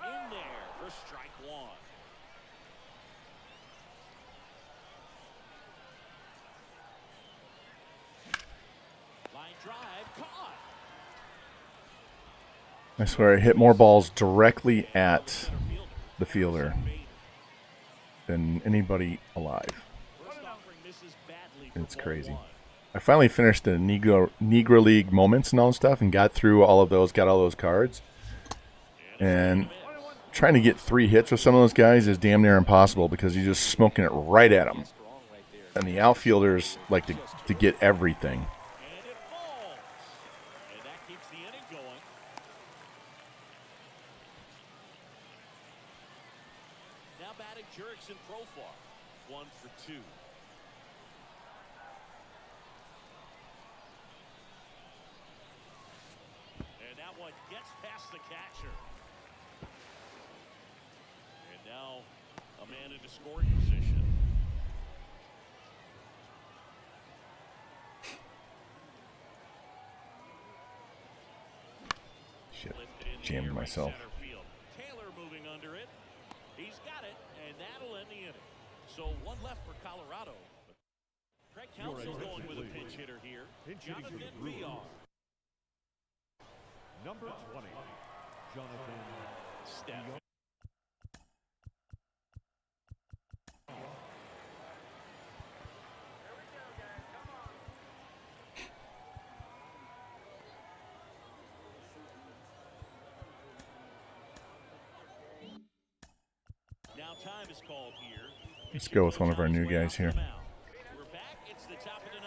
In there for strike 1. Line drive caught. I swear I hit more balls directly at the fielder than anybody alive. First offering misses badly. It's for ball crazy. 1. I finally finished the Negro League moments and all that stuff and got through all of those, got all those cards. And trying to get 3 hits with some of those guys is damn near impossible because you're just smoking it right at them. Strong right there. And the outfielders like to get everything. And it falls. And that keeps the inning going. Now batting Jurickson Profar. 1 for 2. And that one gets past the catcher. And now a man into scoring position. Shit. Lifted in the Jammed air right myself. center field. Taylor moving under it. He's got it, and that'll end the inning. So 1 left for Colorado. Craig Counsell going with a pinch hitter here. Jonathan Villar. Number 20, Jonathan. Step. Now time is called here. Let's go with one of our new guys here. We're back. It's the top of the 9th,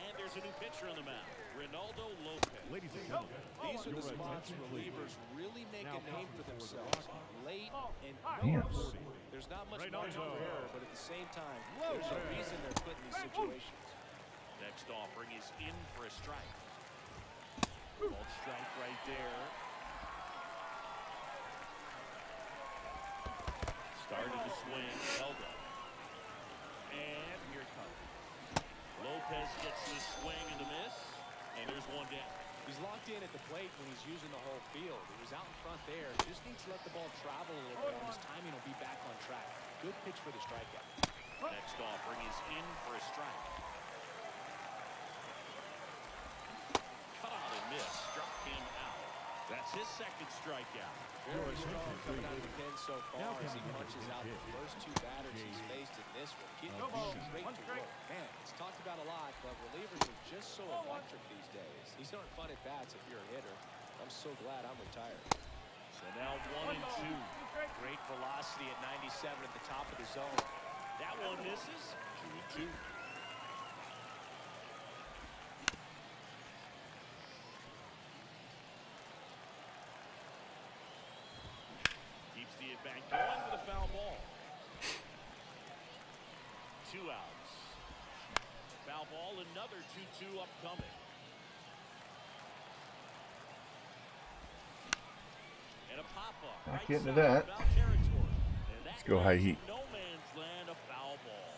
and there's a new pitcher on the mound, Ronaldo Lopez. Ladies and gentlemen, These are the your spots attention, relievers really make a name for themselves. Late and Damn. close. There's not much margin for error, but at the same time, there's a reason they're put in these situations. Next offering is in for a strike. Called strike right there. Started to swing, held up. And here it comes. Lopez gets the swing and the miss, and there's one down. He's locked in at the plate when he's using the whole field. He was out in front there. Just needs to let the ball travel a little bit, and his timing will be back on track. Good pitch for the strikeout. Next offering is in for a strike. Caught and missed. Struck him out. That's his second strikeout. Very strong coming out of the pen so far as he punches out the first two batters he's faced in this one. Getting straight to work. Man, it's talked about a lot, but relievers are just so electric these days. These aren't fun at bats if you're a hitter. I'm so glad I'm retired. So now 1 and 2. Great velocity at 97 at the top of the zone. That one misses. 2 and 2. Keeps the at-bat going with a foul ball. 2 outs. Foul ball, another 2-2 upcoming. And a pop-up. Not Right getting to side that. foul territory. And that Let's go high goes heat. No man's land, a foul ball.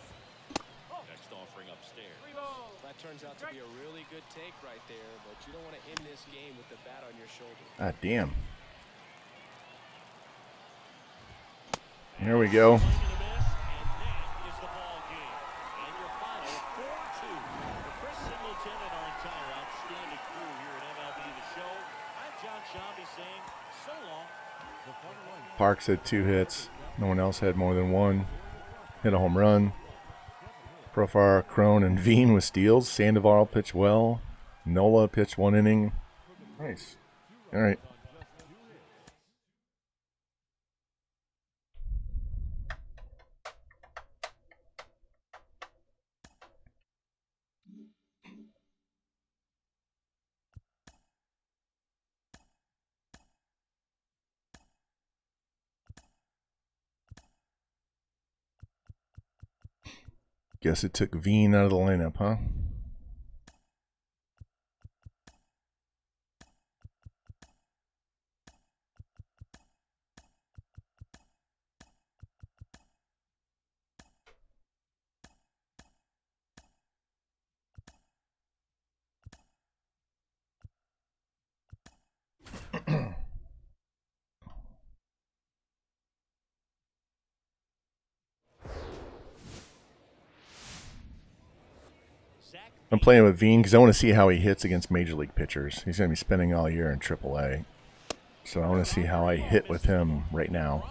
Next offering upstairs. That turns out to be a really good take right there, but you don't want to end this game with the bat on your shoulder. Ah, damn. Here we go. Swing and a miss, and that is the ball game. And your final 4-2. For Chris Singleton and our entire outstanding crew here at MLB The Show, I'm John Shambi saying so long. Parks had 2 hits. No one else had more than 1. Hit a home run. Profar, Crone, and Veen with steals. Sandoval pitched well. Nola pitched 1 inning. Nice. All right. Guess it took Veen out of the lineup, huh? I'm playing with Veen because I want to see how he hits against Major League pitchers. He's going to be spending all year in AAA. So I want to see how I hit with him right now.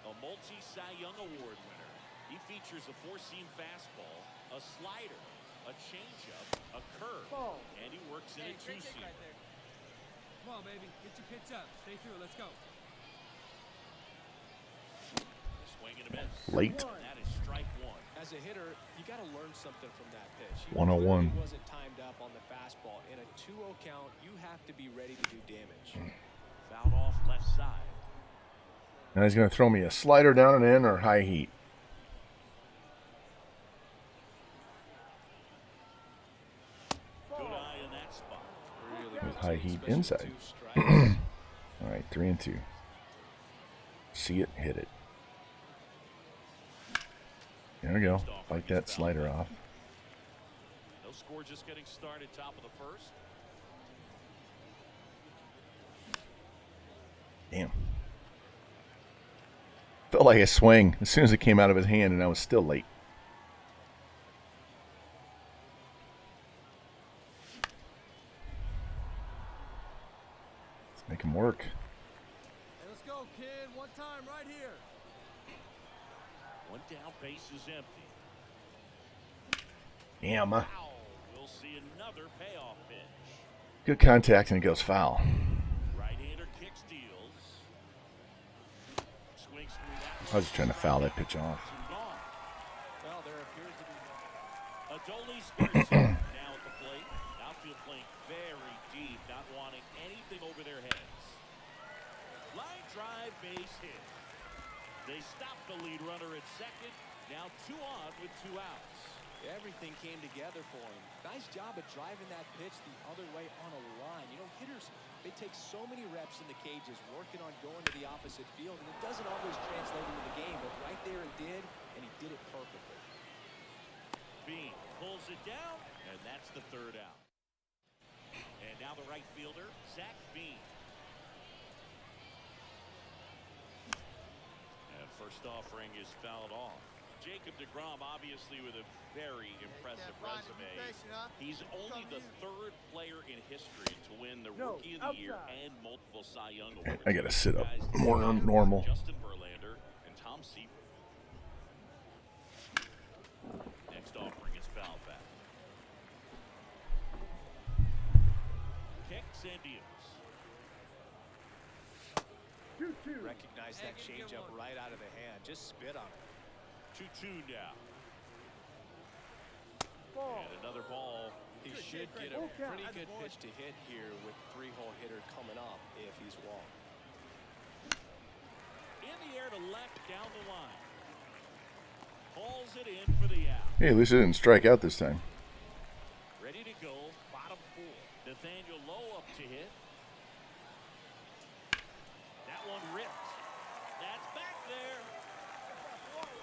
A multi-Cy Young Award winner. He features a 4-seam fastball, a slider, a changeup, a curve, and he works in a 2-seam. Come on, baby. Get your pitch up. Stay through. Let's go. Swing and a miss. Late. That is strike 1. As a hitter, you got to learn something from that pitch. He 101. clearly wasn't timed up on the fastball. In a 2-0 count, you have to be ready to do damage. Fouled off left side. Now he's going to throw me a slider down and in or high heat. Good eye in that spot. Really good High take, heat especially with inside. 2 strikes. All right, 3 and 2. See it, hit it. There we go. Fight that slider off. No score, just getting started. Top of the first. Damn. Felt like a swing as soon as it came out of his hand, and I was still late. Let's make him work. Hey, let's go, kid. One time right here. One down, base is empty. Damn. Foul. We'll see another payoff pitch. Good contact, and it goes foul. Right-hander kick steals. Swings through that. I was just trying to foul that pitch off. And gone. Well, there appears to be Adoli starts now at the plate. Outfield playing very deep, not wanting anything over their heads. Line drive, base hit. They stop the lead runner at second. Now 2 on with 2 outs. everything came together for him. Nice job at driving that pitch the other way on a line. You know, hitters, they take so many reps in the cages working on going to the opposite field, and it doesn't always translate into the game, but right there it did, and he did it perfectly. Bean pulls it down, and that's the 3rd out. And now the right fielder, Zach Bean. And first offering is fouled off. Jacob deGrom, obviously with a very impressive resume. He's only the third player in history to win the Rookie of the Year and multiple Cy Young awards. I gotta sit up more than normal. Justin Verlander and Tom Seaver. Next offering is foul back. Kicks and deals. Recognize that changeup right out of the hand. Just spit on it. 2-2 now. And another ball. He should get a pretty good pitch to hit here with three-hole hitter coming up if he's walked. In the air to left down the line. Pulls it in for the out. Hey, at least it didn't strike out this time. Ready to go. Bottom four. Nathaniel Lowe up to hit. That one ripped. That's back there.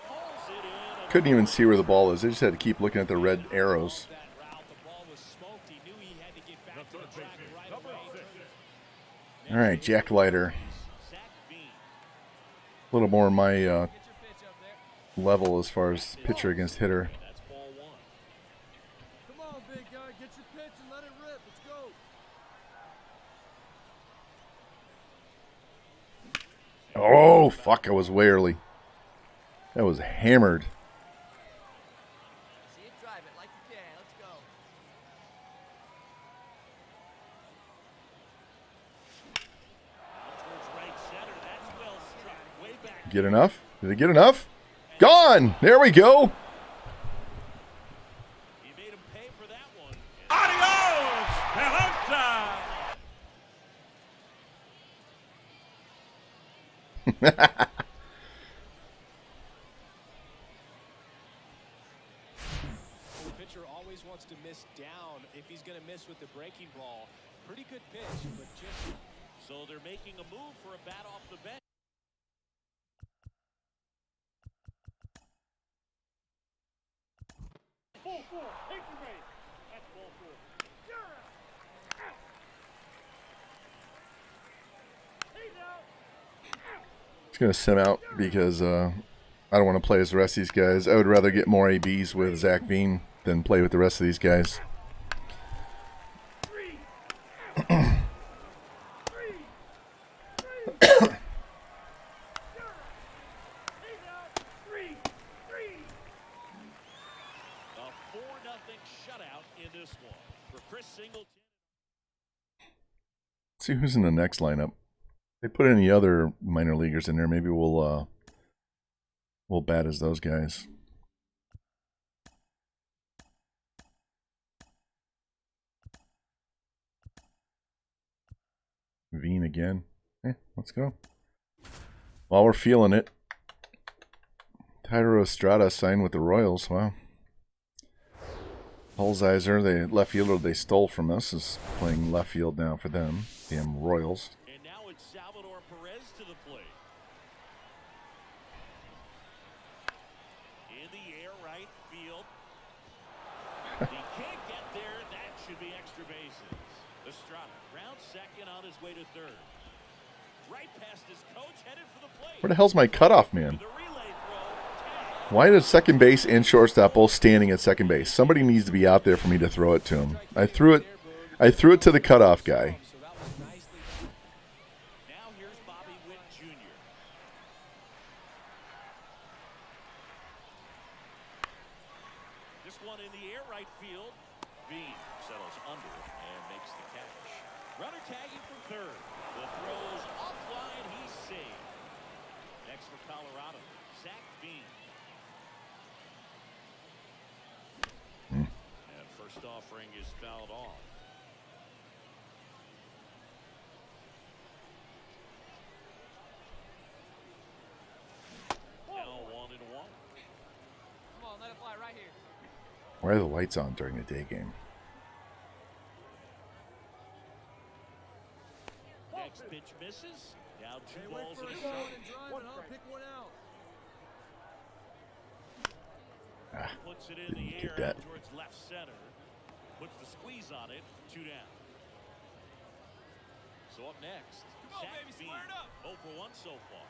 Pulls it in. Couldn't even see where the ball is. They just had to keep looking at the red arrows. That route, the ball was smoked. He knew he had to get back to the track right away. All right, Jack Leiter. Zach Bean. A little more my Get your pitch up there. level as far as pitcher against hitter. That's ball one. Come on, big guy. Get your pitch and let it rip. Let's go. Oh, fuck, I was way early. That was hammered. See it, drive it like you can. Let's go. Out towards right center. That's well struck. Way back. Get enough? Did it get enough? Gone! There we go! He made him pay for that one. Adios, Pelota! The pitcher always wants to miss down if he's going to miss with the breaking ball. Pretty good pitch, but just So they're making a move for a bat off the bench. Just gonna sim out because I don't want to play as the rest of these guys. I would rather get more ABs with Zach Bean than play with the rest of these guys. A 4-0 shutout in this one for Chris Singleton. Let's see who's in the next lineup. They put any other minor leaguers in there. Maybe we'll bat as those guys. Veen again. Let's go. While we're feeling it, Tyro Estrada signed with the Royals. Wow. Holzizer, the left fielder they stole from us, is playing left field now for them. Damn Royals. And now it's Salvador Perez to the plate. In the air, right field. He can't get there. That should be extra bases. Estrada, round second on his way to third. Right past his coach, headed for the plate. Where the hell's my cutoff man? The relay throw. Tag. Why does second base and shortstop both standing at second base? Somebody needs to be out there for me to throw it to him. I threw it to the cutoff guy. so that was nicely done. Now here's Bobby Witt Jr. This one in the air, right field. Bean settles under and makes the catch. Runner tagging from third. The throw's offline. He's saved. Next for Colorado, Zach Bean. And first offering is fouled off. Now 1-1. Come on, let it fly right here. Why are the lights on during the day game? Next pitch misses. Now two Hey, wait balls for and a a shot strike. and drive it, huh? Pick one out. Puts it in the Didn't air get that. out towards left center. Puts the squeeze on it. 2 down. So up next, Come on, baby, square it up. 0 for 1 so far.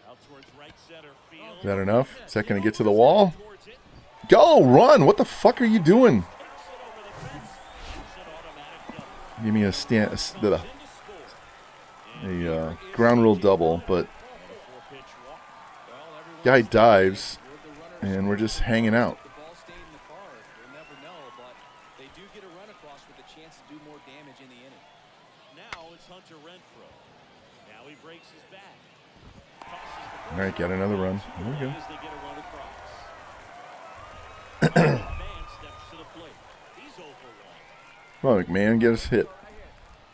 Out towards right center field. Is that enough? Is that going to get to the wall? Go, run. What the fuck are you doing? Give me a ground rule double, but guy dives, and we're just hanging out. The ball stayed in the car. We'll never know, but they do get a run across with a chance to do more damage in the inning. Now it's Hunter Renfroe. Now he breaks his back. All right, got another run. There we go. As they get a run across. Man steps to the plate. He's 0 for 1. Come on, McMahon, get us hit.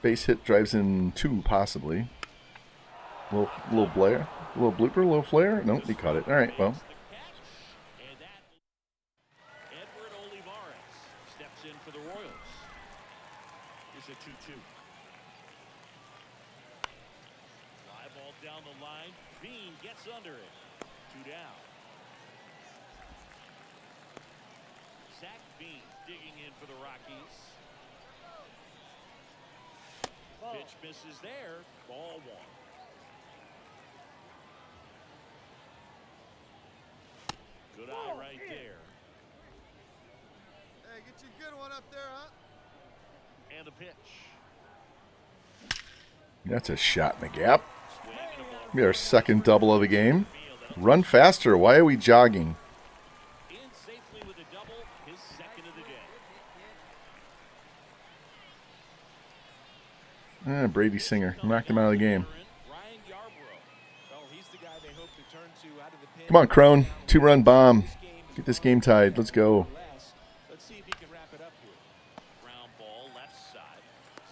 Base hit drives in 2, possibly. Little blare, little blooper, little flare. Nope, he caught it. All right, well. And that Edward Olivares steps in for the Royals. Here's a 2-2. Fly ball down the line. Bean gets under it. 2 down. Zach Bean digging in for the Rockies. Pitch misses there. Ball 1. Good eye right there. Hey, get you a good one up there, huh? And a pitch. That's a shot in the gap. Be our second double of the game. Run faster. Why are we jogging? In safely with a double, his second of the day. Brady Singer knocked him out of the game. Ryan Yarbrough. Well, he's the guy they hope to turn to out of the pen. Come on, Crone. 2-run bomb. Get this game tied. Let's go. Let's see if he can wrap it up here. Ground ball left side.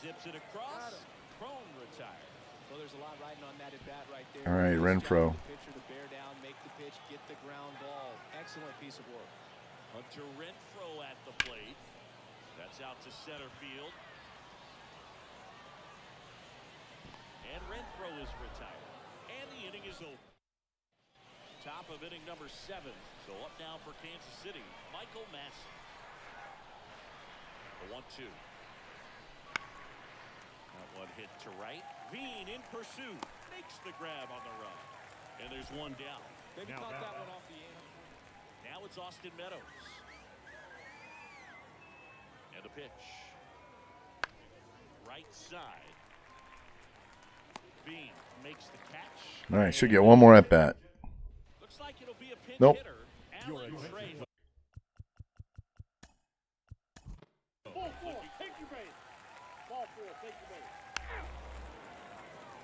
Zips it across. Crone retired. Well, there's a lot riding on that at bat right there. All right, Renfroe. The pitcher to bear down, make the pitch, get the ground ball. Excellent piece of work. Hunter Renfroe at the plate. That's out to center field. And Renfroe is retired. And the inning is over. Top of inning number 7. So up now for Kansas City, Michael Massey. The 1-2. That one hit to right. Bean in pursuit. Makes the grab on the run. And there's one down. Maybe caught that one off the end. Now it's Austin Meadows. And a pitch. Right side. Bean makes the catch. All right, should get one more at bat. Looks like it'll be a pinch Nope. hitter. Alan Trahan.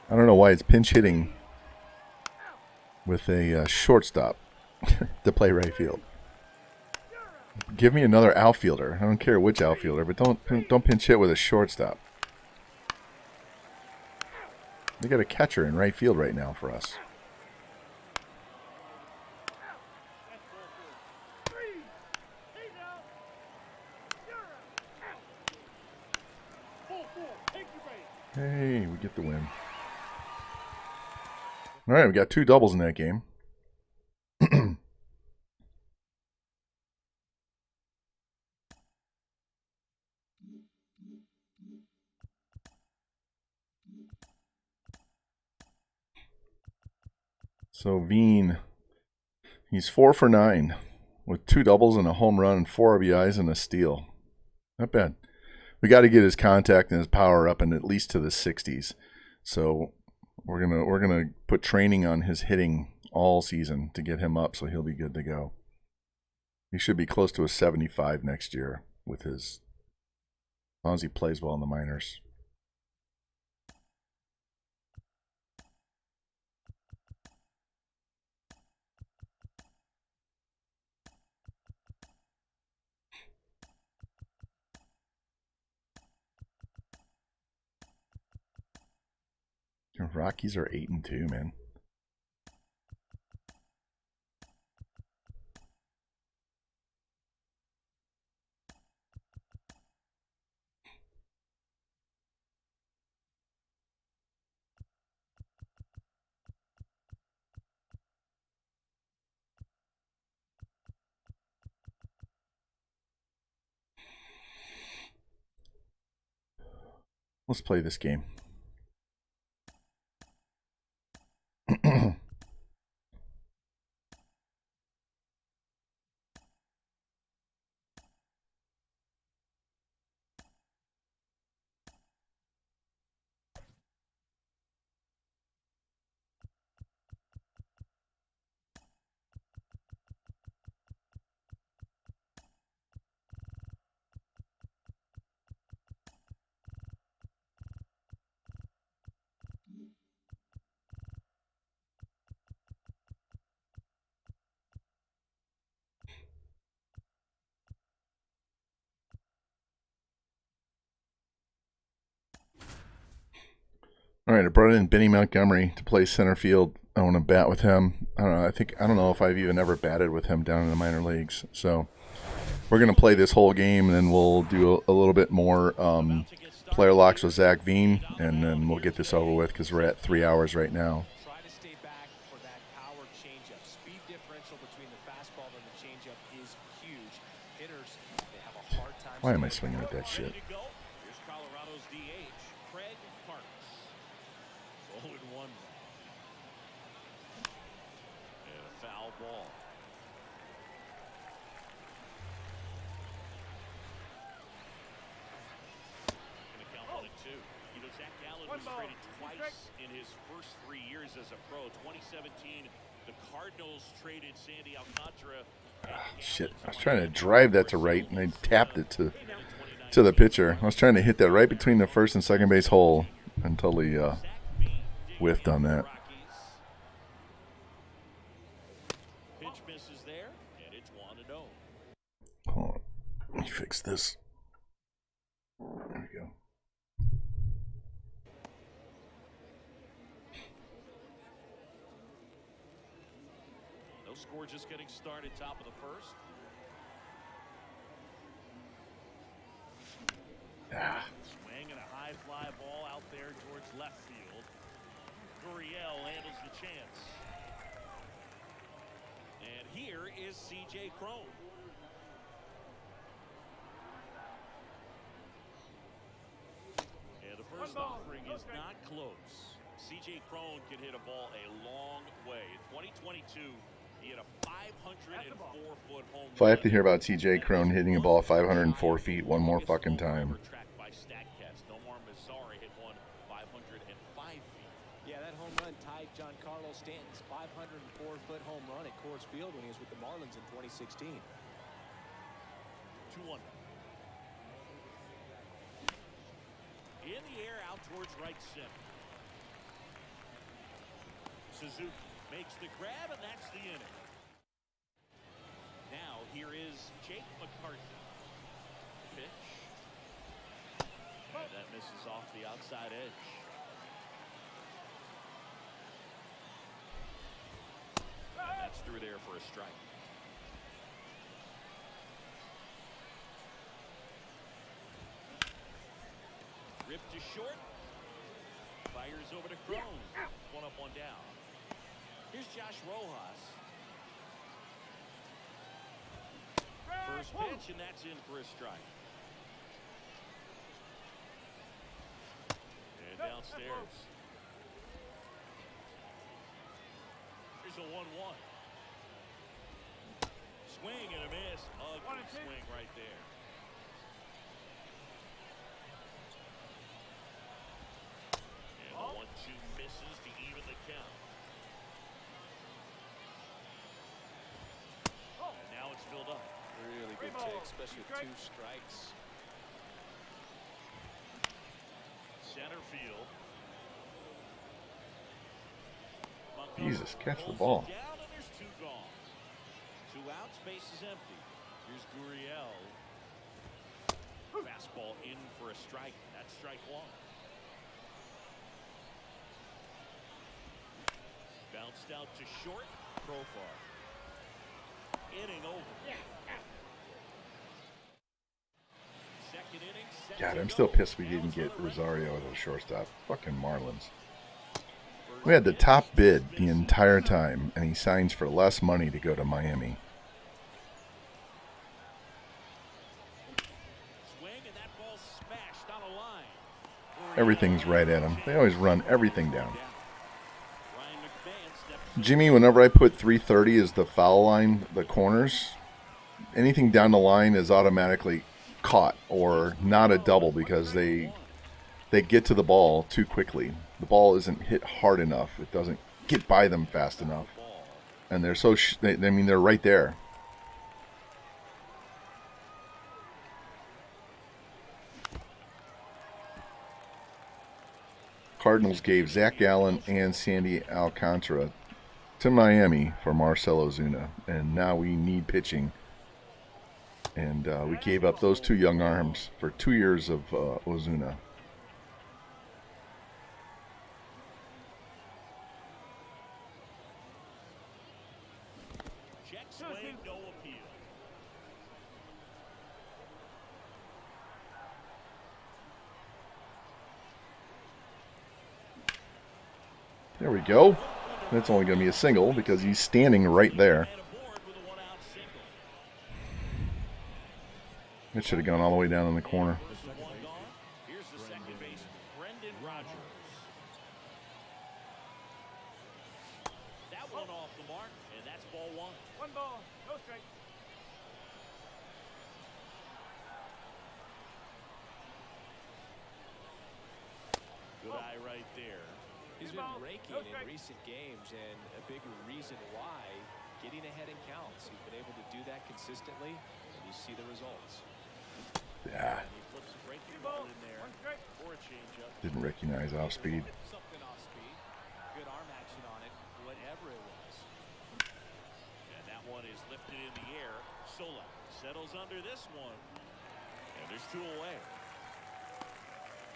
I don't know why it's pinch hitting with a shortstop to play right field. Give me another outfielder. I don't care which outfielder, but don't pinch hit with a shortstop. They got a catcher in right field right now for us. Hey, we get the win. All right, we got 2 doubles in that game. So Veen, he's 4 for 9 with 2 doubles and a home run and 4 RBIs and a steal. Not bad. We got to get his contact and his power up and at least to the 60s. So we're gonna put training on his hitting all season to get him up, so he'll be good to go. He should be close to a 75 next year with his, as long as he plays well in the minors. The Rockies are 8-2, man. Let's play this game. All right, I brought in Benny Montgomery to play center field. I want to bat with him. I don't know if I've even ever batted with him down in the minor leagues. So we're gonna play this whole game, and then we'll do a little bit more player locks with Zach Veen, and then we'll get this over with because we're at 3 hours right now. Try to stay back for that power changeup. Speed differential between the fastball and the changeup is huge. Hitters, they have a hard time. Why am I swinging at that shit? Ready to go. Here's Colorado's DH, Craig Parks. 0-1. And a foul ball. Gonna count 1-2. You know, Zach Gallen was traded twice in his first 3 years as a pro. 2017, the Cardinals traded Sandy Alcantara. Shit, I was trying to drive that to right, and I tapped it to the pitcher. I was trying to hit that right between the first and second base hole until he whiffed on that. Pitch misses there, and it's 1-0. Hold on. Let me fix this. There we go. No score, just getting started, top of the first. Swing and a high fly ball out there towards left field. Gurriel handles the chance. And here is C.J. Cron. And the first offering is not close. C.J. Cron can hit a ball a long way. In 2022, he had a 504-foot home run. If I have to hear about TJ Crone hitting a ball 504 feet one more fucking time. Nomar Mazara hit one 505 feet. Yeah, that home run tied Giancarlo Stanton's 504-foot home run at Coors Field when he was with the Marlins in 2016. 2-1. In the air out towards right center. Suzuki makes the grab, and that's the inning. Now here is Jake McCarthy. Pitch. And that misses off the outside edge. And that's through there for a strike. Ripped to short. Fires over to Cron. 1 up, 1 down. Here's Josh Rojas. First pitch, and that's in for a strike. And downstairs. Here's a 1-1. Swing and a miss. Ugly swing right there. And the 1-2 misses to even the count. And now it's filled up. Really good take, especially with 2 strikes. Center field. Jesus, catch the ball. Down, and there's 2 gone. 2 outs, base is empty. Here's Gurriel. Fastball in for a strike. That's strike 1. Bounced out to short. Profar. Inning over. Second inning. God, I'm still pissed we didn't get Rosario as a shortstop. Fucking Marlins. We had the top bid the entire time, and he signs for less money to go to Miami. Swing, and that ball smashed on a line. Everything's right at him. They always run everything down. Ryan McMahon steps Jimmy, whenever I put 330 as the foul line, the corners, anything down the line is automatically caught or not a double because they get to the ball too quickly. The ball isn't hit hard enough. It doesn't get by them fast enough. And they're so they're right there. Cardinals gave Zach Allen and Sandy Alcantara to Miami for Marcell Ozuna, and now we need pitching. And we gave up those two young arms for 2 years of Ozuna. check swing, no appeal. There we go. That's only going to be a single because he's standing right there. And aboard with a one-out single. It should have gone all the way down in the corner. One gone. Here's the second baseman, Brendan Rodgers. That one off the mark, and that's ball one. One ball, no strike. Good eye right there. He's been raking in recent games, and a big reason why, getting ahead in counts. He's been able to do that consistently, and you see the results. Yeah, And he flips a breaking ball in there One strike. for a changeup. didn't recognize off speed. Something off speed. Good arm action on it, whatever it was. And that one is lifted in the air. Sola settles under this one. And there's two away.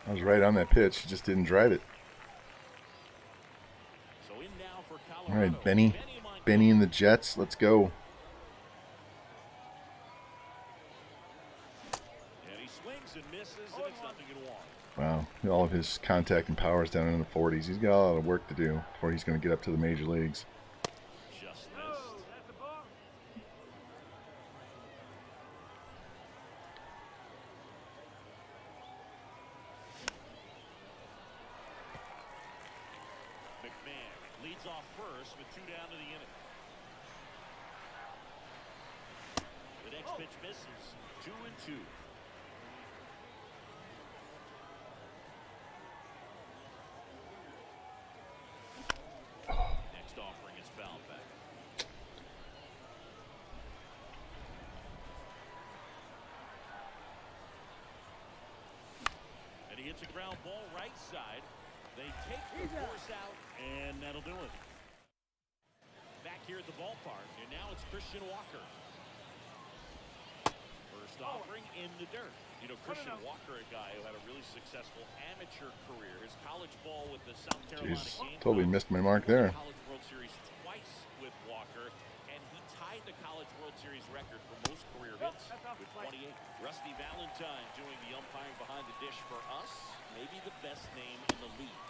I was right on that pitch, just didn't drive it. So in now for All Colorado. right, Benny and the Jets, let's go. And he swings and misses, and it's nothing in one. Wow, all of his contact and power is down in the 40s. He's got a lot of work to do before he's going to get up to the major leagues. Just Oh, missed. that's the ball. McMahon leads off first with two down to the inning. The next pitch misses. 2-2. Next offering is fouled back. And he hits a ground ball right side. They take the force out, and that'll do it. Back here at the ballpark, and now it's Christian Walker. First offering in the dirt. You know, Christian Walker, a guy who had a really successful amateur career. His college ball with the South Carolina Jeez, Gamecocks. totally missed my mark there. College World Series twice with Walker, and he tied the College World Series record for most career hits with 28. Rusty Valentine doing the umpiring behind the dish for us. Maybe the best name in the league.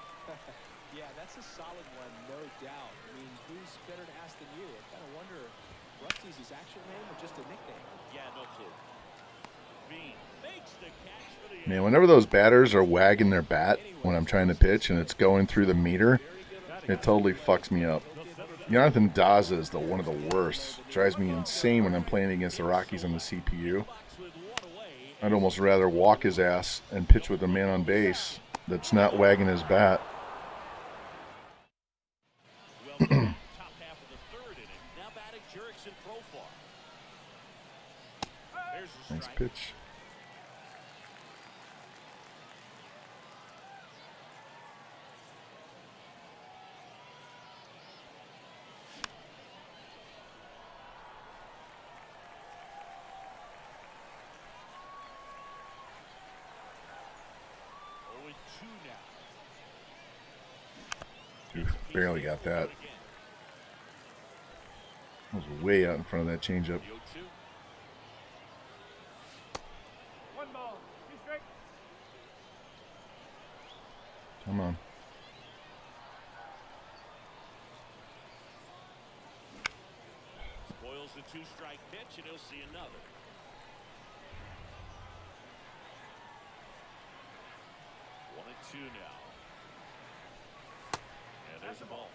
Yeah, that's a solid one, no doubt. I mean, who's better to ask than you? I kind of wonder if Rusty's his actual name or just a nickname. Yeah, no clue. Bean makes the catch for the Man, whenever those batters are wagging their bat when I'm trying to pitch and it's going through the meter, it totally fucks me up. Jonathan Daza is one of the worst. Drives me insane when I'm playing against the Rockies on the CPU. I'd almost rather walk his ass and pitch with a man on base that's not wagging his bat. Well, top half of the third inning. Now batting Jurickson Profar. There's the Nice strike. pitch. Oh, and 2 now. Oof, barely got that. I was way out in front of that changeup. The 0-2. One ball, two strike. Come on. Spoils the 2-strike pitch, and he'll see another. 2 now. And there's the ball.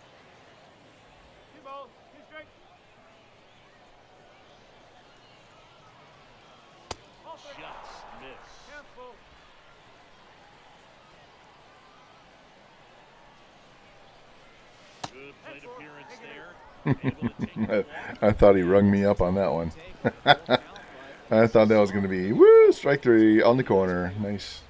Two balls. Two straight. Shots miss. Careful. Good plate appearance there. Able to take the walk. I thought he rung me up on that one. I thought that was going to be, woo, strike 3 on the corner. Nice.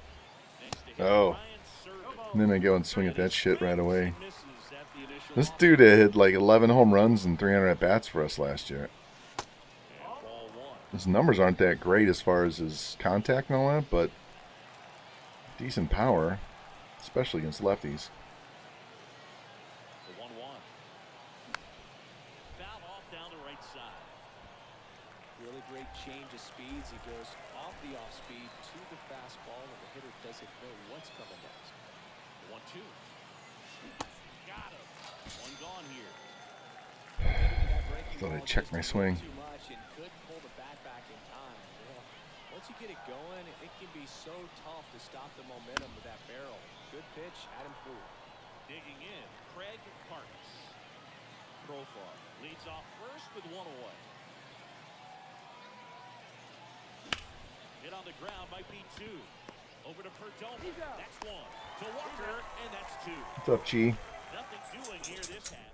Next to hit, Oh. Ryan Serven. And then I go and swing at that shit right away. Misses at the initial This line. dude had like 11 home runs and 300 at-bats for us last year. And ball 1. His numbers aren't that great as far as his contact and all that, but decent power, especially against lefties. The 1-1. Foul off down the right side. Really great change of speeds. He goes off the off speed to the fastball, and the hitter doesn't know what's coming next. 1-2. Got him. One gone here. I Thought I checked my swing. Too much and couldn't pull the bat back in time. Well, once you get it going, it can be so tough to stop the momentum with that barrel. Good pitch, Adam Food. Digging in, Craig Parks. Profar leads off first with 1 away. Hit on the ground might be 2. Over to Perdomo. That's 1. To Walker, and that's 2. What's up, Chi? Nothing doing here this half.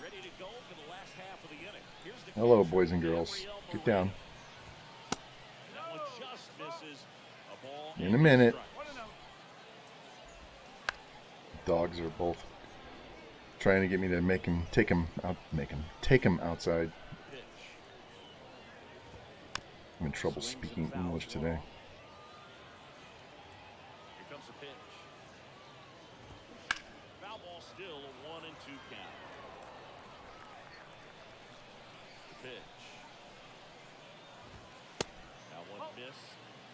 Ready to go for the last half of the inning. Here's the Hello, catcher, boys and girls. Gabriel Get down. Moreno. That one just misses. A ball In a minute. strike. Dogs are both trying to get me to take him outside. Pitch. I'm in trouble speaking English today. Here comes the pitch. Foul ball still a 1-2 count. The pitch. That one miss.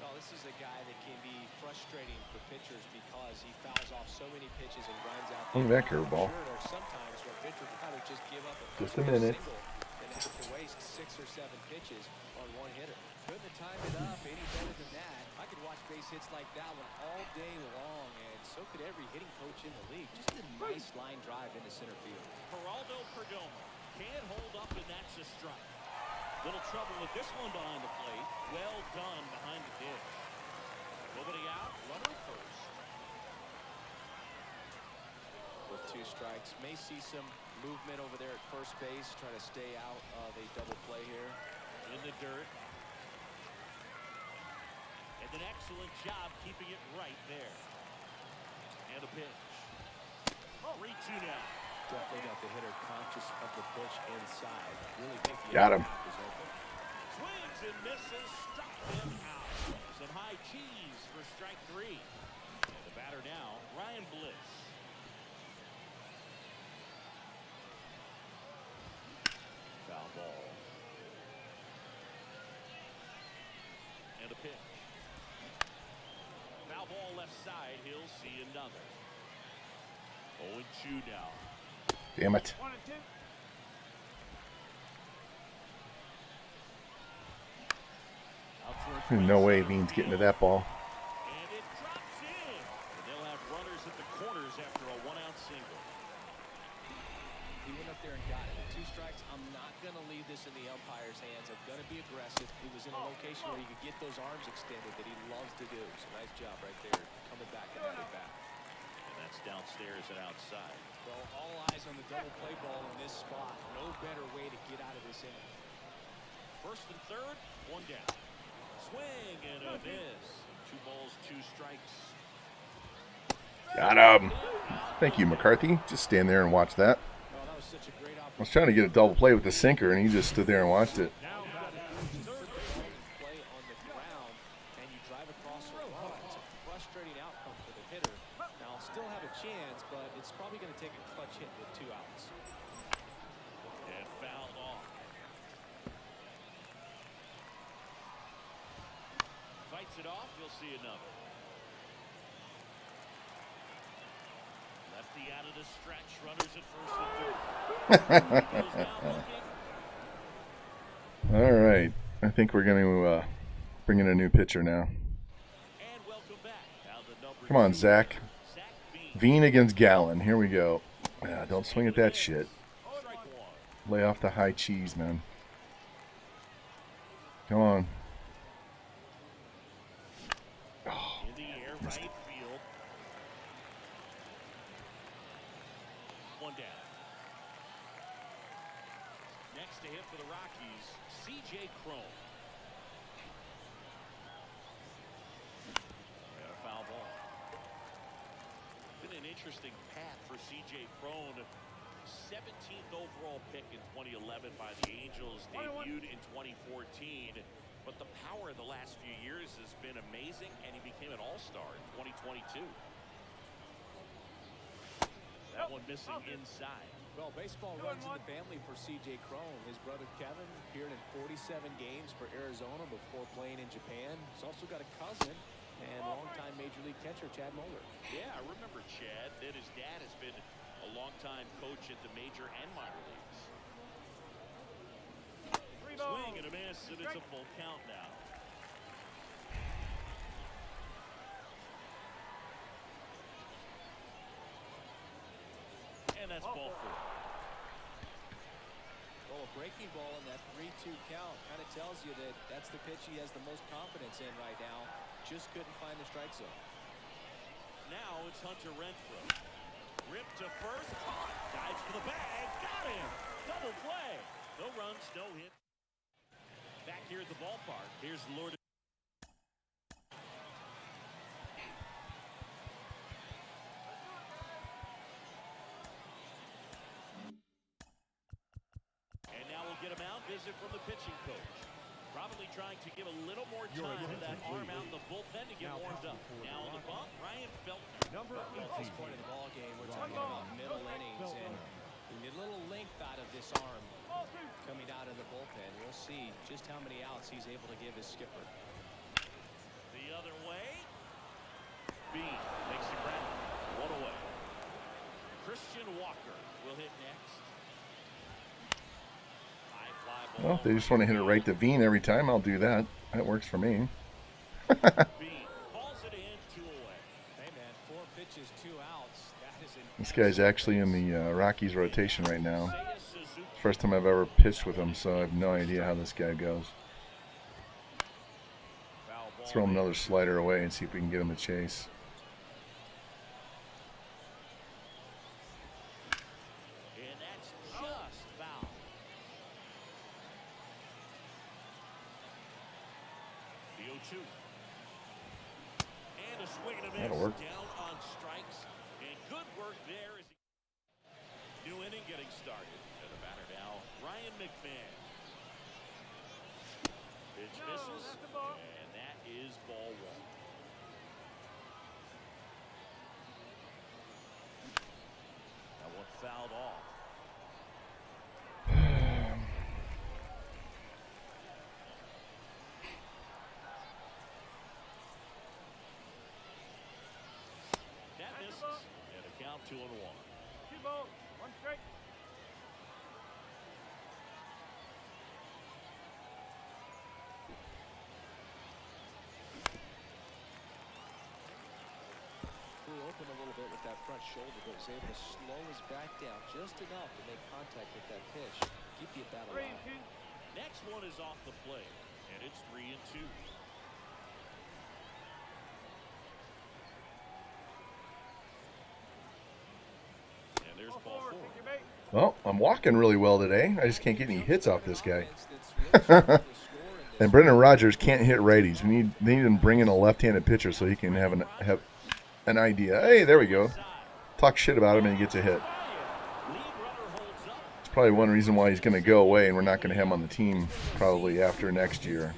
Well, this is a guy that can be frustrating for pitchers because he fouls off so many pitches and grinds out. Look at that curveball. Sure, there's sometimes where pitchers rather just give up Just a minute. single than have to waste 6 or 7 pitches on one hitter. Couldn't have timed it up any better than that. I could watch base hits like that one all day long, and so could every hitting coach in the league. Just a nice line drive into center field. Geraldo Perdomo can't hold up, and that's a strike. Little trouble with this one behind the plate. Well done behind the dish. Nobody out, runner first. With 2 strikes, may see some movement over there at first base, trying to stay out of a double play here. In the dirt. And an excellent job keeping it right there. And a pitch. 3-2 now. Definitely got the hitter conscious of the pitch inside. Really think the Got him. is open. Swings and misses, struck him out. Some high cheese for strike 3. And the batter now, Ryan Bliss. Foul ball. And a pitch. Foul ball left side, he'll see another. 0-2 now. Damn it. 1-2. Out towards There's right no way side. Bean's getting to that ball. And it drops in. And they'll have runners at the corners after a 1-out single. He went up there and got it. 2 strikes. I'm not going to leave this in the umpire's hands. I'm going to be aggressive. He was in a location where he could get those arms extended that he loves to do. So nice job right there, coming back and having it back. And that's downstairs and outside. Well, all eyes on the double play ball in this spot. No better way to get out of this inning. First and third, 1 down. Swing and a miss. 2 balls, 2 strikes. Got him. Thank you, McCarthy. Just stand there and watch that. Oh, that was such a great I was trying to get a double play with the sinker, and he just stood there and watched it. Now play on the ground, and you drive across the line. It's a frustrating outcome for the hitter. Now, I'll still have a chance, but it's probably going to take a clutch hit with 2 outs. And fouled off. Fights it off, you'll see another. Lefty out of the stretch, runners at first and third. Goes down looking. All right. I think we're going to bring in a new pitcher now. And welcome back. Now the number Come on, Zach. Veen against Gallon. Here we go. Don't swing at that shit. Lay off the high cheese, man. Come on. Oh, In the air, missed right it. field. One down. Next to hit for the Rockies, C.J. Cron. And a foul ball. Been an interesting path for C.J. Cron. 17th overall pick in 2011 by the Angels, debuted in 2014. But the power of the last few years has been amazing, and he became an all-star in 2022. That one missing inside. Well, baseball runs in the family for C.J. Cron. His brother Kevin appeared in 47 games for Arizona before playing in Japan. He's also got a cousin and longtime Major League catcher Chad Moeller. Yeah, I remember Chad. That his dad has been a longtime coach at the major and minor leagues. Swing and a miss, and it's a full count now. And that's ball four. Well, a breaking ball in that 3-2 count kind of tells you that that's the pitch he has the most confidence in right now. Just couldn't find the strike zone. Now it's Hunter Renfroe. Ripped to first, caught, dives for the bag, got him. Double play. No runs, no hit. Back here at the ballpark, here's Lord. And now we'll get a mound visit from the pitching coach. Probably trying to give a little more time to that arm out in the bullpen to get warmed up. Now on the bump, Ryan Feltner. Number At this 18. point in the ball game, we're talking about middle innings, and we need a little length out of this arm coming out of the bullpen. We'll see just how many outs he's able to give his skipper. The other way. Bean makes the ground. One away. Christian Walker will hit next. High fly ball. Well, if they just want to hit it right to Veen every time, I'll do that. That works for me. Bean calls it in, 2 away. Hey, man, 4 pitches, 2 outs. That is This guy's actually in the Rockies rotation right now. Seiya Suzuki. First time I've ever pitched with him, so I have no idea how this guy goes. Foul ball. Throw him another slider away and see if we can get him to chase. And that's just foul. The 0-2. And a swing and a miss. That'll work. Down on strikes. And good work there. As new inning getting started. And the batter now, Ryan McMahon. Pitch misses. And that is ball 1. That one fouled off. That misses. And a count 2-1. 2 balls, 1 strike. Flew open a little bit with that front shoulder, but was able to slow his back down just enough to make contact with that pitch. Keep the at-bat 3 alive. and 2. Next one is off the plate, and it's 3-2. And there's Ball ball 4, 4. take your bait. Well, I'm walking really well today. I just can't get any hits off this guy. Offense that's really struggled to score in this And Brendan Rodgers can't hit righties. They need him bring in a left-handed pitcher so he can have an idea. Hey, there we go. Talk shit about him and he gets a hit. Lead runner holds up. It's probably one reason why he's going to go away and we're not going to have him on the team probably after next year.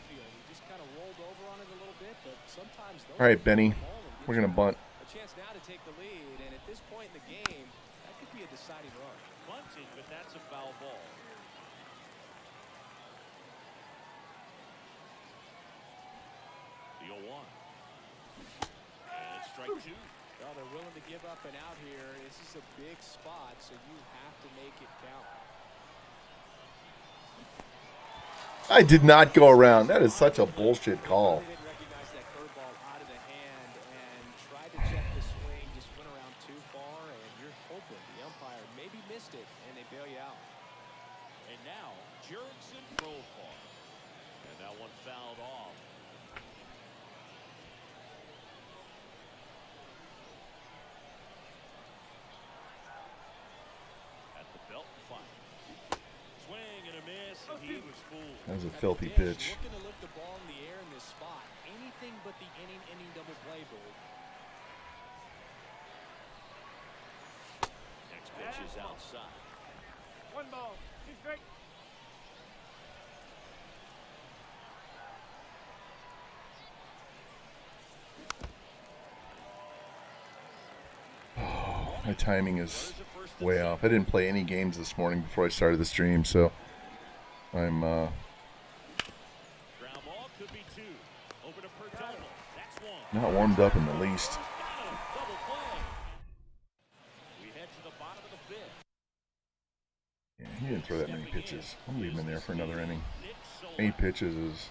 He just kind of rolled over on it a little bit, but sometimes those All right, Benny, ball and we're going to bunt. a chance now to take the lead, and at this point in the game, that could be a deciding run. Bunting, but that's a foul ball. The 0-1. And it's strike 2. Well, they're willing to give up and out here. This is a big spot, so you have to make it count. I did not go around. That is such a bullshit call. He didn't recognize that curveball out of the hand and tried open. The umpire maybe missed it, and they bail you out. And now, Jurickson Profar. And that one fouled off. At the belt final. Swing and a miss, and he was fooled. That was a filthy pitch. Looking to lift the ball in the air in this spot. Anything but the inning double play, Billy. Next pitch is outside. 1 ball, 2 strike. My timing is way off. I didn't play any games this morning before I started the stream, so I'm Ground ball could be 2. Over to Perdomo. That's 1. not warmed up in the least. Got him. Double play. We head to the bottom of the 5th. Yeah, he didn't throw that many pitches. I'm leaving him in there for another inning. 8 pitches is.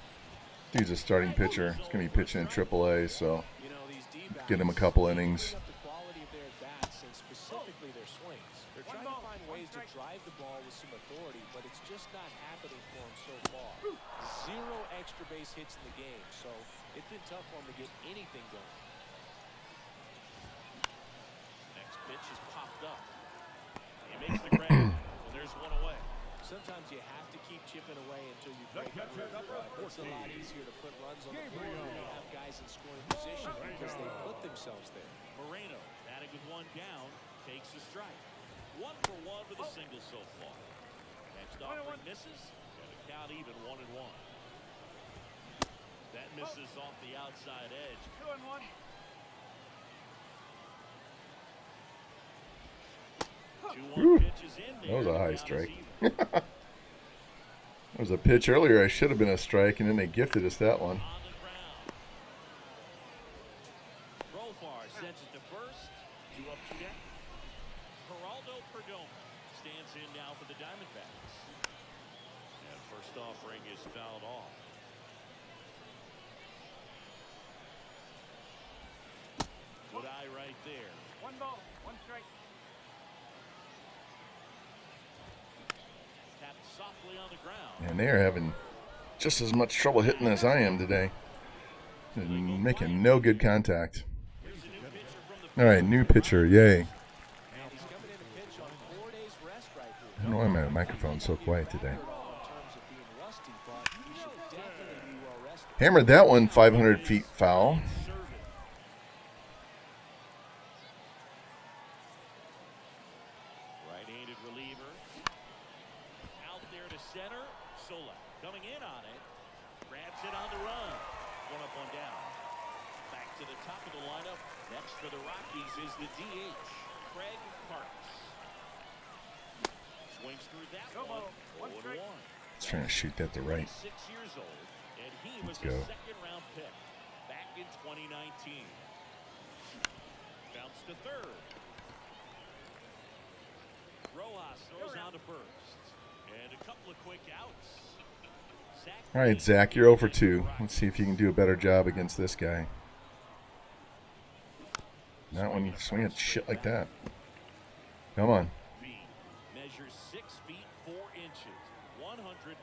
Dude's a starting pitcher. He's gonna be pitching in AAA, so You know, these D-backs, get him a couple innings. bring up the quality of their at-bats and specifically their swings. They're trying to find ways to drive the ball with some authority, but it's just not happening for them so far. 0 extra base hits in the game, so it's been tough for them to get anything going. Next pitch is popped up. He makes the grab, and there's 1 away. Sometimes you have to keep chipping away until you break a run. It's a lot easier to put runs on the board when you have guys in scoring position because they put themselves there. Moreno, batting with 1 down, takes a strike. 1 for 1 with a single so far. Next offering misses, and the count even 1-1. That misses off the outside edge. 2-1. 2-1 pitches in there. That was a high Count is strike. even. There was a pitch earlier I should have been a strike, and then they gifted us that one. On the ground. Profar sends it to first. 2 up, 2 down. Geraldo Perdomo stands in now for the Diamondbacks. And first offering is fouled off. Good eye right there. 1 ball, 1 strike. Tapped softly on the ground. And they're having just as much trouble hitting as I am today. And making no good contact. Here's a new pitcher from the All right, new pitcher, yay. And he's coming in to pitch on 4 days rest right here. I don't know why my microphone's so quiet today. In terms of being rusty, but he should definitely be well rested. Hammered that one 500 feet foul. right-handed reliever. Out there to center. Sola coming in on it. Grabs it on the run. 1 up, 1 down. Back to the top of the lineup. Next for the Rockies is the DH, Craig Parks. Swings through that one. 0-1. He's trying to shoot that to right. 6 years old, and he was Let's a go. second-round pick back in 2019. Bounce to third. Rojas throws on to first, and a couple of quick outs. All right, Zach, you're 0 for 2. Let's see if you can do a better job against this guy. Not when you swing at shit like that. Come on. V measures 6 feet 4 inches, 190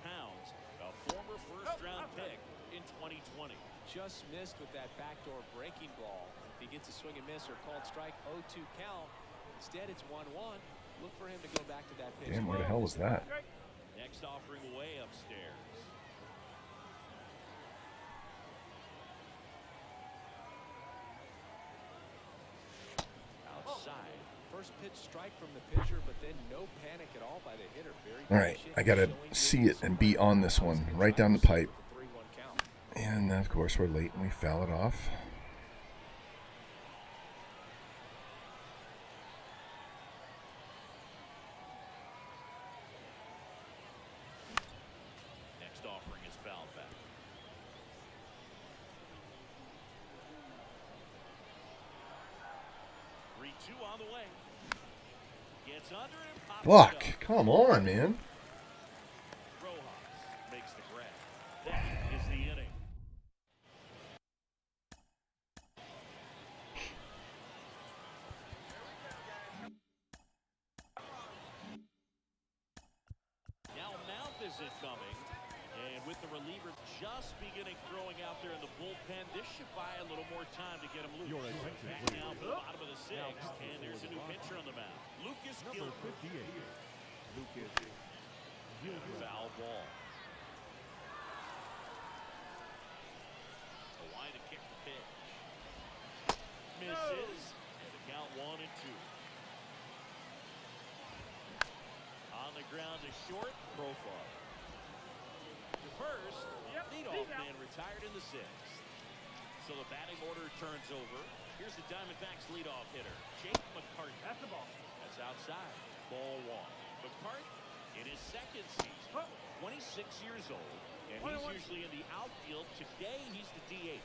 pounds, a former first-round pick in 2020. Just missed with that backdoor breaking ball. If he gets a swing and miss or called strike, 0-2 count. Instead, it's 1-1. Look for him to go back to that pitch. Damn, where the hell was that? Next offering way upstairs. Outside. First pitch strike from the pitcher, but then no panic at all by the hitter. Very All right, I got to see it and be on this one. Right down the pipe. 3-1 count. And, of course, we're late and we foul it off. Next offering is fouled back. Three-two on the way. Gets under and pops Fuck. it up. Come on, man. Rojas makes the grab. That is the inning. opposite coming. And with the reliever just beginning throwing out there in the bullpen, this should buy a little more time to get him loose. Your attention, Back please. now for the bottom of the sixth, and there's a new pitcher on the mound. Lucas Number Gilbert. 58. Lucas Gilbert. Foul ball. A line to kick the pitch. Misses. And the count 1-2. On the ground to short. Profile. To first. Leadoff man retired in the sixth. So the batting order turns over. Here's the Diamondbacks leadoff hitter, Jake McCarthy. That's the ball. That's outside. Ball 1. McCarthy in his second season, 26 years old, and he's usually in the outfield. Today he's the DH.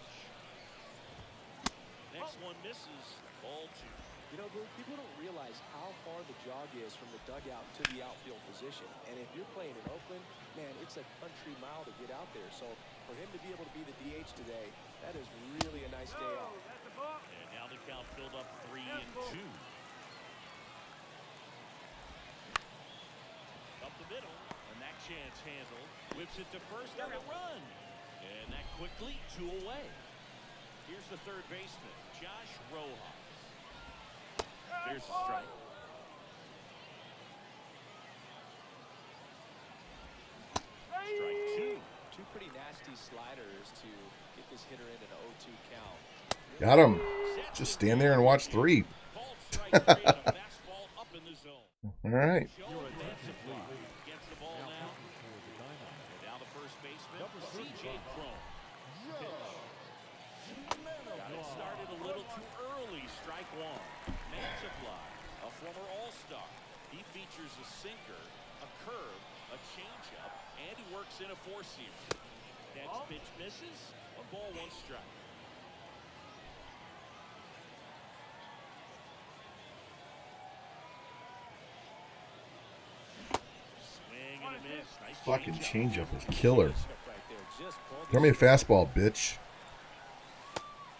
Next one misses. Ball 2. You know, Blue, people don't realize how far the jog is from the dugout to the outfield position. And if you're playing in Oakland, man, it's a country mile to get out there. So for him to be able to be the DH today, that is really a nice day off. That's the ball. And now the count filled up 3-2. Up the middle, and that chance handled. Whips it to first on the run. And that quickly 2 away. Here's the third baseman, Josh Rojas. There's a strike. Strike 2. Two pretty nasty sliders to get this hitter in an 0-2 count. Got him. Just stand there and watch 3. Called strike 3 and a fastball up in the zone. All right. Your attention, please. Gets the ball now. And now the first baseman, C.J. Cron. Got it started a little too early. Strike 1. Mantiply, a former All-Star. He features a sinker, a curve, a changeup, and he works in a 4-seamer. Next pitch misses. A ball, 1 strike. Swing and a miss. Nice Fucking changeup. changeup is killer. Right there, just Throw me a fastball, bitch.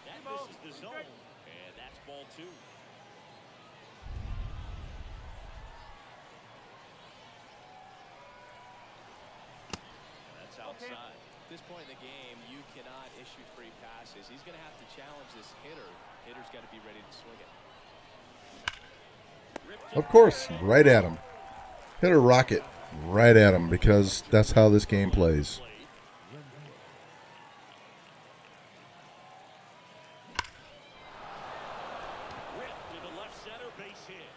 That misses the zone, and that's ball 2. That's outside. At this point in the game, you cannot issue free passes. He's going to have to challenge this hitter. Hitter's got to be ready to swing it. Of course, right at him. Hit a rocket right at him because that's how this game plays. Ripped to the left center, base hit.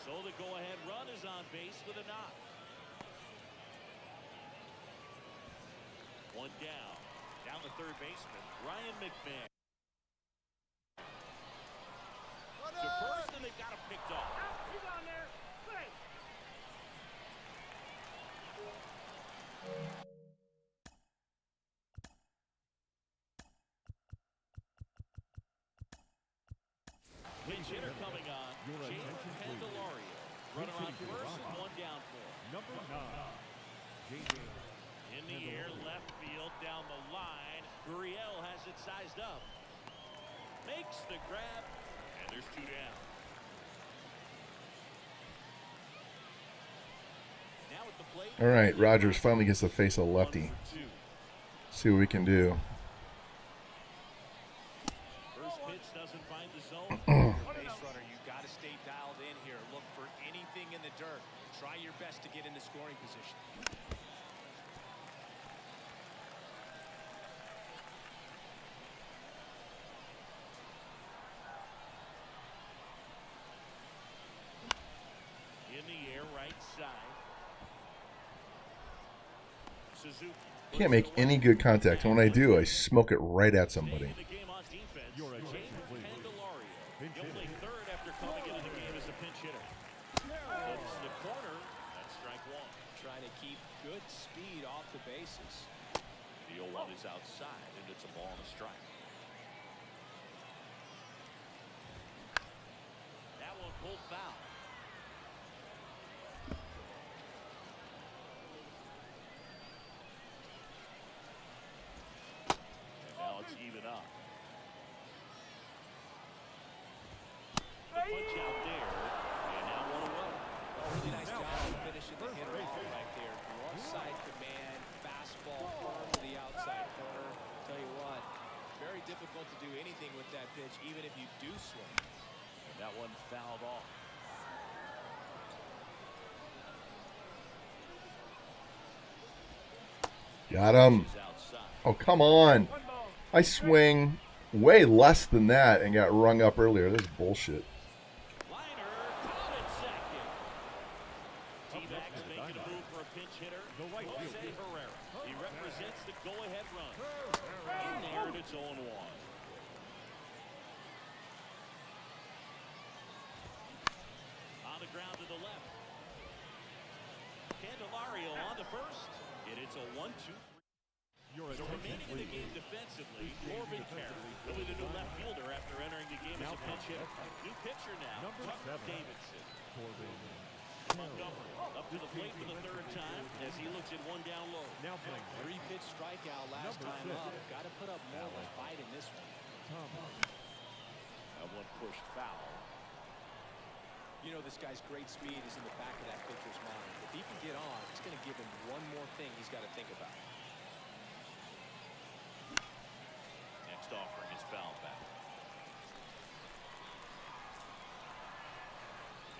So the go-ahead run is on base with a knock. 1 down. Down the third baseman, Ryan McMahon. To first, and they've got him picked off. He's on there. Play. Pinch hitter coming on. Your James attention, please. Candelario. Runner on first, 1 down for him. Number 9. James In the air, left field, down the line. Gurriel has it sized up. Makes the grab, and there's 2 down. Now at the plate. All right, Rogers finally gets to face a 1 lefty. for 2. See what we can do. First pitch doesn't find the zone. Base runner, you got to stay dialed in here. Look for anything in the dirt. Try your best to get into scoring position. In the air, right side. Suzuki. Can't make any good contact. And when I do, I smoke it right at somebody. In the game on defense, Your James attention, please. Candelario. Pinch He only hitter. third after coming into the game as a pinch hitter. Hits the corner. That's strike 1. Trying to keep good speed off the bases. The 0-1 is outside, and it's a ball and a strike. That one pulled foul. And now it's even up. The punch out there, and now 1 away. Really nice job of finishing the hitter off right there. Left side command. that pitch, even if you do swing. And that one fouled off. Got him. He's outside. Oh, come on. I swing way less than that and got rung up earlier. This is bullshit. Liner caught at second. T-Backs making a move for a pinch hitter. Jose Herrera. He represents the go-ahead run. In there, and it's 0-1. On the ground to the left. Candelario on the first. And it's a 1-2. So remaining in the game defensively, Corbin Carroll, really the new left fielder after entering the game as a pinch hitter. New pitcher now, Tucker Davidson. Montgomery up to the plate for the third time as he looks at one down low. Now playing 3-pitch strikeout last time up. Got to put up more of a fight in this one. That one pushed foul. You know this guy's great speed is in the back of that pitcher's mind. If he can get on, it's going to give him one more thing he's got to think about. Next offering is foul back.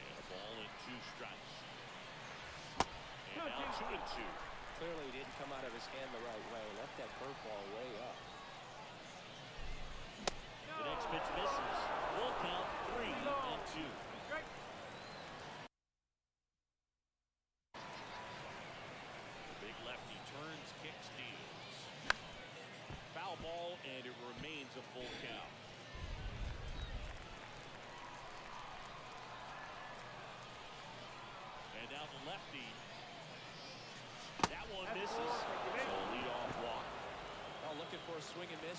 And a ball and 2 strikes. And now 2-2. Clearly didn't come out of his hand the right way. Left that curveball way up. The next pitch misses. Full count 3-2. The big lefty turns, kicks, deals. Foul ball, and it remains a full count. And now the lefty. That one misses. So lead-off walk. Oh, looking for a swing and miss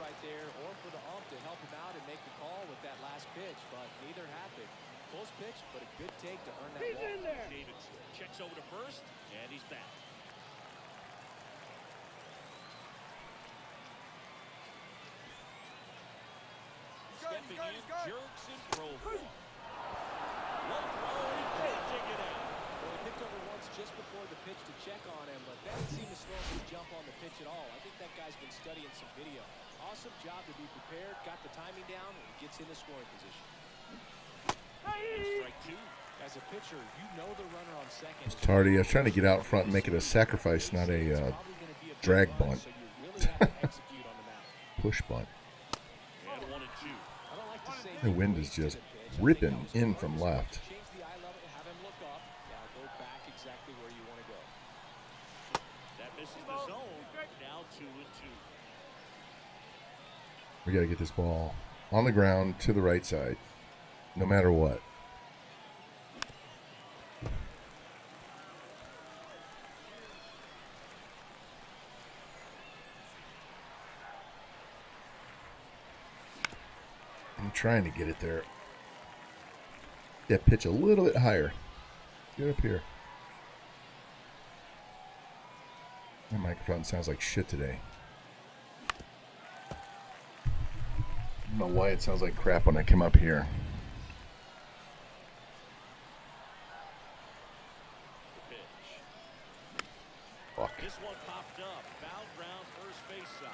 right there, or for the ump to help him out and make the call with that last pitch, but neither happened. Close pitch, but a good take to earn that walk. in there. Davidson checks over to first, and he's back. Stepping in, jerks and profile. Low throw, he can't take it out. Well, he picked over once just before the pitch to check on him, but that didn't seem to slow him to jump on the pitch at all. I think that guy's been studying some video. Awesome job to be prepared, got the timing down, and he gets into scoring position. And strike 2. As a pitcher, you know the runner on second. It's tardy. I was trying to get out front and make it a sacrifice, not a drag bunt. So you really have to execute on the mound. Push bunt. And 1-2. I don't like to say The wind is just ripping in from left. change the eye level, have him look up. Now go back exactly where you want to go. That misses the zone. Now 2-2. We got to get this ball on the ground to the right side, no matter what. I'm trying to get it there. Yeah, pitch a little bit higher. Get up here. My microphone sounds like shit today. I don't know why it sounds like crap when I come up here. The pitch. Fuck. This one popped up. Foul ground, first base side.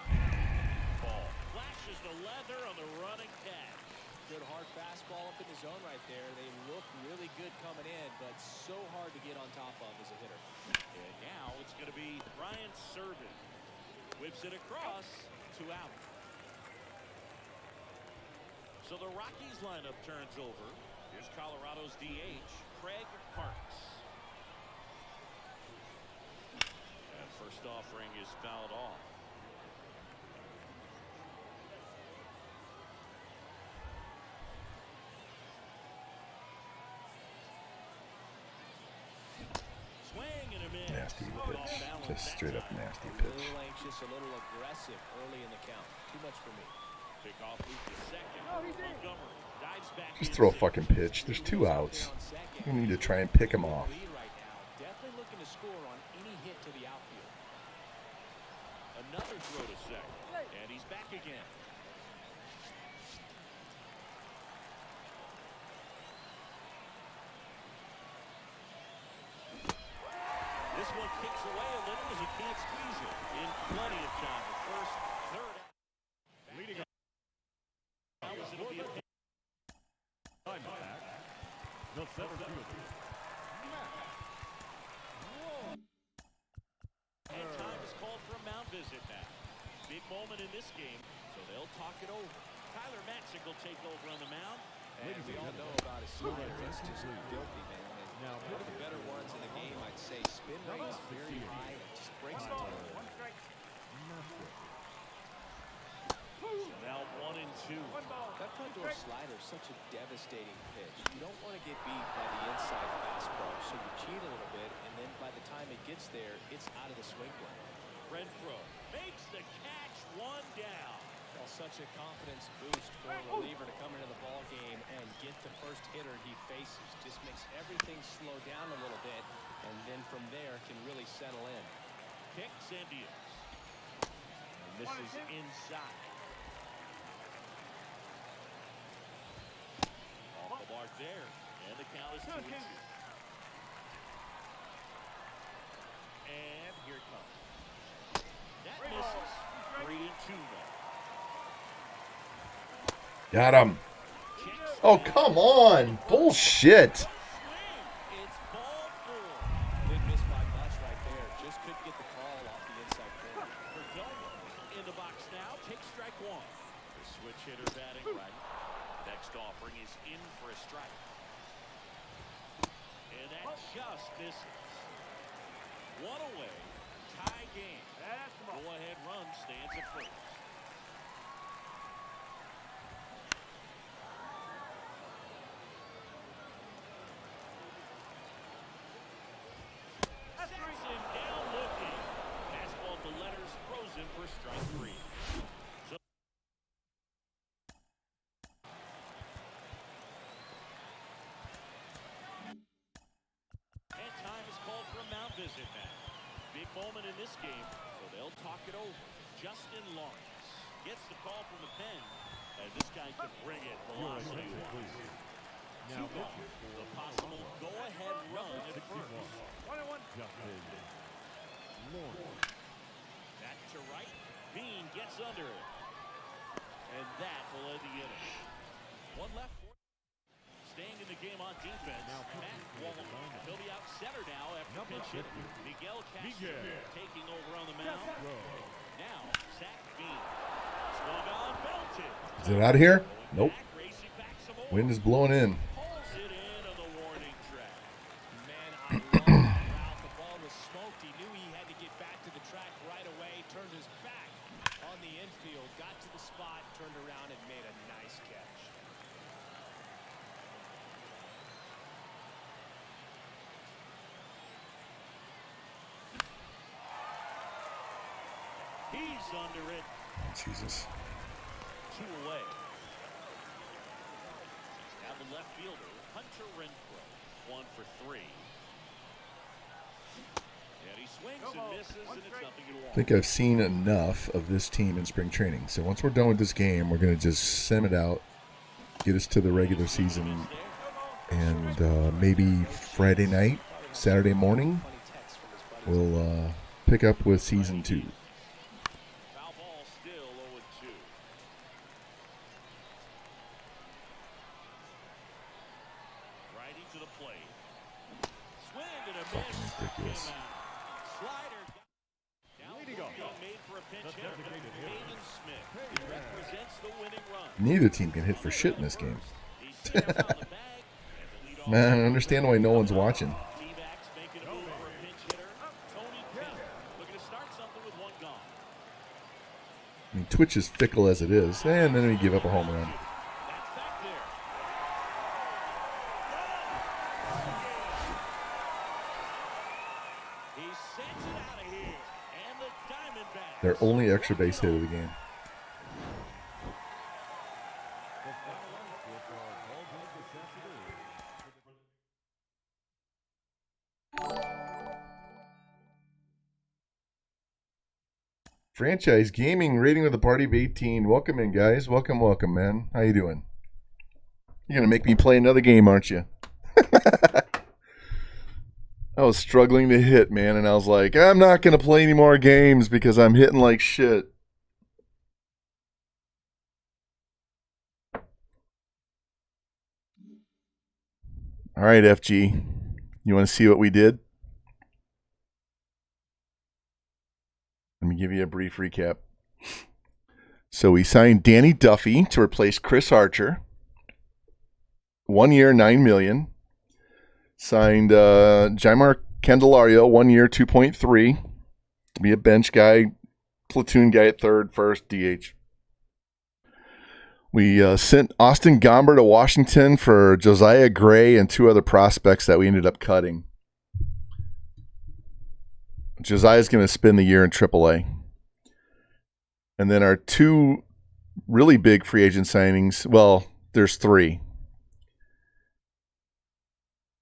Ball. Flashes the leather on the running catch. Good hard fastball up in the zone right there. They look really good coming in, but so hard to get on top of as a hitter. And now it's going to be Ryan Serven. Whips it across, 2 out. So the Rockies lineup turns over. Here's Colorado's DH, Craig Parks. And first offering is fouled off. Swing and a miss. Nasty Off pitch. balance. Just straight up That's out. nasty A pitch. little anxious, a little aggressive early in the count. Too much for me. Pick off loop to second. Montgomery dives back Just in throw a center. fucking pitch. There's 2 outs. You need to try and pick him off. Lead right now. Definitely looking to score on any hit to the outfield. Another throw to second. And he's back again. This one kicks away a little as he can't squeeze it. In plenty of time. The first, third. Leading The center fielder. And time is called for a mound visit now. Big moment in this game, so they'll talk it over. Tyler Matzik will take over on the mound. And we all know about his slider. It's just filthy, man. And Now, one of the better ones in the game, I'd say. Spin rate is very high. It just breaks it down. Now 1-2. That front door slider is such a devastating pitch. You don't want to get beat by the inside fastball, so you cheat a little bit, and then by the time it gets there, it's out of the swing lane. Renfro makes the catch, one down. Well, such a confidence boost for a reliever to come into the ball game and get the first hitter he faces. Just makes everything slow down a little bit, and then from there can really settle in. Kicks and deals. And this is inside. Off the mark there, and the count is 2-2. And here it comes. That misses. 3-2 now. Got him. Oh, come on. Bullshit. It's ball 4. Big miss by Bush right there. Just couldn't get the call off the inside corner. Perdomo in the box now. Takes strike 1. The switch hitter batting right. Next offering is in for a strike. And that just misses. One away. Tie game. Go-ahead run stands at first. Saxon down looking. Fastball to letters, frozen for strike 3. So and time is called for a mound visit now. Big moment in this game, so they'll talk it over. Justin Lawrence gets the call from the pen, and this guy can bring it velocity. Now, The possible go-ahead run at first. Justin Lawrence. Back to right. Bean gets under it. And that will end the inning. One left. Staying in the game on defense. Matt Wallman. He'll be out center now after pinch hit. Miguel Castro taking over on the mound. Now, Zach Bean. Swung on, belted. Is it out of here? Nope. Back, Gracie backs him over. Wind is blowing in. Pulls it in on the warning track. Man, I love the route. The ball was smoked. He knew he had to get back to the track right away. Turned his back on the infield. Got to the spot. Turned around and made a nice catch. He's under it. Jesus. 2 away. Now the left fielder, Hunter Renfro. 1 for 3. And he swings and misses, and it's nothing to I walk. think I've seen enough of this team in spring training. So once we're done with this game, we're going to just send it out, get us to the regular season, and maybe Friday night, Saturday morning, we'll pick up with season 2. Foul ball still 0-2. Righty to the plate. Swing and a miss. Fucking ridiculous. Came out. Slider. Down being made for a pinch hitter. Hayden Smith. He represents the winning run. Neither team can hit for shit in this game. He steps on the bag. And the leadoff Man, I understand why no one's watching. D-backs making a move for a pinch hitter. Tony Kemp looking to start something with 1 gone. I mean, Twitch is fickle as it is, and then we give up a home run. That's back there. He sends it out of here. And the Diamondbacks. Their only extra base hit of the game. Franchise Gaming rating with a party of 18. Welcome in, guys. Welcome, welcome, man. How you doing? You're going to make me play another game, aren't you? I was struggling to hit, man, and I was like, I'm not going to play any more games because I'm hitting like shit. All right, FG. You want to see what we did? Let me give you a brief recap. So we signed Danny Duffy to replace Chris Archer. 1 year, $9 million. Signed Jaimar Candelario, 1 year, $2.3 to be a bench guy, platoon guy at third, first, DH. We sent Austin Gomber to Washington for Josiah Gray and 2 other prospects that we ended up cutting. Josiah's going to spend the year in AAA. And then our 2 really big free agent signings, well, there's 3.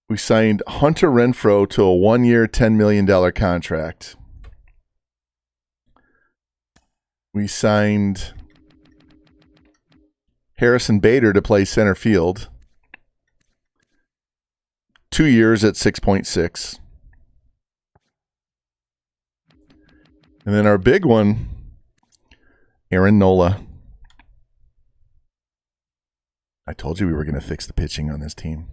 We signed Hunter Renfroe to a 1-year, $10 million contract. We signed Harrison Bader to play center field. 2 years at 6.6. And then our big one, Aaron Nola. I told you we were going to fix the pitching on this team.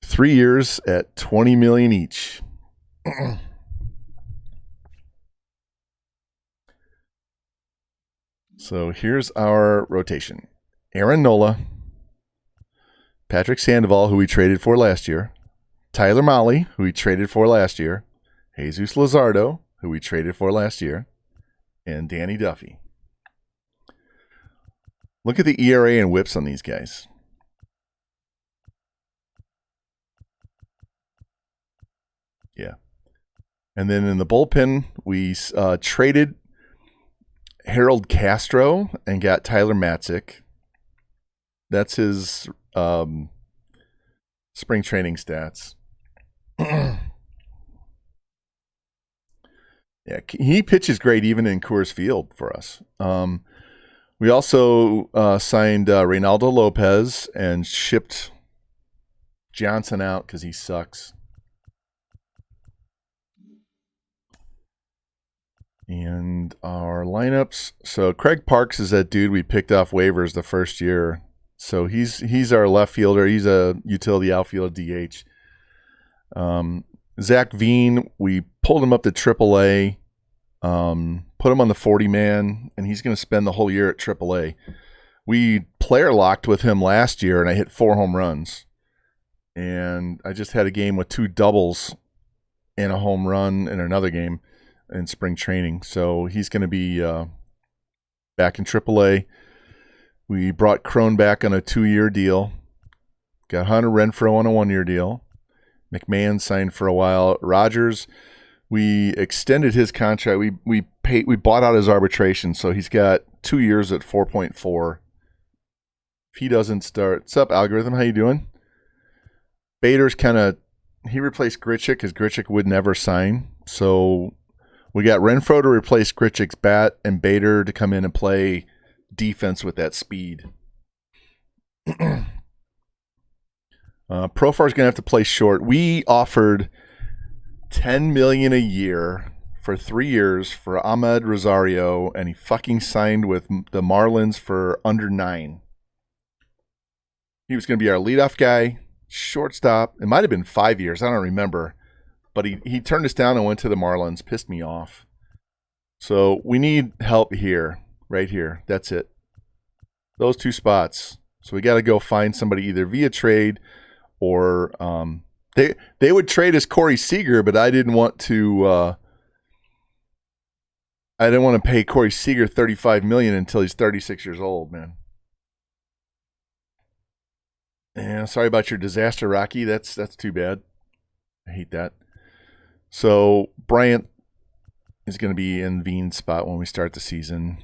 3 years at $20 million each. So here's our rotation. Aaron Nola, Patrick Sandoval, who we traded for last year, Tyler Mahle, who we traded for last year, Jesus Luzardo, who we traded for last year, and Danny Duffy. Look at the ERA and whips on these guys. Yeah. And then in the bullpen, we traded Harold Castro and got Tyler Matzik. That's his spring training stats. Yeah, he pitches great even in Coors Field for us. We also signed Reynaldo Lopez and shipped Johnson out because he sucks. And our lineups. So Craig Parks is that dude we picked off waivers the first year. So he's our left fielder. He's a utility outfielder DH. Zach Veen, we pulled him up to AAA, put him on the 40-man, and he's going to spend the whole year at AAA. We player locked with him last year, and I hit 4 home runs. And I just had a game with 2 doubles and a home run in another game in spring training. So he's going to be back in AAA. We brought Crone back on a 2-year deal. Got Hunter Renfroe on a 1-year deal. McMahon signed for a while. Rogers, we extended his contract. We bought out his arbitration, so he's got 2 years at 4.4. If he doesn't start, what's up, Algorithm? How you doing? Bader's he replaced Grichuk because Grichuk would never sign. So we got Renfroe to replace Grichuk's bat and Bader to come in and play defense with that speed. Profar's going to have to play short. We offered $10 million a year for 3 years for Ahmed Rosario, and he fucking signed with the Marlins for under 9. He was going to be our leadoff guy, shortstop. It might have been 5 years. I don't remember. But he turned us down and went to the Marlins. Pissed me off. So we need help here. Right here. That's it. Those 2 spots. So we got to go find somebody either via trade or they would trade us Corey Seager, but I didn't want to pay Corey Seager $35 million until he's 36 years old, man. Yeah, sorry about your disaster, Rocky. That's too bad. I hate that. So Bryant is going to be in Veen's spot when we start the season.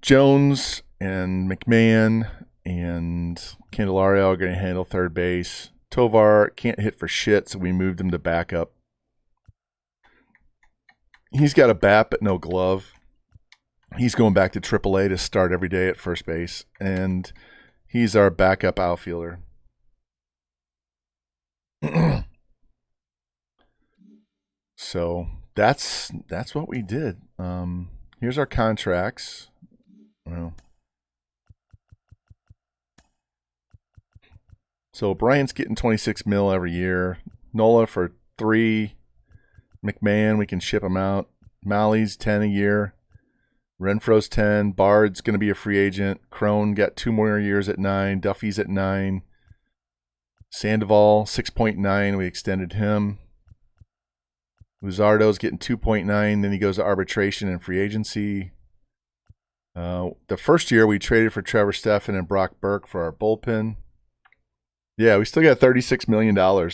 Jones and McMahon and Candelario are going to handle third base. Tovar can't hit for shit, so we moved him to backup. He's got a bat but no glove. He's going back to AAA to start every day at first base, and he's our backup outfielder. So that's what we did. Here's our contracts. Well, So Bryant's getting 26 mil every year. Nola for 3. McMahon, we can ship him out. Malley's 10 a year. Renfro's 10. Bard's going to be a free agent. Crone got 2 more years at 9. Duffy's at 9. Sandoval, 6.9. We extended him. Luzardo's getting 2.9. Then he goes to arbitration and free agency. The first year we traded for Trevor Stephan and Brock Burke for our bullpen. Yeah, we still got $36 million.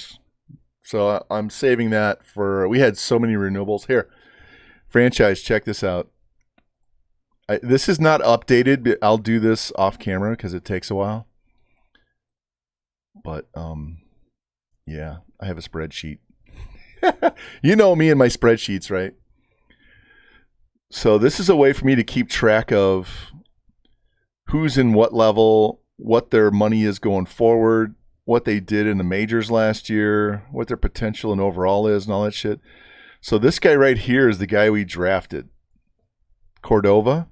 So I'm saving that for, we had so many renewables. Here, franchise, check this out. This is not updated, but I'll do this off camera because it takes a while. But, yeah, I have a spreadsheet. You know me and my spreadsheets, right? So this is a way for me to keep track of who's in what level, what their money is going forward, what they did in the majors last year, what their potential and overall is, and all that shit. So this guy right here is the guy we drafted, Cordova.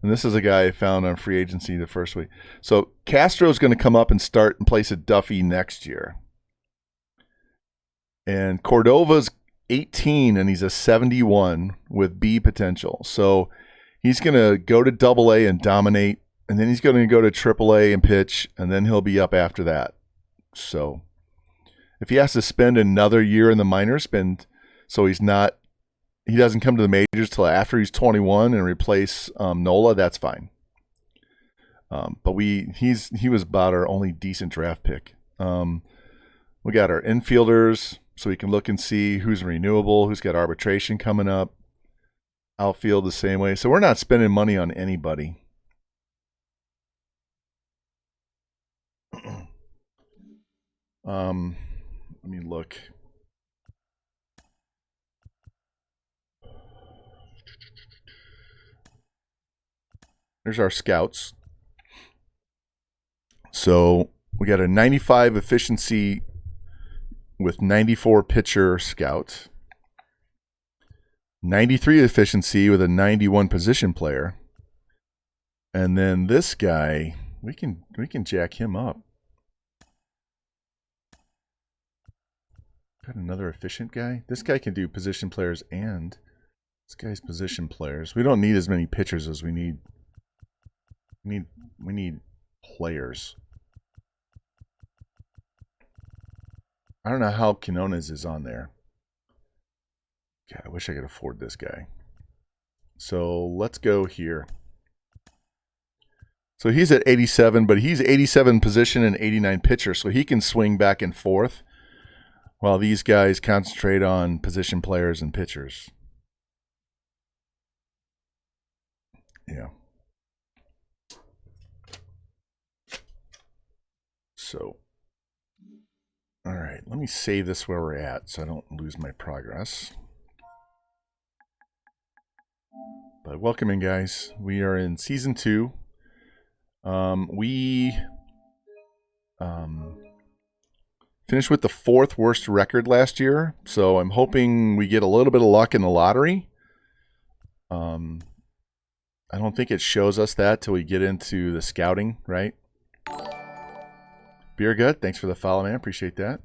And this is a guy I found on free agency the first week. So Castro's going to come up and start in place of Duffy next year. And Cordova's 18, and he's a 71 with B potential. So he's going to go to AA and dominate, and then he's going to go to AAA and pitch, and then he'll be up after that. So if he has to spend another year in the minors, so he doesn't come to the majors till after he's 21 and replace Nola, that's fine. But he was about our only decent draft pick. We got our infielders, so we can look and see who's renewable, who's got arbitration coming up. Outfield the same way. So we're not spending money on anybody. Let me look. There's our scouts. So we got a 95 efficiency with 94 pitcher scout. 93 efficiency with a 91 position player. And then this guy, we can jack him up. Got another efficient guy. This guy can do position players and this guy's position players. We don't need as many pitchers as we need. We need players. I don't know how Quinones is on there. God, I wish I could afford this guy. So let's go here. So he's at 87, but he's 87 position and 89 pitcher, so he can swing back and forth while these guys concentrate on position players and pitchers. Yeah. So, all right, let me save this where we're at so I don't lose my progress. But welcome in, guys. We are in season 2. We finished with the 4th worst record last year, so I'm hoping we get a little bit of luck in the lottery. I don't think it shows us that till we get into the scouting, right? Beer Gut, thanks for the follow, man. Appreciate that.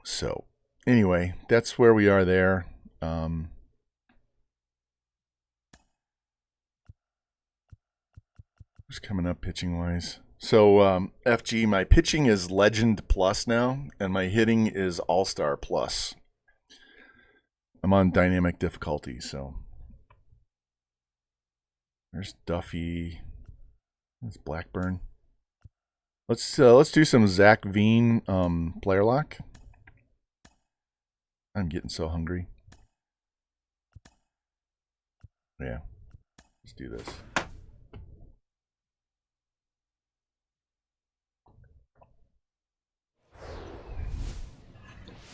So, anyway, that's where we are there. Who's coming up pitching-wise? So, FG, my pitching is Legend Plus now, and my hitting is All-Star Plus. I'm on dynamic difficulty, so. There's Duffy. There's Blackburn. Let's do some Zach Veen player lock. I'm getting so hungry. Yeah, let's do this.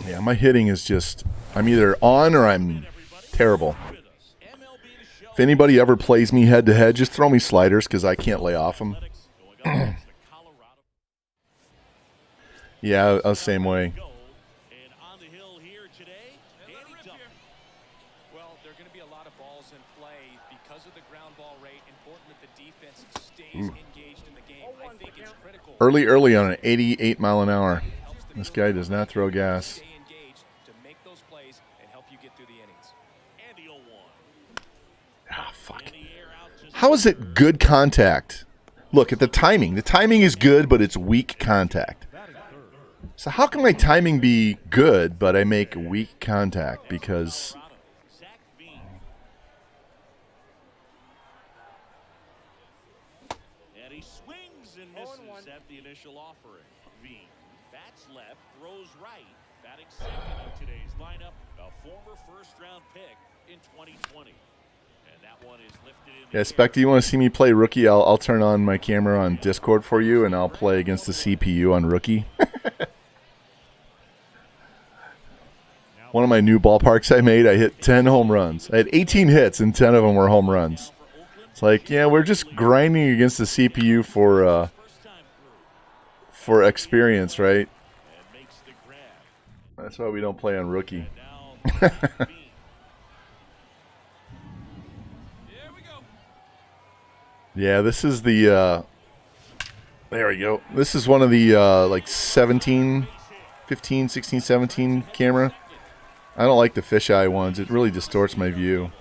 Yeah, my hitting is just, I'm either on or I'm terrible. If anybody ever plays me head to head, just throw me sliders because I can't lay off them. Yeah, I was the same way. Well, there are going to be a lot of balls in play because of the ground ball rate. Important to that the defense stays engaged in the game. I think it's critical. Early on an 88 mile an hour. This guy does not throw gas. Stay engaged to make those plays and help you get through the innings. And the 0-1. Ah, fuck. In the air out to How is it good contact? Look at the timing. The timing is good, but it's weak contact. So how can my timing be good, but I make weak contact? Because Colorado. Zach Veen. And he swings and misses at the initial offering. Veen bats left, throws right. Batting second in today's lineup, a former first-round pick in 2020. And that one is lifted in the yeah, Spectre, you want to see me play Rookie? I'll turn on my camera on Discord for you, and I'll play against the CPU on Rookie. One of my new ballparks I made, I hit 10 home runs. I had 18 hits, and 10 of them were home runs. It's like, yeah, we're just grinding against the CPU for experience, right? and makes the grab. That's why we don't play on Rookie. Now Zach Veen. Yeah, this is the there we go. This is one of the like 17, 15, 16, 17 camera. I don't like the fisheye ones. It really distorts my view.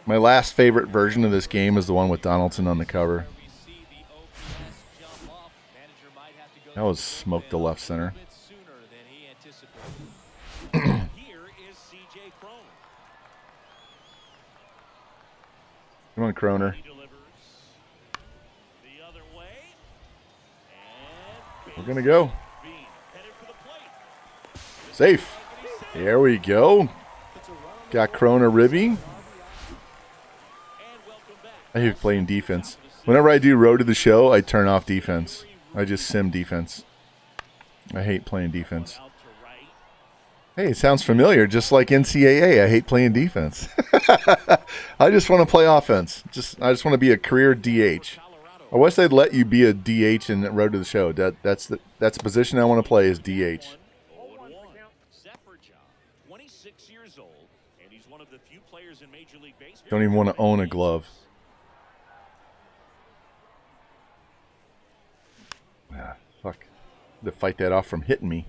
My last favorite version of this game is the one with Donaldson on the cover. We see the OPS jump up. Manager might have to go That was smoked to left center. a bit sooner than he anticipated. Here is C.J. Cron. Come on, Croner. He delivers the other way. And We're going to go. Veen headed for the plate. Safe. There we go. Got Croner Ribby. And welcome back. I hate playing defense. Whenever I do Road to the Show, I turn off defense. I just sim defense. I hate playing defense. Out to right. Hey, it sounds familiar, just like NCAA. I hate playing defense. I just want to play offense. I just want to be a career DH. I wish they'd let you be a DH in Road to the Show. That's the position I want to play is DH. 0-1. Zephyr John, 26 years old, and he's one of the few players in Major League Baseball. Don't even want to own a glove. Ah, fuck. To fight that off from hitting me.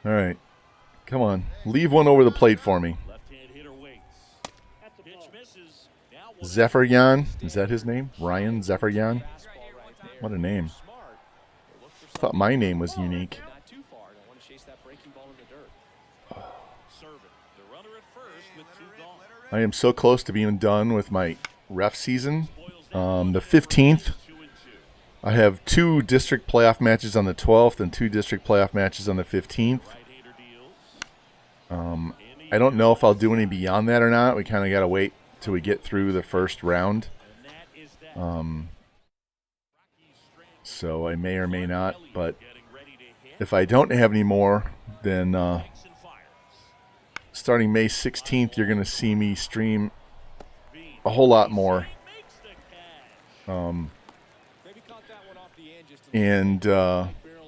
All right. Come on. Leave one over the plate for me. Left-hand hitter waits. Pitch misses. Now one Zephyrjan. Is that his name? Ryan Zephyrjan? What a name. I thought my name was unique. Not too far. Don't want to chase that breaking ball in the dirt. serving. The runner at first with 2 gone. I am so close to being done with my ref season. The 15th. 2-2. I have 2 district playoff matches on the 12th and 2 district playoff matches on the 15th. Right-hander deals. I don't know if I'll do any beyond that or not. We kind of got to wait till we get through the first round. And that is that. Um, Rockies strand so I may or may not. But getting ready to hit. if I don't have any more, then Banks and fires. starting May 16th, you're going to see me stream Veen a whole lot more. makes the catch. Maybe caught that one off the end just And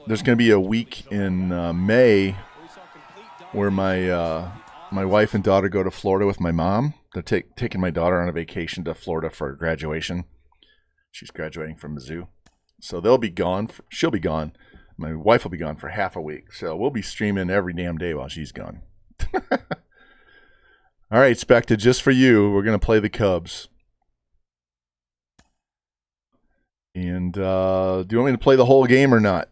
there's going to be a week in May we saw complete where my wife and daughter go to Florida with my mom. They're taking my daughter on a vacation to Florida for graduation. She's graduating from Mizzou. So they'll be gone. She'll be gone. My wife will be gone for half a week. So we'll be streaming every damn day while she's gone. All right, Specta, just for you, we're going to play the Cubs. And do you want me to play the whole game or not?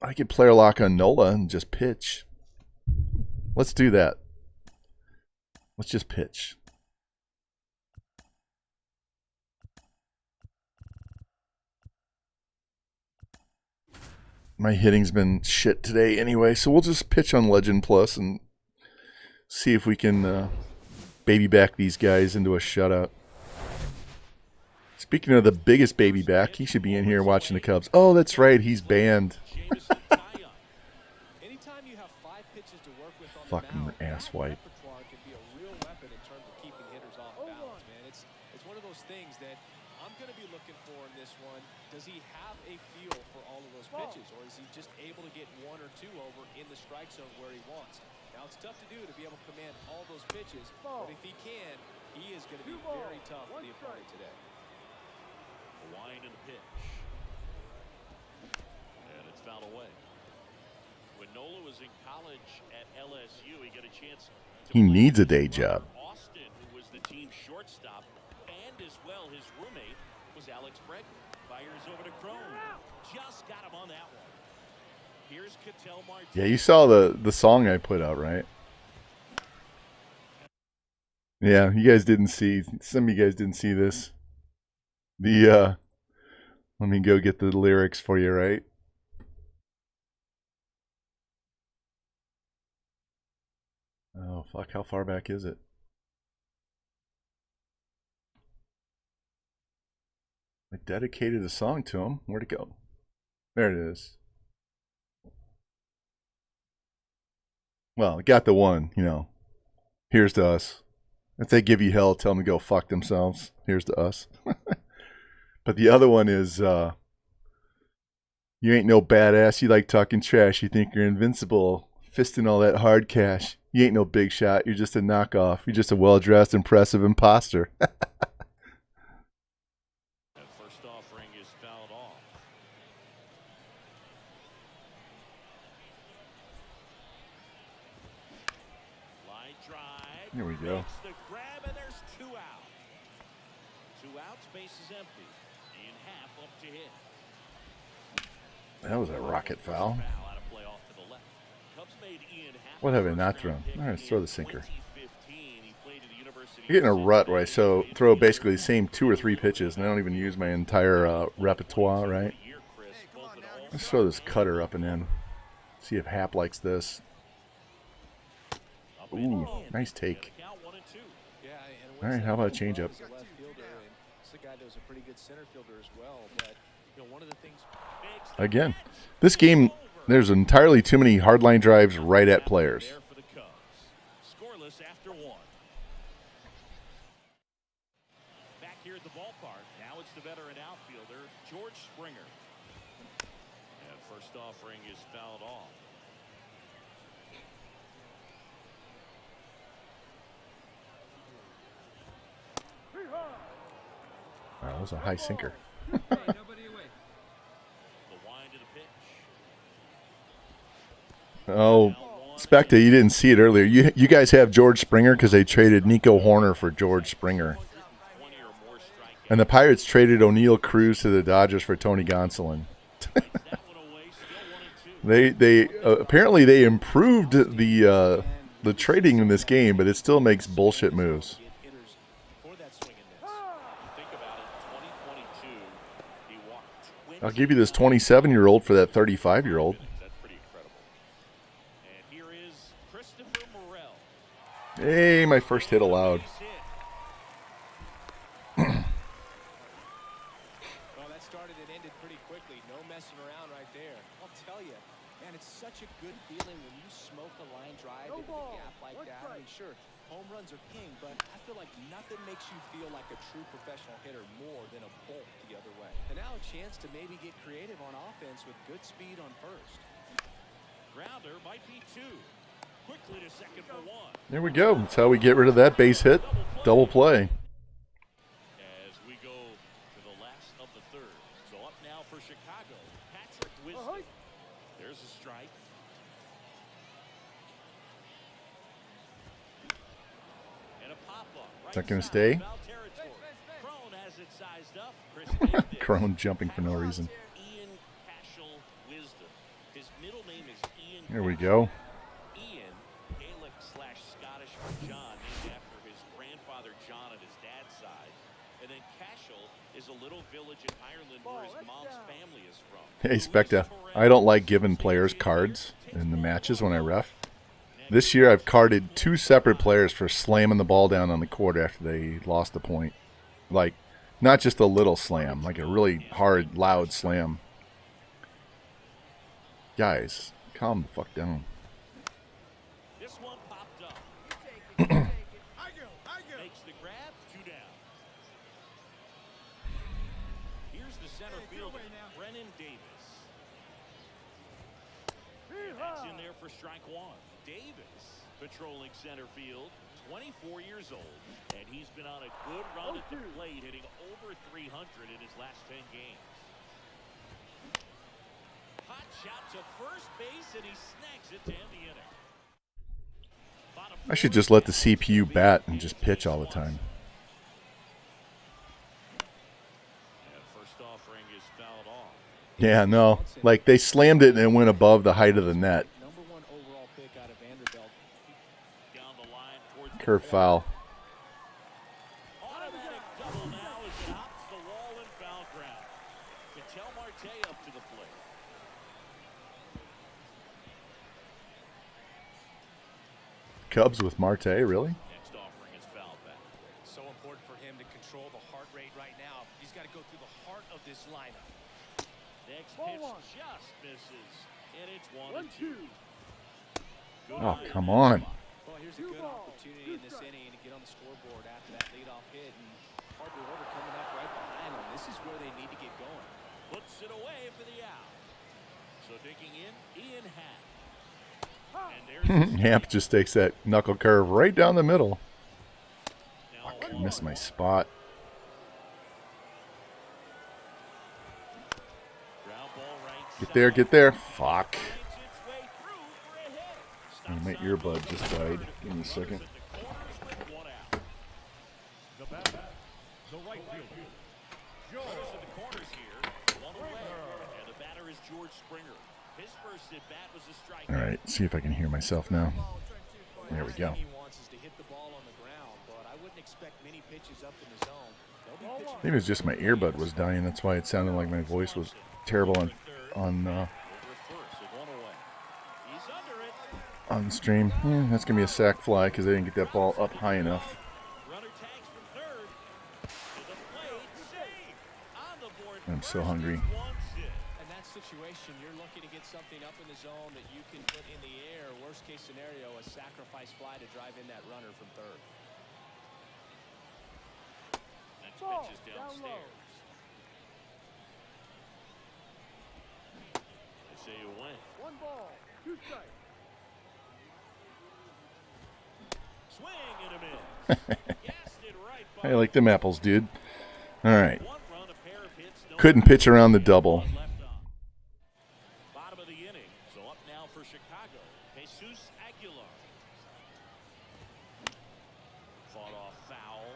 I could player lock on Nola and just pitch. Let's do that. Let's just pitch. My hitting's been shit today anyway, so we'll just pitch on Legend Plus and see if we can baby back these guys into a shutout. Speaking of the biggest baby back, he should be in here watching the Cubs. Oh, that's right, he's banned. Jameson tie-up. Anytime you have 5 pitches to work with on Fucking the mound, ass that wipe. repertoire can be a real weapon in terms of keeping hitters off balance, man. It's one of those things that I'm going to be looking for in this one. Does he have a feel for all of those pitches, or is he just able to get 1 or 2 over in the strike zone where he wants? Now, it's tough to do to be able to command all those pitches, but if he can, he is going to be very tough for the opponent today. A wind and a pitch. And it's fouled away. When Nola was in college at LSU, he got a chance to He play needs a with day his job. brother Austin, who was the team shortstop, and as well his roommate was Alex Bregman. Fires over to Crone. Just got him on that one. Here's Ketel Martinez. Yeah, you saw the song I put out, right? Yeah, you guys didn't see. Some of you guys didn't see this. Let me go get the lyrics for you, right? Oh, fuck, how far back is it? I dedicated a song to him. Where'd it go? There it is. Well, I got the one, Here's to us. If they give you hell, tell them to go fuck themselves. Here's to us. But the other one is, you ain't no badass. You like talking trash. You think you're invincible. Fisting all that hard cash. You ain't no big shot. You're just a knockoff. You're just a well-dressed, impressive imposter. That first offering is fouled off. Line drive. Here we go. Makes the grab, and there's 2 out. 2 outs, base is empty. Ian Happ up to hit. That was a rocket foul. Foul out of play off to the left. Cubs made Ian Happ What have I the not first thrown? round pick All right, let's in throw the sinker. 2015. He played at the University You're getting a of rut where I Cincinnati. throw basically the same 2 or 3 pitches, and I don't even use my entire repertoire, right? Let's throw this cutter up and in. See if Hap likes this. Ooh, nice take. Yeah, and All right, how about a changeup? He's a left fielder, and he's a guy that was a pretty good center fielder as well. But one of the things. Again, this game, there's entirely too many hardline drives right at players. There for the Cubs. Scoreless after 1. Back here at the ballpark. Now it's the veteran outfielder, George Springer. And first offering is fouled off. Wow, that was a high sinker. Hey, nobody away. The wind of the pitch. Oh, Specta, you didn't see it earlier. You guys have George Springer because they traded Nico Horner for George Springer. 20 or more strikeouts. And the Pirates traded O'Neal Cruz to the Dodgers for Tony Gonsolin. That one away. Still 1 and 2. They apparently they improved the trading in this game, but it still makes bullshit moves. Get hitters for that swing and miss. Think about it. 2022. He walked 20. I'll give you this 27-year-old for that 35-year-old. That's pretty incredible. And here is Christopher Morel. Hey, my first hit allowed. Base hit. Well, that started and ended pretty quickly. No messing around right there. I'll tell you, man, it's such a good feeling when you smoke a line drive into the gap like that. I mean, sure, home runs are king, but I feel like nothing makes you feel like a true professional hitter more than a bolt the other way. And now a chance to maybe get creative on offense with good speed on first. Grounder might be 2. Quickly to second for 1. There we go. That's how we get rid of that base hit. Double play. As we go to the last of the 3rd. So up now for Chicago, Patrick Wisdom. There's a strike. And a pop-up. Right Is that gonna side, stay? foul territory. Crone has it sized up. Chris Davis. Crone jumping for no reason. Ian Cashel Wisdom. His middle name is Ian. Here we go. Ian, Gaelic/Scottish for John, named after his grandfather John on his dad's side. And then Cashel is a little village in Ireland where his mom's family is from. Hey, Specta, I don't like giving players cards in the matches when I ref. This year I've carded 2 separate players for slamming the ball down on the court after they lost the point. Like, not just a little slam, like a really hard, loud slam. Guys, calm the fuck down. This one popped up. Makes the grab, 2 down. Here's the center fielder, Brennan Davis. And that's in there for strike 1. Davis patrolling center field, 24 years old, and he's been on a good run at the plate, hitting over 300 in his last 10 games. Hot shot to first base, and he snags it to end the inning. I should just let the CPU bat and just pitch all the time. And first offering is fouled off. Yeah, no. Like, they slammed it and it went above the height of the net. Number 1 overall pick out of Vanderbilt. Down the line towards Curve foul. automatic double now as it hops the wall and foul ground. Ketel Marte up to the plate. Cubs with Marte, really? Next offering is fouled back. So important for him to control the heart rate right now. He's got to go through the heart of this lineup. Next Ball pitch one. just misses, and it's 1-2. Good Oh, eye come on that on. spot. Well, here's a Two good balls, opportunity in this inning to get on the scoreboard after that leadoff hit, and Harper Order coming up right behind him. This is where they need to get going. Puts it away for the out. So digging in, Ian Happ. And there's the Hamp just takes that knuckle curve right down the middle. now I missed my spot. ground ball right Get there, get there. Fuck. finds its way through for a hit. Oh, my Stops earbud out just to died. third. Give me a second. Runners at the corners with one out. The batter, the right fielder, Joe. Runners at the corners here, one away. And the batter is George Springer. His first at bat was a strikeout. All right, see if I can hear myself now. There we go. Last thing he wants is to hit the ball on the ground, but I wouldn't expect many pitches up in the zone. They'll be pitching. Maybe it was just my earbud was dying. That's why it sounded like my voice was terrible on Over first with one away. He's under it. on stream. Yeah, that's gonna be a sack fly because I didn't get that ball up high enough. Runner tags from third. To the plate. Save. On the board. I'm so first hungry. is one sit. In that situation, you're looking to get something up in the zone that you can put in the air. Worst case scenario, a sacrifice fly to drive in that runner from third. Next Ball, pitch is down low. downstairs. They say you win. 1 ball, 2 strikes. Swing and a miss. Gassed it right by I like them apples, dude. All right. one run, a pair of hits. No Couldn't pitch around the double. one left on. Bottom of the inning. So up now for Chicago. Jesus Aguilar. Fought off foul.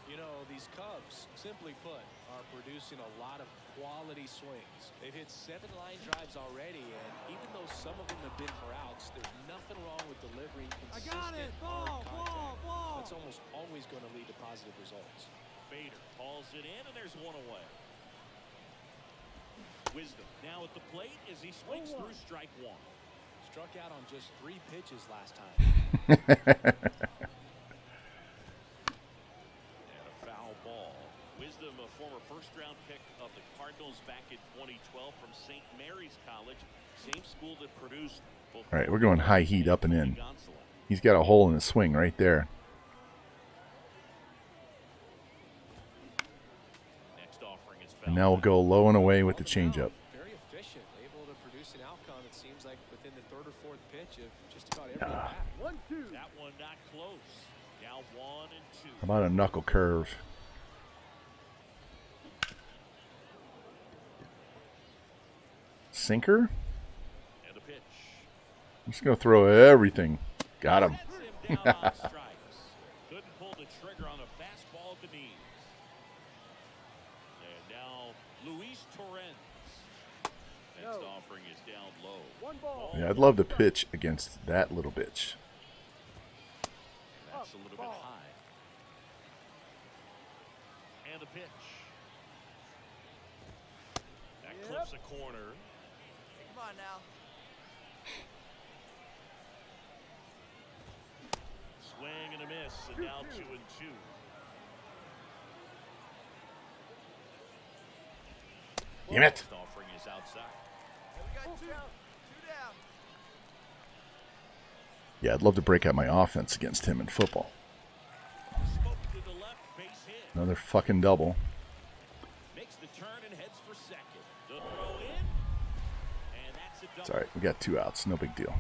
You know, these Cubs, simply put, are producing a lot of quality swings. They've hit 7 line drives already, and even though some of them have been for outs, there's nothing wrong with delivering I consistent got it. hard Ball, contact. ball. That's almost always going to lead to positive results. Bader hauls it in, and there's one away. Wisdom now at the plate as he swings through strike one. Struck out on just 3 pitches last time. And a foul ball. Wisdom, a former first-round pick of the Cardinals back in 2012 from St. Mary's College, same school that produced both. All right, we're going high heat up and in. Gonsolin. He's got a hole in his swing right there. Next offering is foul. And now we'll go low and away with the changeup. Very efficient, able to produce an outcome, it seems like, within the 3rd or 4th pitch of just about every at-bat. 1-2. That one not close. Now 1-2. How about a knuckle curve? Sinker? And a pitch. I'm just going to throw everything. Got him. Sets him down on strikes. Couldn't pull the trigger on a fastball at the knees. And now Luis Torrens. Next No. offering is down low. 1 ball. Yeah, I'd love to pitch against that little bitch. That's a little bit Ball. high. And a pitch. That Yep. clips a corner. Come on now. Swing and a miss, and now 2-2. Damn it. Next offering is outside. We got 2 down. Yeah, I'd love to break out my offense against him in football. Smoke to the left, base hit. Another fucking double. Makes the turn and heads for second. The throw in, and that's a double. It's all right. We got 2 outs. No big deal.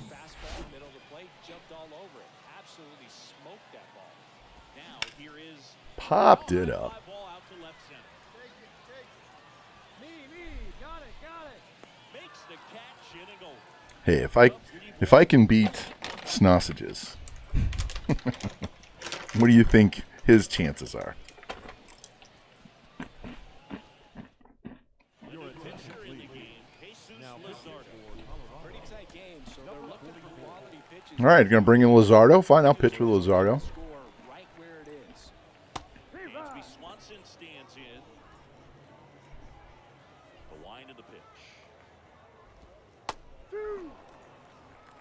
Fastball, middle of the plate, jumped all over it. Absolutely smoked that ball. Now here is Popped it up. fly ball out to left center. Take it. Me. Got it. Makes the catch, inning over. Hey, if I can beat Snossages, what do you think his chances are? Your attention, In the please. game, Jesus Now, Luzardo. Pretty tight game, so they're looking for quality pitches. All right, gonna bring in Luzardo. Fine, I'll pitch with Luzardo. Score right where it is. Dansby Swanson stands in. The wind of the pitch.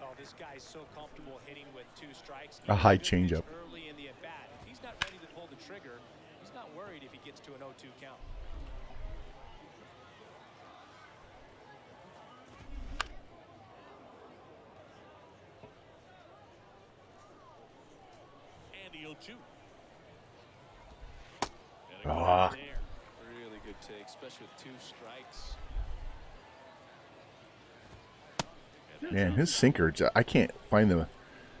Oh, this guy's so comfortable hitting with 2 strikes. A high Good pitch changeup. Early in the at-bat. If he's not ready to pull the trigger, he's not worried if he gets to an 0-2 count. And the 0-2. And a Ah. good there. Really good take, especially with 2 strikes. Man, his sinker, I can't find the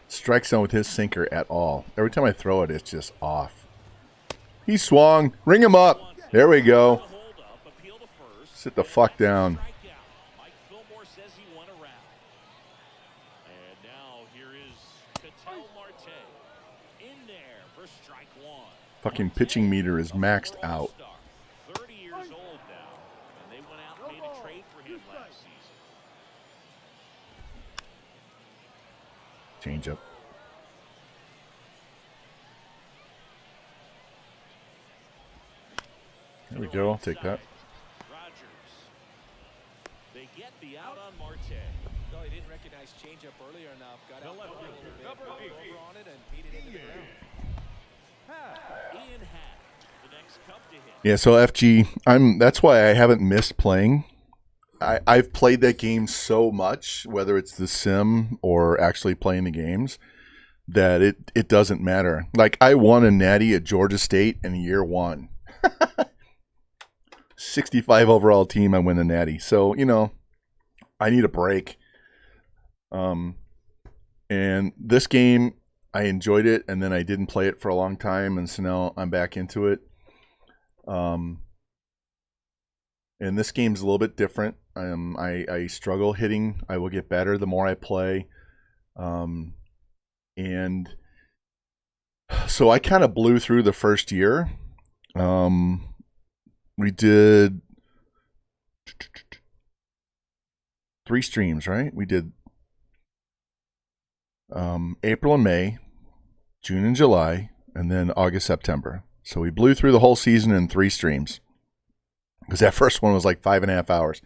strike zone with his sinker at all. Every time I throw it, it's just off. He swung. Ring him up. There we go. Hold up, appeal to first. Sit the fuck down. Strikeout. Mike Fillmore says he won a round. And now here is Ketel Marte in there for strike 1. Fucking pitching meter is maxed out. 30 years old now, and they went out and made a trade for him last season. Change up. There we go. I'll take that. Rogers. They get the out on Marte. No, he didn't recognize changeup earlier enough. Got out left a little bit, fielder, rolled number 8, over on it, and beat it into the ground. Ian Happ, the next cup to hit. Yeah, so FG, that's why I haven't missed playing. I've played that game so much, whether it's the sim or actually playing the games, that it doesn't matter. Like, I won a natty at Georgia State in year 1. 65 overall team, I win the natty. So, I need a break. And this game, I enjoyed it, and then I didn't play it for a long time, and so now I'm back into it. And this game's a little bit different. I struggle hitting. I will get better the more I play. And so I kind of blew through the first year. We did 3 streams, right? We did April and May, June and July, and then August, September. So we blew through the whole season in 3 streams. Because that first one was like 5.5 hours.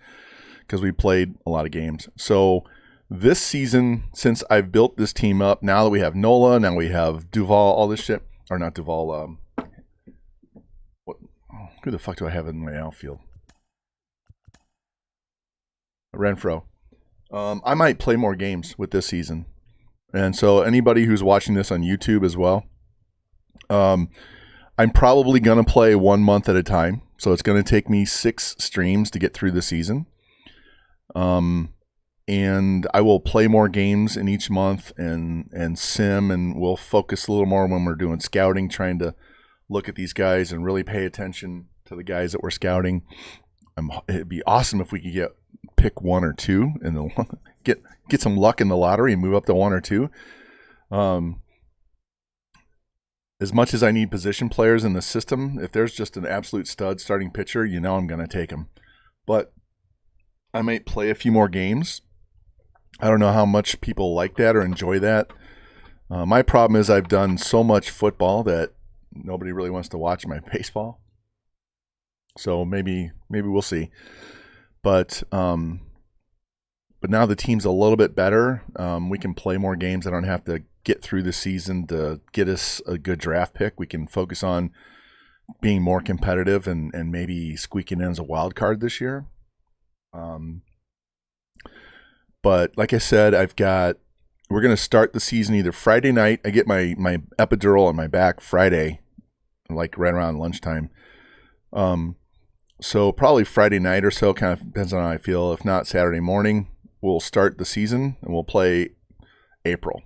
Because we played a lot of games. So this season, since I've built this team up, now that we have Nola, now we have Duval, all this shit. Or not Duval, who the fuck do I have in my outfield? Renfro. I might play more games with this season. And so anybody who's watching this on YouTube as well, I'm probably going to play 1 month at a time. So it's going to take me 6 streams to get through the season. And I will play more games in each month and sim, and we'll focus a little more when we're doing scouting, trying to look at these guys and really pay attention to the guys that we're scouting. It'd be awesome if we could pick 1 or 2 and get some luck in the lottery and move up to 1 or 2. As much as I need position players in the system, if there's just an absolute stud starting pitcher, I'm going to take him. But I might play a few more games. I don't know how much people like that or enjoy that. My problem is I've done so much football that nobody really wants to watch my baseball. So maybe we'll see. But now the team's a little bit better. We can play more games. I don't have to get through the season to get us a good draft pick. We can focus on being more competitive and maybe squeaking in as a wild card this year. But like I said, we're going to start the season either Friday night. I get my epidural on my back Friday, like right around lunchtime. So probably Friday night or so, kind of depends on how I feel. If not, Saturday morning, we'll start the season and we'll play April.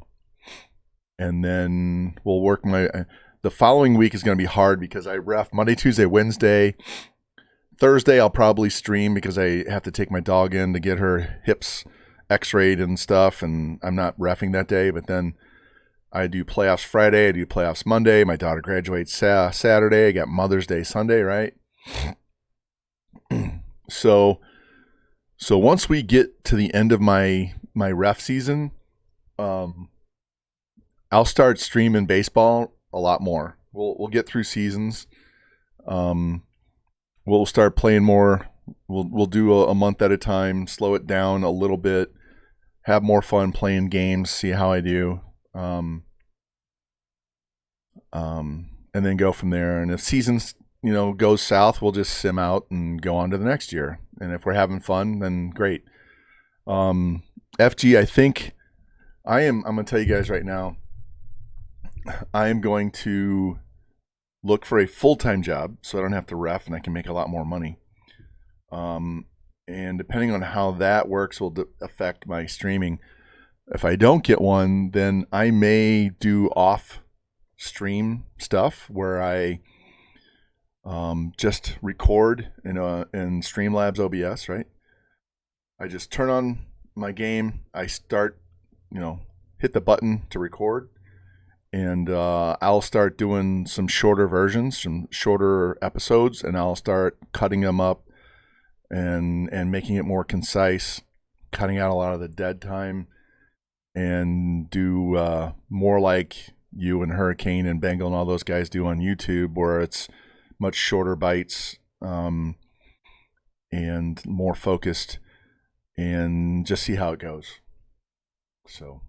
And then we'll work the following week is going to be hard because I ref Monday, Tuesday, Wednesday. Thursday I'll probably stream because I have to take my dog in to get her hips x-rayed and stuff, and I'm not reffing that day. But then I do playoffs Friday, I do playoffs Monday. My daughter graduates Saturday. I got Mother's Day Sunday, right? So once we get to the end of my ref season, I'll start streaming baseball a lot more. We'll get through seasons. We'll start playing more. We'll do a month at a time, slow it down a little bit, have more fun playing games, see how I do, and then go from there. And if seasons, goes south, we'll just sim out and go on to the next year. And if we're having fun, then great. FG, I think I'm going to tell you guys right now, I am going to look for a full-time job so I don't have to ref and I can make a lot more money. And depending on how that works will affect my streaming. If I don't get one, then I may do off-stream stuff where I just record in Streamlabs OBS, right? I just turn on my game. I start, hit the button to record. And I'll start doing some shorter versions, some shorter episodes, and I'll start cutting them up and making it more concise, cutting out a lot of the dead time, and do more like you and Hurricane and Bengal and all those guys do on YouTube, where it's much shorter bites and more focused, and just see how it goes. So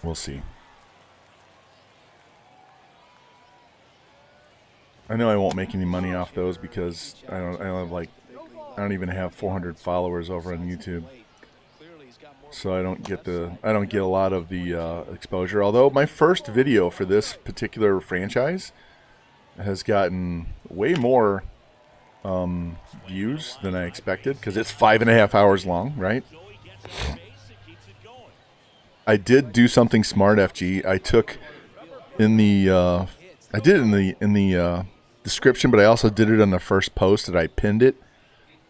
we'll see. I know I won't make any money off those because I don't even have 400 followers over on YouTube, so I don't get a lot of the exposure. Although my first video for this particular franchise has gotten way more views than I expected because it's 5.5 hours long, right? I did do something smart, FG. I took in the I did it in the description, but I also did it on the first post that I pinned it.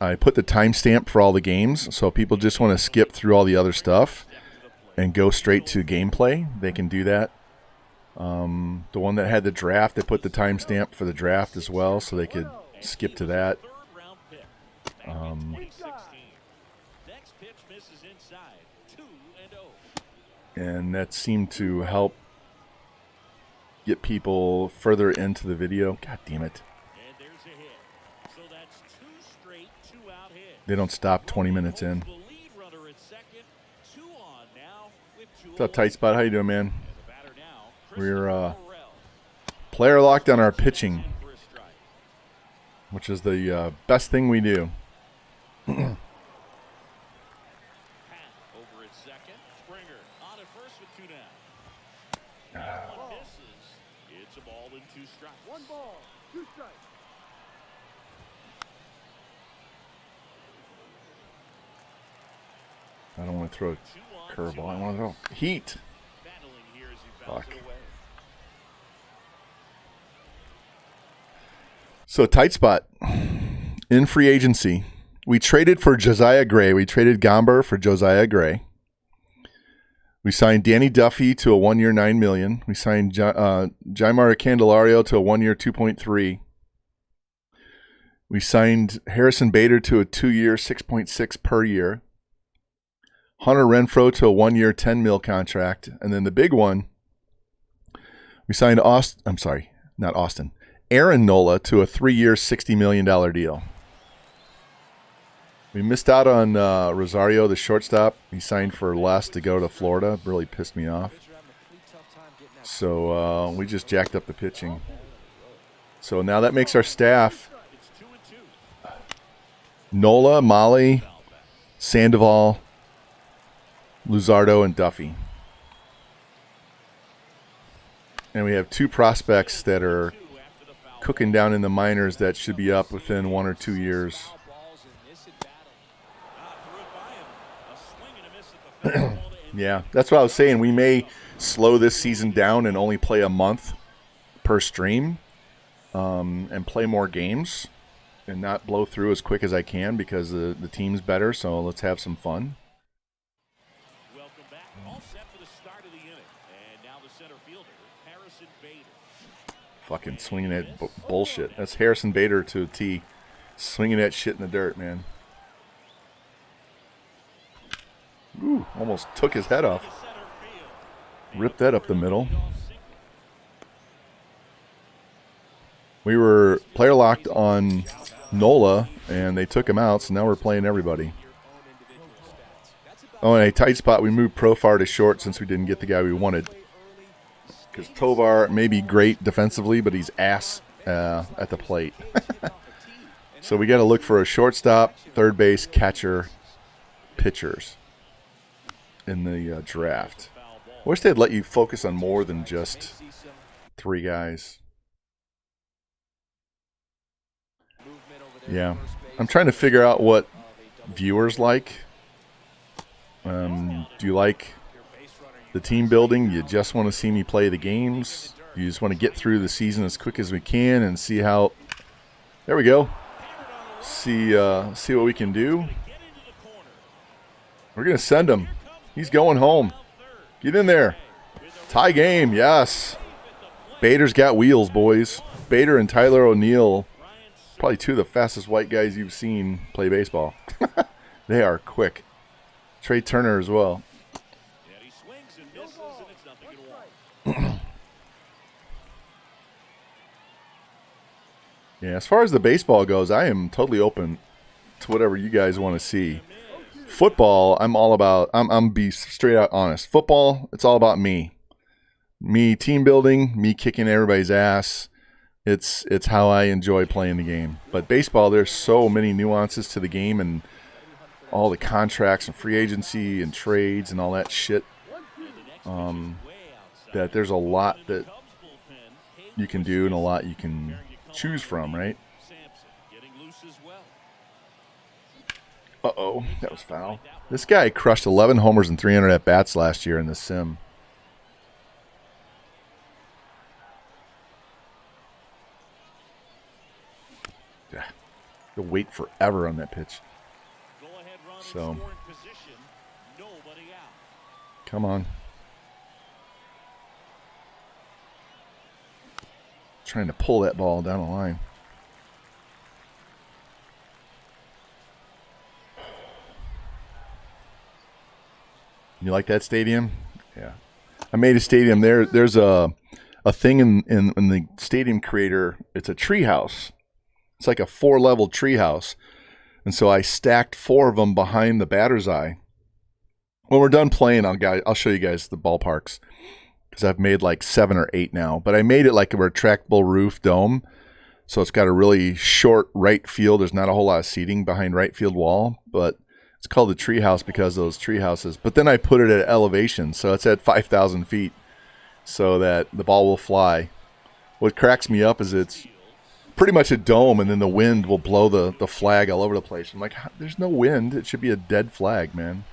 I put the timestamp for all the games, so if people just want to skip through all the other stuff and go straight to gameplay, they can do that. The one that had the draft, they put the timestamp for the draft as well, so they could skip to that. And that seemed to help get people further into the video. God damn it. They don't stop 20 minutes in. What's up, Tight Spot? How you doing, man? We're player locked on our pitching, which is the best thing we do. One ball, 2 strikes. I don't want to throw a curveball. I want to throw heat. Fuck. So, Tight Spot. In free agency, we traded for Josiah Gray. We traded Gomber for Josiah Gray. We signed Danny Duffy to a 1-year $9 million. We signed Jaimar Candelario to a 1-year $2.3. We signed Harrison Bader to a 2-year $6.6 per year. Hunter Renfroe to a 1-year $10 million contract. And then the big one, we signed Aaron Nola to a 3-year $60 million deal. We missed out on Rosario, the shortstop. He signed for less to go to Florida. Really pissed me off. So we just jacked up the pitching. So now that makes our staff Nola, Molly, Sandoval, Luzardo, and Duffy. And we have 2 prospects that are cooking down in the minors that should be up within 1 or 2 years. Yeah, that's what I was saying. We may slow this season down and only play a month per stream, and play more games and not blow through as quick as I can because the team's better. So let's have some fun. Welcome back. All set for the start of the inning. And now the center fielder, Harrison Bader. Fucking swinging that bullshit. That's Harrison Bader to a T. Swinging that shit in the dirt, man. Ooh, almost took his head off. Ripped that up the middle. We were player locked on Nola, and they took him out, so now we're playing everybody. Oh, and a tight spot, we moved Profar to short since we didn't get the guy we wanted. Because Tovar may be great defensively, but he's ass at the plate. So we got to look for a shortstop, third base, catcher, pitchers in the draft. I wish they'd let you focus on more than just 3 guys. Yeah, I'm trying to figure out what viewers like. Do you like the team building? You just want to see me play the games? You just want to get through the season as quick as we can and see how... There we go. See what we can do. We're going to send him. He's going home. Get in there. Tie game, yes. Bader's got wheels, boys. Bader and Tyler O'Neill, probably 2 of the fastest white guys you've seen play baseball. They are quick. Trey Turner as well. Yeah, as far as the baseball goes, I am totally open to whatever you guys want to see. Football, I'm all about. I'm be straight out honest. Football, it's all about me. Me team building, me kicking everybody's ass. It's how I enjoy playing the game. But baseball, there's so many nuances to the game and all the contracts and free agency and trades and all that shit. That there's a lot that you can do and a lot you can choose from, right? Uh-oh, that was foul. This guy crushed 11 homers and 300 at-bats last year in the sim. Yeah, you'll wait forever on that pitch. So, come on. Trying to pull that ball down the line. You like that stadium? Yeah. I made a stadium there. There's a thing in the stadium creator. It's a tree house. It's like a 4-level tree house. And so I stacked 4 of them behind the batter's eye. When we're done playing, I'll show you guys the ballparks. Because I've made like 7 or 8 now. But I made it like a retractable roof dome. So it's got a really short right field. There's not a whole lot of seating behind right field wall. But it's called the tree house because of those tree houses. But then I put it at elevation. So it's at 5,000 feet. So that the ball will fly. What cracks me up is it's pretty much a dome. And then the wind will blow the flag all over the place. I'm like, there's no wind. It should be a dead flag, man.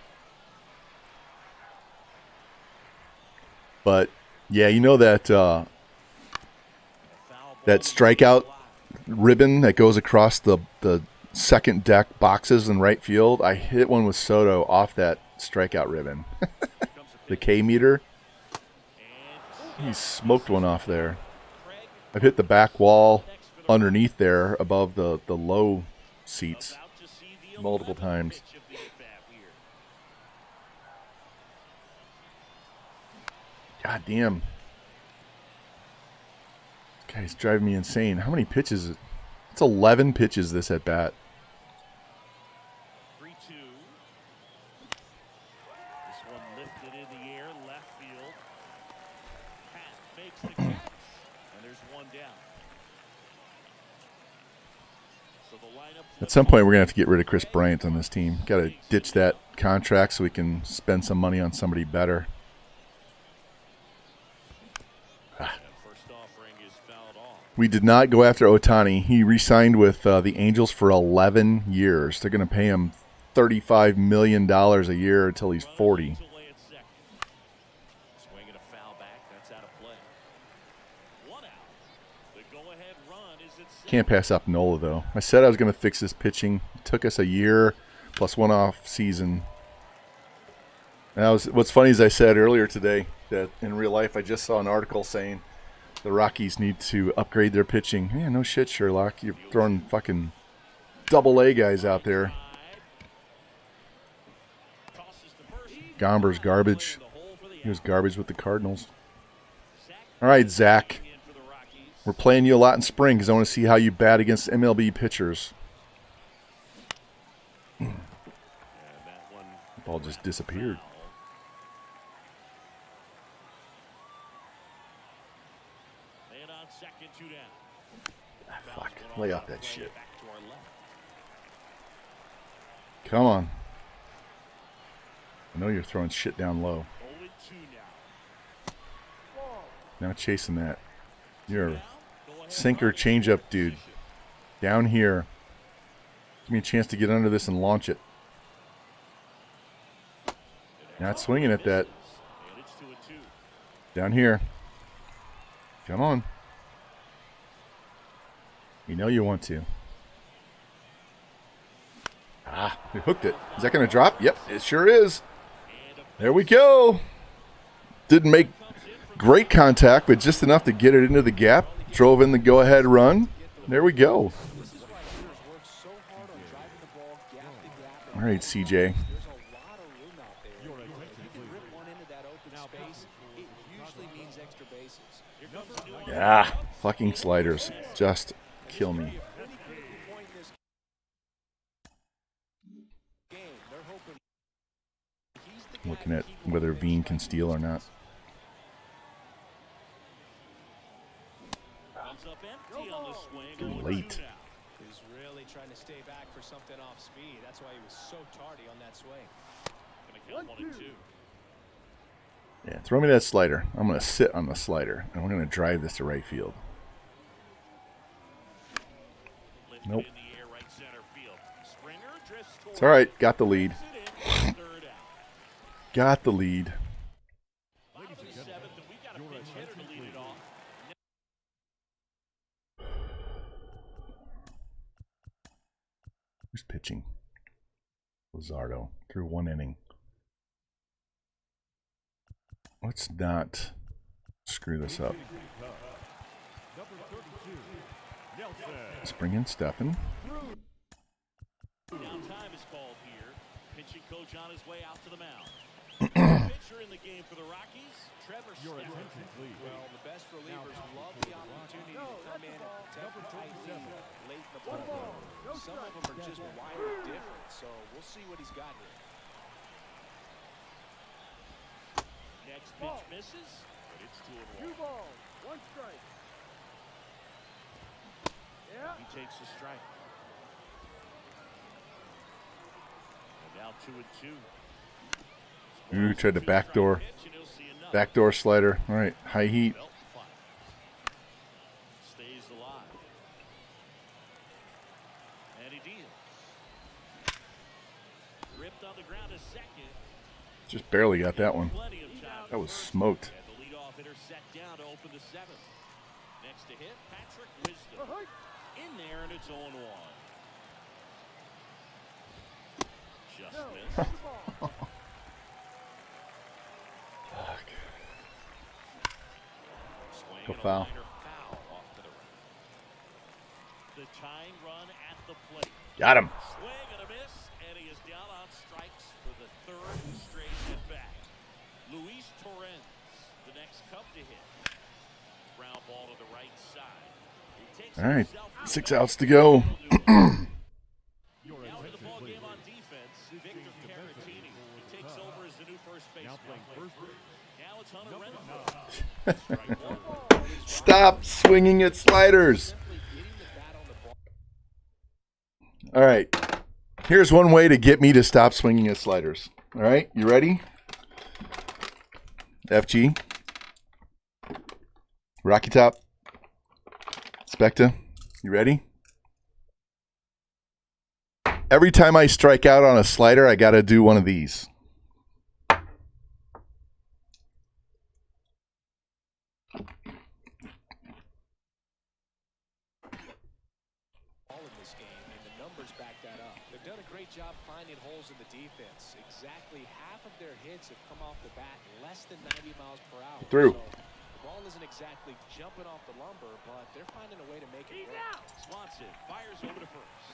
But yeah, you know that that strikeout ribbon that goes across the second deck boxes in right field? I hit one with Soto off that strikeout ribbon. The K meter. He smoked one off there. I've hit the back wall underneath there above the low seats multiple times. God damn. This guy's driving me insane. How many pitches? It's 11 pitches this at bat. 3-2. This one lifted in the air, left field. Pat makes the catch, and there's one down. So the lineup. At some point, we're going to have to get rid of Chris Bryant on this team. Got to ditch that contract so we can spend some money on somebody better. We did not go after Ohtani. He re-signed with the Angels for 11 years. They're going to pay him $35 million a year until he's 40. play. One out. The go-ahead run is at second. Can't pass up Nola, though. I said I was going to fix this pitching. It took us a year plus 1 off season. And that was, what's funny is I said earlier today that in real life I just saw an article saying the Rockies need to upgrade their pitching. Yeah, no shit, Sherlock. You're throwing fucking double-A guys out there. Gomber's garbage. He was garbage with the Cardinals. All right, Zach. We're playing you a lot in spring because I want to see how you bat against MLB pitchers. The ball just disappeared. Fuck. Lay off that shit. Come on. I know you're throwing shit down low. Now chasing that. You're a sinker changeup dude. Down here. Give me a chance to get under this and launch it. Not swinging at that. Down here. Come on. You know you want to. Ah, we hooked it. Is that going to drop? Yep, it sure is. There we go. Didn't make great contact, but just enough to get it into the gap. Drove in the go-ahead run. There we go. All right, CJ. Yeah, fucking sliders. Just kill me. Looking at whether Veen can steal or not. Getting late. He's really trying to stay back for something off speed. That's why he was so tardy on that swing. Gonna count 1 and 2. Yeah, throw me that slider. I'm going to sit on the slider, and we're going to drive this to right field. Nope. It's all right. Got the lead. Got the lead. Who's pitching? Luzardo through 1 inning. Let's not screw this up. Let's bring in Stefan. Downtime is called here. Pitching coach on his way out to the mound. Pitcher in the game for the Rockies, Trevor Stefan. Well, the best relievers love the opportunity to come in and protect tight lead late in the ball. Some of them are just wired different, so we'll see what he's got here. Next pitch misses, but it's 2 and 1. 2 balls, 1 strike. Yeah. He takes the strike. And now 2 and 2. Ooh, tried to backdoor slider. All right, high heat. Stays alive. And he deals. Ripped on the ground a second. Just barely got that one. That was smoked. And the leadoff hitter set down to open the 7th. Next to hit, Patrick Wisdom. In there, and it's 0-1. Just missed. Go foul. Off to the right. The tying run at the plate. Got him. Swing and a miss, and he is down on strikes for the 3rd straight at bat. Luis Torrens, the next cup to hit. Ground ball to the right side. He takes All right, himself 6 outs to go. Now to the ball game on defense, Victor Caratini. He takes over as the new first baseman. Now it's Hunter Renfroe. Stop swinging at sliders. All right. Here's one way to get me to stop swinging at sliders. All right, you ready? FG. Rocky Top. Specta. You ready? Every time I strike out on a slider, I got to do one of these. All in this game, and the numbers back that up. They've done a great job finding holes in the defense. Exactly half of their hits have come off the bat less than 90 miles per hour. Through. So the ball isn't exactly jumping off the lumber, but they're finding a way to make it work. Swanson fires over to first.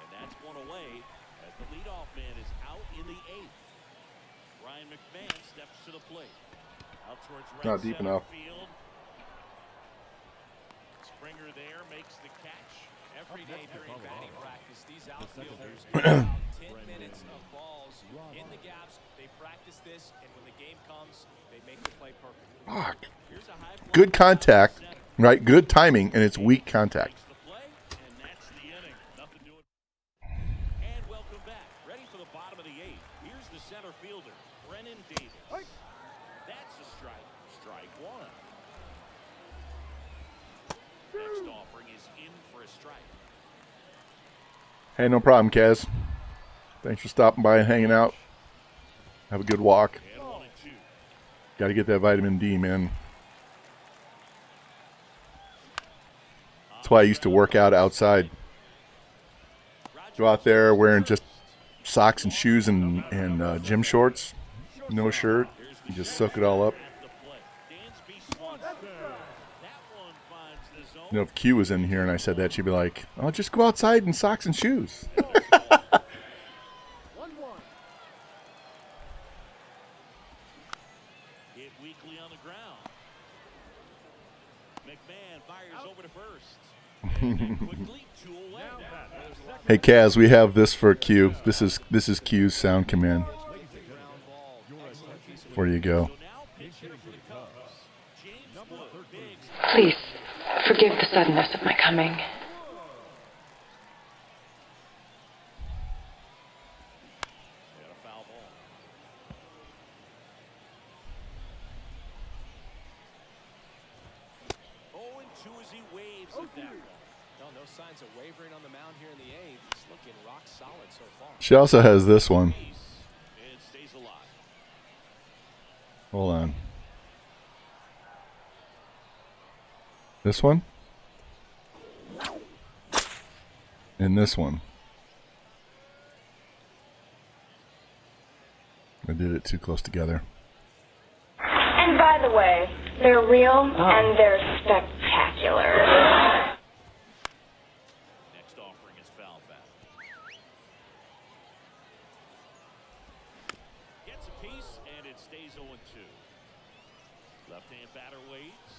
And that's one away as the leadoff man is out in the 8th. Ryan McMahon steps to the plate. Out towards right Not deep center enough. field. Springer there makes the catch. Every day during batting practice, these outfielders get about 10 minutes of balls in the gaps. They practice this, and when the game comes, they make the play perfect. Fuck. Here's a high fly Good contact, center. right? Good timing, and it's weak contact. Makes the play, and that's the inning. Nothing doing. And welcome back. Ready for the bottom of the 8th. Here's the center fielder, Brennan Davis. That's a strike. Strike one. Next offering is in for a strike. Hey, no problem, Kaz. Thanks for stopping by and hanging out. Have a good walk. And 1 and 2. Got to get that vitamin D, man. That's why I used to work out outside. Go out there wearing just socks and shoes and gym shorts, no shirt. You just soak it all up. At the plate. Dansby Swanson. That one finds the zone. You know, if Q was in here and I said that, she'd be like, "Oh, just go outside in socks and shoes." 1-1. Hit weakly on the ground. McMahon fires over to first. And quickly, 2 away. Hey, Kaz, we have this for Q. This is Q's sound command. Where do you go? So now pitch hitter for the Cubs. James Wood. Biggs. Please, forgive the suddenness of my coming. And a foul ball. Oh, and 2 as he waves at that one. No signs of wavering on the mound here in the 8th. He's looking rock solid so far. She also has this one. It stays alive. Hold on. This one? And this one. I did it too close together. And by the way, they're real and they're spectacular. Next offering is foul back. Gets a piece, and it stays 0-2. Left-hand batter waits.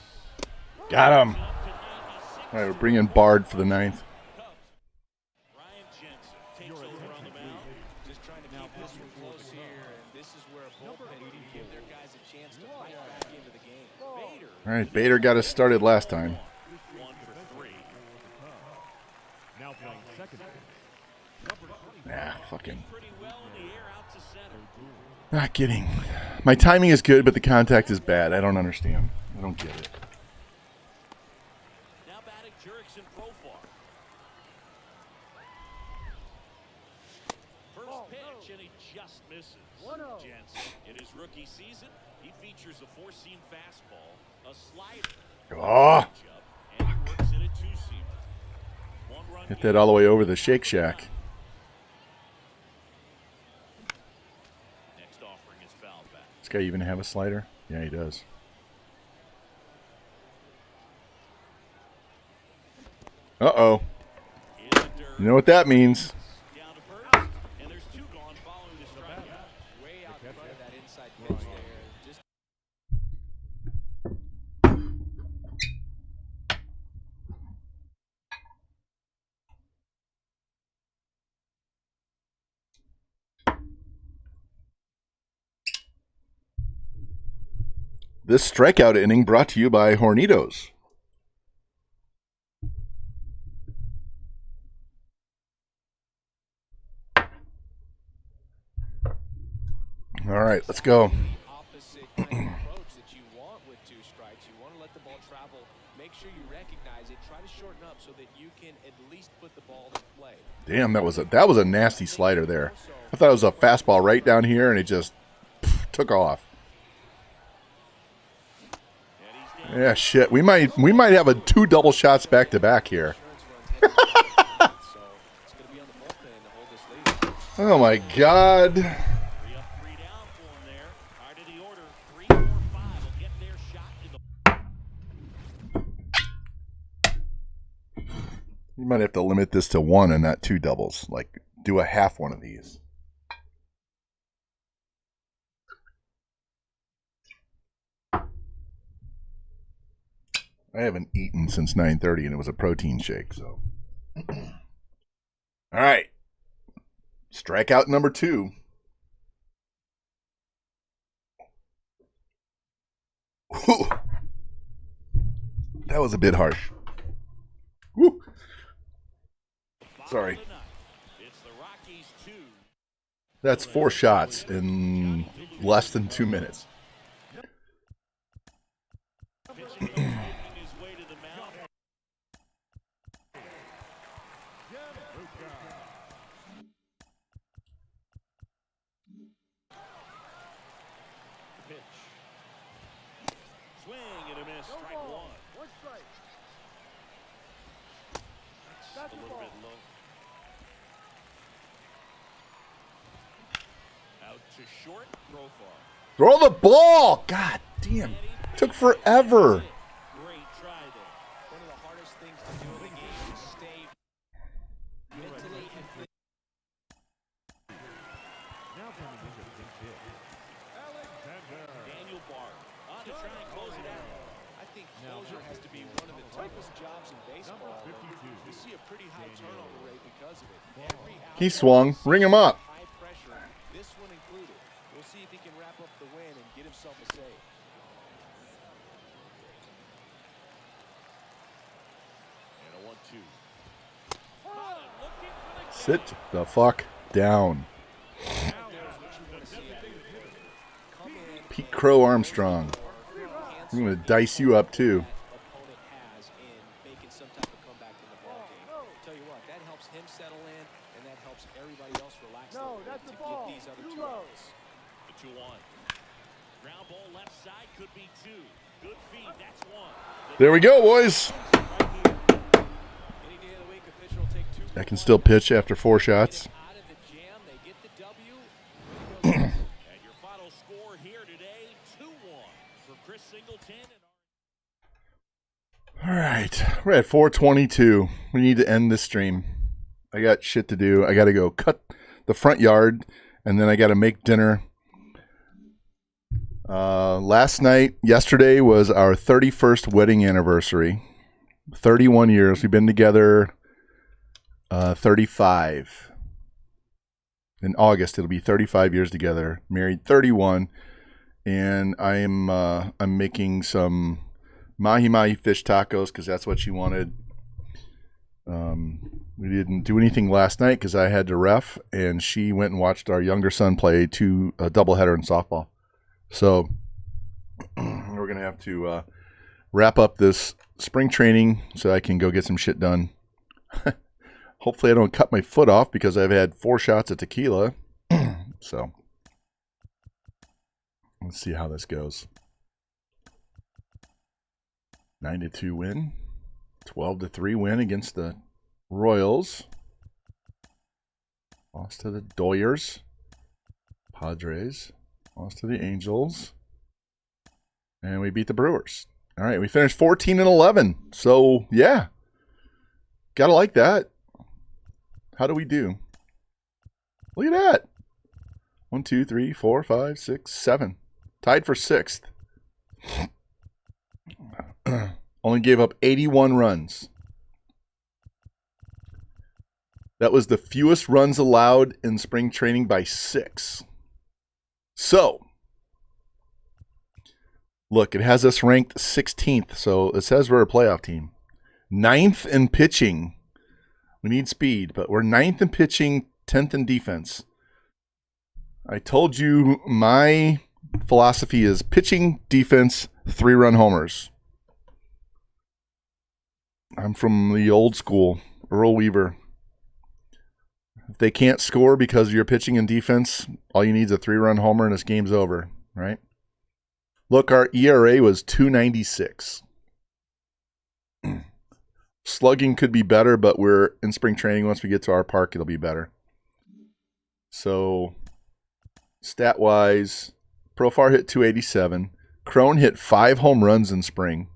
Got him. Up to 96. All right, we're bringing Bard for the 9th. Cubs. Ryan Jensen takes over on the mound. Just trying to keep this one close here, and this is where a bullpen can give their guys a chance to fight back into the game. Bader. All right, Bader got us started last time. 1 for 3. Now playing second base. Nah, fucking. Pretty well in the air out to center. Not kidding. My timing is good, but the contact is bad. I don't understand. I don't get it. Now batting Jurickson Profar. First pitch, and he just misses. 1-0. Jensen, in his rookie season, he features a 4-seam fastball, a slider, Oh, changeup, and he works in a 2-seamer. 1-run hit that all the way over the Shake Shack. Next offering is foul back. This guy even have a slider? Yeah, he does. Uh-oh. In the dirt, You know what that means. down to first, and there's 2 gone following the strikeout. Way out in front of that inside pitch there. Just This strikeout inning brought to you by Hornitos. All right, let's go. opposite kind of approach that you want with 2 strikes. You want to let the ball travel. Make sure you recognize it. Try to shorten up so that you can at least put the ball in play. Damn, that was a nasty slider there. I thought it was a fastball right down here, and it just took off. And he's down Yeah, shit. We might have a 2 double shots back to back here. Oh my God. 3 up, 3 down for him there. High to the order. 3, 4, 5 will get their shot in the. You might have to limit this to 1 and not 2 doubles. Like, do a half one of these. I haven't eaten since 9:30, and it was a protein shake. So, all right, strikeout number 2. Whew. That was a bit harsh. Woo. Sorry. It's the Rockies 2. That's 4 shots in less than 2 minutes. Pitching coach making his way to the mound. Pitch. Swing and a miss. Strike 1. 1 strike. That's a little bit low. Out to short. Throw far. Throw the ball! God damn. Took forever. Great try there. One of the hardest things to do in the game is stay mentally and physically. Now coming in to pinch hit. Alexander. Daniel Bard on to try and close it out. I think closure has to be one of the toughest jobs in baseball. You see a pretty high turnover rate because of it. Every He swung. Ring him up. high pressure, this one included. We'll see if he can wrap up the win and get himself a save. And a 1-2. Sit the fuck down. Pete Crow Armstrong. I'm going to dice you up too. Opponent has in making some type of comeback in the ball game. Tell you what, that helps him settle in, and that helps everybody else relax No, a little bit that's to the ball. get these other Too 2 low. outs. The 2-1. Ground ball left side could be 2. Good feed. That's 1. There we go, boys. Any day of the week, a pitcher will take 2 I can still pitch after 4 shots. out of the jam. They get the W. And your final score here today, 2-1 for Chris Singleton. All right. We're at 4:22. We need to end this stream. I got shit to do. I got to go cut the front yard, and then I got to make dinner. Yesterday was our 31st wedding anniversary. 31 years. We've been together 35. In August, it'll be 35 years together. Married 31. And I'm making some mahi-mahi fish tacos because that's what she wanted. We didn't do anything last night because I had to ref, and she went and watched our younger son play a doubleheader in softball. So we're going to have to wrap up this spring training so I can go get some shit done. Hopefully I don't cut my foot off because I've had 4 shots of tequila. So let's see how this goes. 9-2 win. 12-3 win against the Royals. Lost to the Doyers. Padres. Lost to the Angels. And we beat the Brewers. All right, we finished 14-11. So, yeah. Gotta like that. How do we do? Look at that. 1, 2, 3, 4, 5, 6, 7. Tied for 6th. Only gave up 81 runs. That was the fewest runs allowed in spring training by 6. So, look, it has us ranked 16th. So it says we're a playoff team. 9th in pitching. We need speed, but we're 9th in pitching, 10th in defense. I told you my philosophy is pitching, defense, 3-run homers. I'm from the old school, Earl Weaver. If they can't score because of your pitching and defense, all you need is a 3-run homer and this game's over, right? Look, our ERA was 2.96. Slugging could be better, but we're in spring training. Once we get to our park, it'll be better. So, stat-wise, Profar hit 287. Crone hit 5 home runs in spring.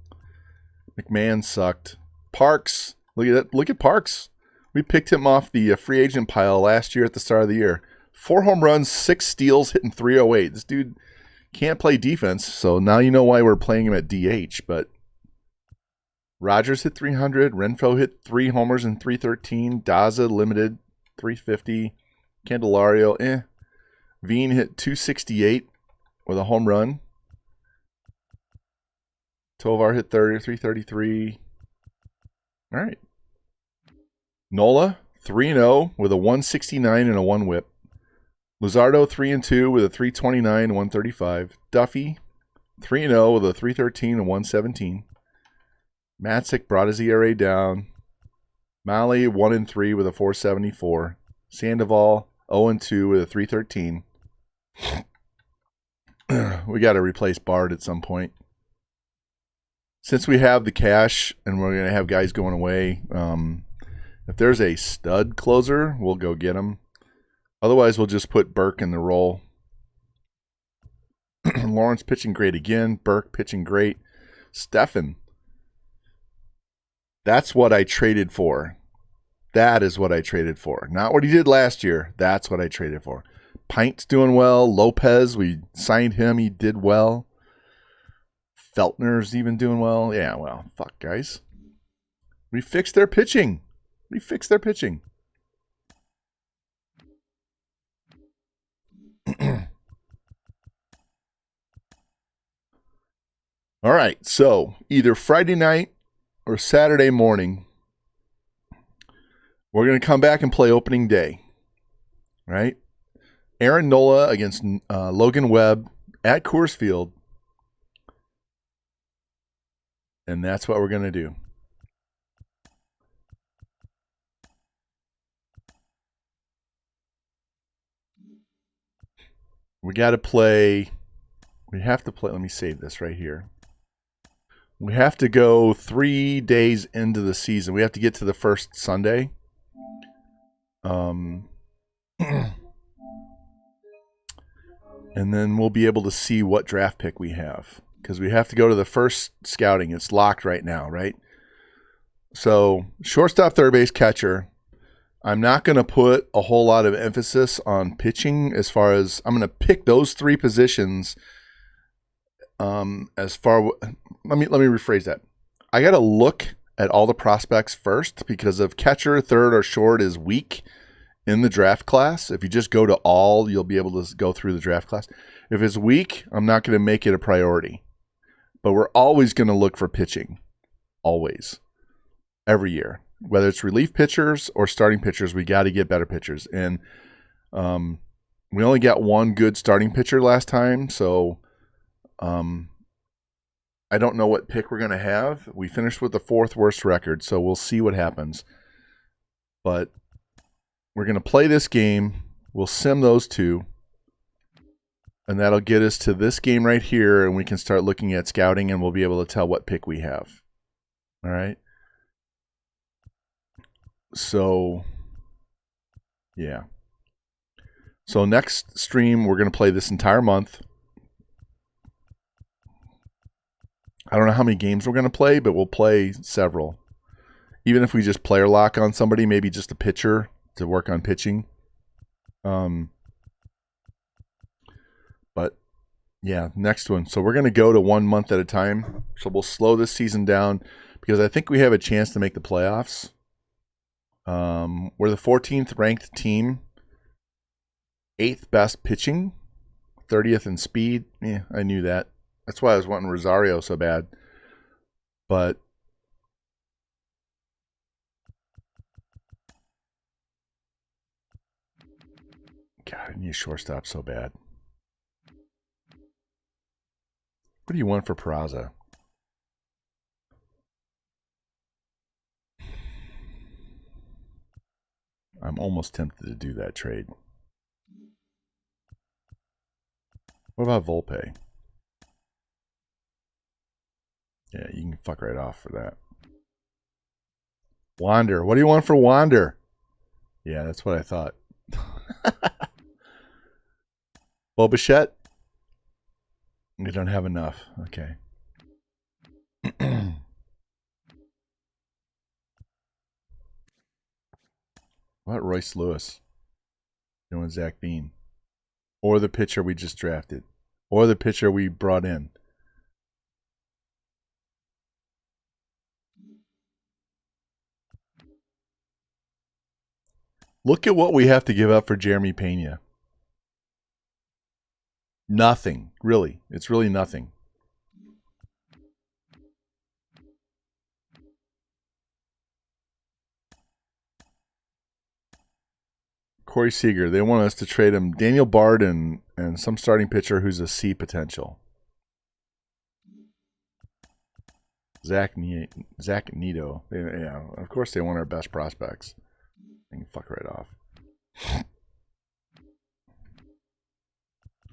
McMahon sucked. Parks, look at Parks. We picked him off the free agent pile last year at the start of the year. 4 home runs, 6 steals, hitting 308. This dude can't play defense, so now you know why we're playing him at DH. But Rogers hit 300. Renfroe hit 3 homers and 313. Daza limited 350. Candelario, Veen hit 268 with a home run. Tovar hit 333. All right. Nola, 3-0 with a 169 and a 1 whip. Luzardo, 3-2 with a 329 and 135. Duffy, 3-0 with a 313 and 117. Matzik brought his ERA down. Malley, 1-3 with a 474. Sandoval, 0-2 with a 313. We got to replace Bard at some point. Since we have the cash and we're going to have guys going away, if there's a stud closer, we'll go get him. Otherwise, we'll just put Burke in the role. Lawrence pitching great again. Burke pitching great. Stefan. That's what I traded for. That is what I traded for. Not what he did last year. That's what I traded for. Pint's doing well. Lopez, we signed him. He did well. Feltner's even doing well. Yeah, well, fuck, guys. We fixed their pitching. All right, so either Friday night or Saturday morning, we're going to come back and play opening day, right? Aaron Nola against Logan Webb at Coors Field. And that's what we're going to do. We got to play. We have to play. Let me save this right here. We have to go 3 days into the season. We have to get to the first Sunday. And then we'll be able to see what draft pick we have. Because we have to go to the first scouting. It's locked right now, right? So, shortstop, third base, catcher. I'm not going to put a whole lot of emphasis on pitching as far as I'm going to pick those 3 positions. Let me rephrase that. I got to look at all the prospects first because if catcher, third, or short is weak in the draft class, if you just go to all, you'll be able to go through the draft class. If it's weak, I'm not going to make it a priority. But we're always going to look for pitching. Always. Every year. Whether it's relief pitchers or starting pitchers, we got to get better pitchers. And we only got 1 good starting pitcher last time, so I don't know what pick we're going to have. We finished with the 4th worst record, so we'll see what happens. But we're going to play this game. We'll sim those 2. And that'll get us to this game right here, and we can start looking at scouting, and we'll be able to tell what pick we have. All right? So, yeah. So next stream, we're going to play this entire month. I don't know how many games we're going to play, but we'll play several. Even if we just player lock on somebody, maybe just a pitcher to work on pitching. But, yeah, next one. So we're going to go to 1 month at a time. So we'll slow this season down because I think we have a chance to make the playoffs. We're the 14th ranked team, 8th best pitching, 30th in speed. Yeah, I knew that. That's why I was wanting Rosario so bad. But God, I need a shortstop so bad. What do you want for Peraza? I'm almost tempted to do that trade. What about Volpe? Yeah, you can fuck right off for that. Wander. What do you want for Wander? Yeah, that's what I thought. Bo Bichette? We don't have enough. Okay. What Royce Lewis? Doing Zach Bean. Or the pitcher we just drafted. Or the pitcher we brought in. Look at what we have to give up for Jeremy Pena. Nothing, really. It's really nothing. Corey Seager. They want us to trade him. Daniel Bard and some starting pitcher who's a C potential. Zach Nito. Yeah, of course they want our best prospects. They can fuck right off.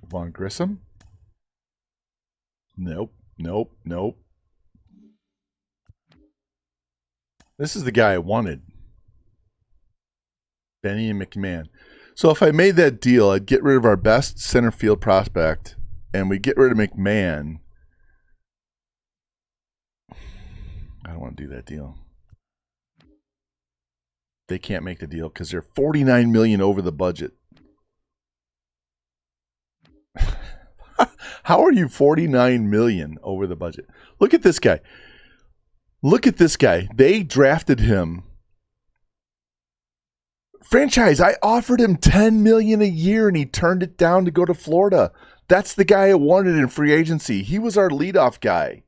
Vaughn Grissom? Nope. This is the guy I wanted. Benny and McMahon. So if I made that deal, I'd get rid of our best center field prospect, and we get rid of McMahon. I don't want to do that deal. They can't make the deal because they're $49 million over the budget. How are you $49 million over the budget? Look at this guy. They drafted him. Franchise, I offered him $10 million a year and he turned it down to go to Florida. That's the guy I wanted in free agency. He was our leadoff guy.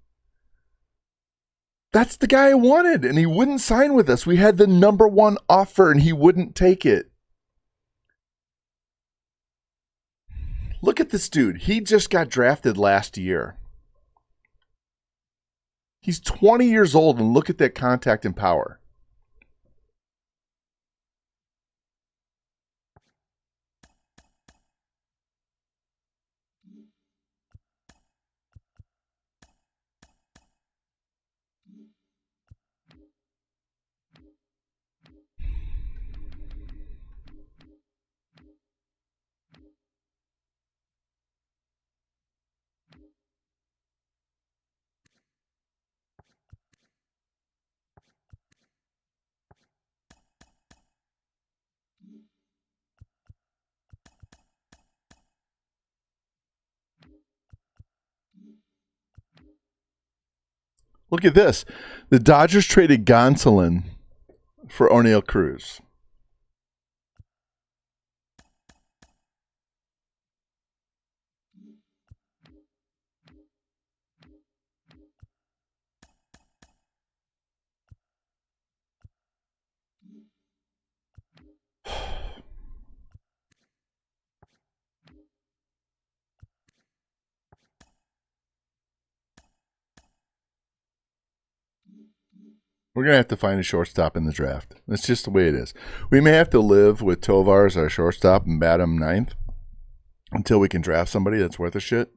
That's the guy I wanted, and he wouldn't sign with us. We had the number one offer and he wouldn't take it. Look at this dude. He just got drafted last year. He's 20 years old, and look at that contact and power. Look at this. The Dodgers traded Gonsolin for O'Neal Cruz. We're going to have to find a shortstop in the draft. That's just the way it is. We may have to live with Tovar as our shortstop and bat him ninth until we can draft somebody that's worth a shit.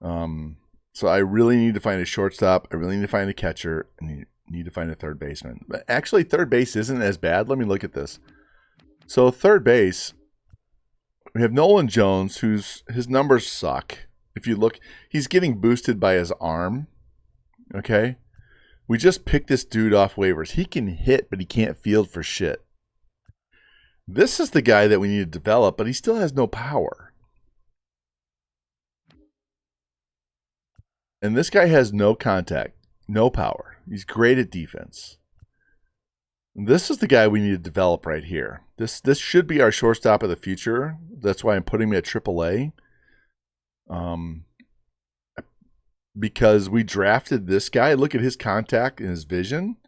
So I really need to find a shortstop. I really need to find a catcher. And need to find a third baseman. But actually, third base isn't as bad. Let me look at this. So third base, we have Nolan Jones, his numbers suck. If you look, he's getting boosted by his arm. Okay? We just picked this dude off waivers. He can hit, but he can't field for shit. This is the guy that we need to develop, but he still has no power. And this guy has no contact, no power. He's great at defense. This is the guy we need to develop right here. This should be our shortstop of the future. That's why I'm putting him at AAA. Because we drafted this guy. Look at his contact and his vision.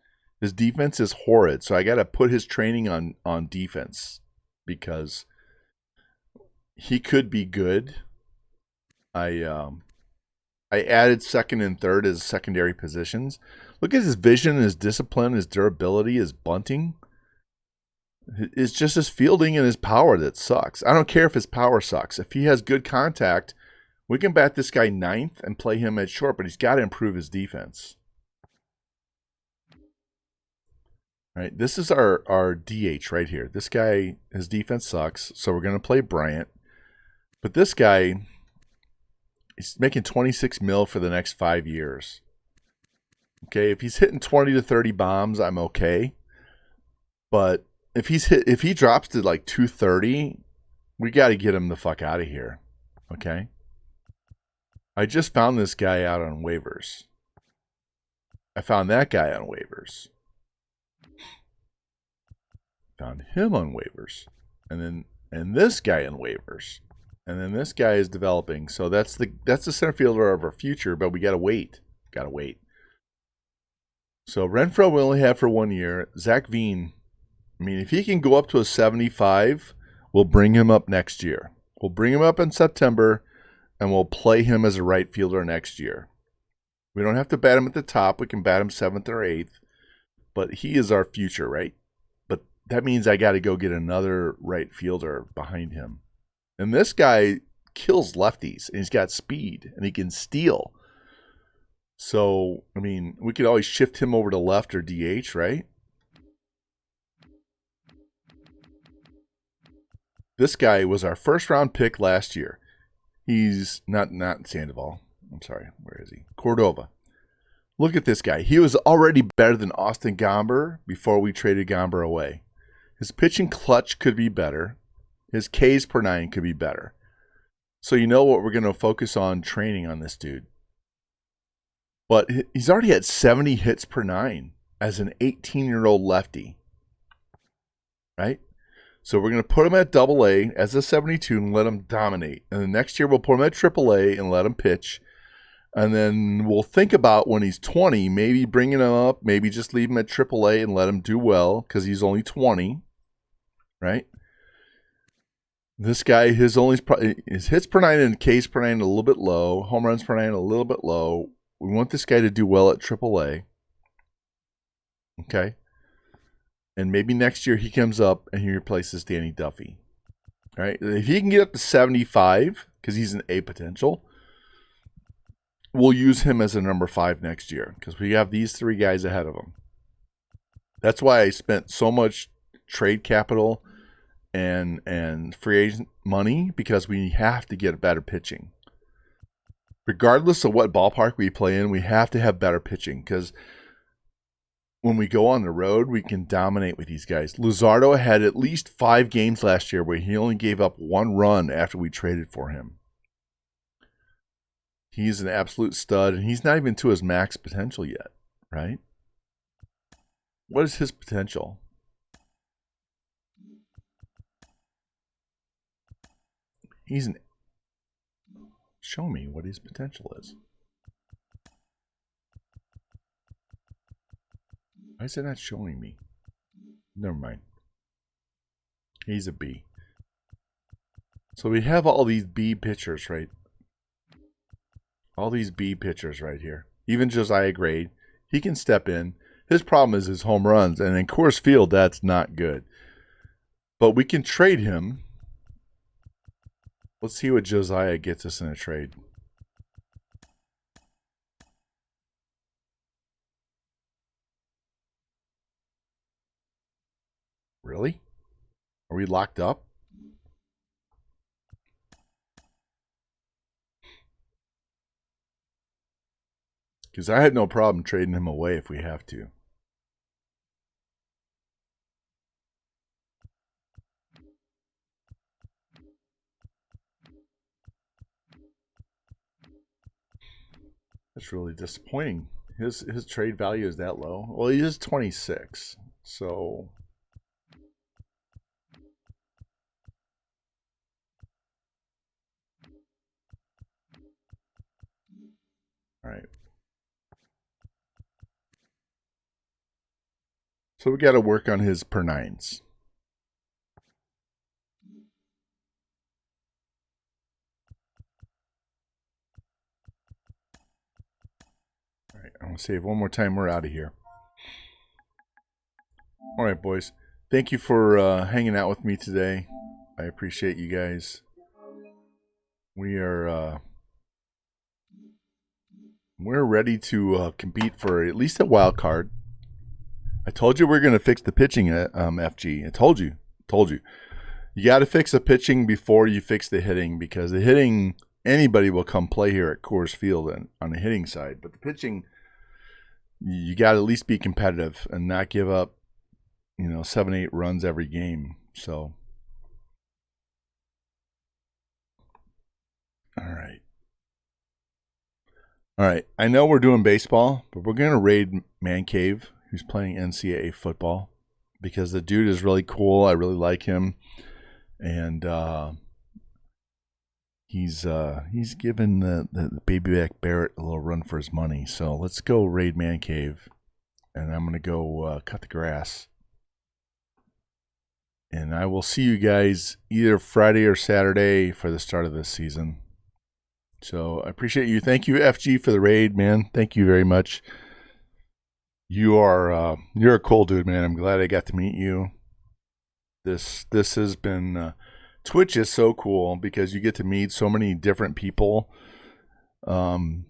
His defense is horrid. So I got to put his training on defense because he could be good. I added second and third as secondary positions. Look at his vision, his discipline, his durability, his bunting. It's just his fielding and his power that sucks. I don't care if his power sucks. If he has good contact, We can bat this guy 9th and play him at short, but he's got to improve his defense. All right, this is our DH right here. This guy, his defense sucks, so we're going to play Bryant. But this guy, he's making 26 mil for the next 5 years. Okay, if he's hitting 20 to 30 bombs, I'm okay. But if he drops to like 230, we got to get him the fuck out of here. Okay? I just found this guy out on waivers. I found that guy on waivers. Found him on waivers. And this guy on waivers. And then this guy is developing. So that's the center fielder of our future, but we got to wait. Got to wait. So Renfroe we only have for 1 year. Zach Veen, I mean, if he can go up to a 75, we'll bring him up next year. We'll bring him up in September, and we'll play him as a right fielder next year. We don't have to bat him at the top. We can bat him 7th or 8th, but he is our future, right? But that means I got to go get another right fielder behind him. And this guy kills lefties, and he's got speed, and he can steal. So, I mean, we could always shift him over to left or DH, right? This guy was our first-round pick last year. He's not Sandoval. I'm sorry. Where is he? Cordova. Look at this guy. He was already better than Austin Gomber before we traded Gomber away. His pitching clutch could be better. His Ks per 9 could be better. So you know what we're going to focus on training on this dude. But he's already at 70 hits per 9 as an 18-year-old lefty. Right? So we're going to put him at AA as a 72 and let him dominate. And then next year we'll put him at AAA and let him pitch. And then we'll think about when he's 20, maybe bringing him up, maybe just leave him at AAA and let him do well because he's only 20. Right? This guy, his hits per 9 and Ks per 9 a little bit low. Home runs per 9 a little bit low. We want this guy to do well at AAA. Okay? And maybe next year he comes up and he replaces Danny Duffy. All right? If he can get up to 75, because he's an A potential, we'll use him as a number 5 next year because we have these 3 guys ahead of him. That's why I spent so much trade capital and free agent money, because we have to get better pitching. Regardless of what ballpark we play in, we have to have better pitching because when we go on the road, we can dominate with these guys. Luzardo had at least 5 games last year where he only gave up 1 run after we traded for him. He's an absolute stud, and he's not even to his max potential yet, right? What is his potential? Show me what his potential is. Why is it not showing me? Never mind. He's a B. So we have all these B pitchers, right? All these B pitchers right here. Even Josiah Grade, he can step in. His problem is his home runs, and in Coors Field, that's not good. But we can trade him. Let's see what Josiah gets us in a trade. Really? Are we locked up? Because I had no problem trading him away if we have to. That's really disappointing. His trade value is that low. Well, he is 26, so all right. So we got to work on his per 9s. All right, I'm going to save one more time. We're out of here. All right, boys. Thank you for hanging out with me today. I appreciate you guys. We are we're ready to compete for at least a wild card. I told you we're going to fix the pitching at FG. I told you. You got to fix the pitching before you fix the hitting, because the hitting, anybody will come play here at Coors Field on the hitting side. But the pitching, you got to at least be competitive and not give up, 7-8 runs every game. So, all right. I know we're doing baseball, but we're going to raid Man Cave, who's playing NCAA football, because the dude is really cool. I really like him. And he's given the babyback Barrett a little run for his money. So let's go raid Man Cave, and I'm gonna go cut the grass. And I will see you guys either Friday or Saturday for the start of this season. So I appreciate you. Thank you, FG, for the raid, man. Thank you very much. You're a cool dude, man. I'm glad I got to meet you. This has been Twitch is so cool because you get to meet so many different people. The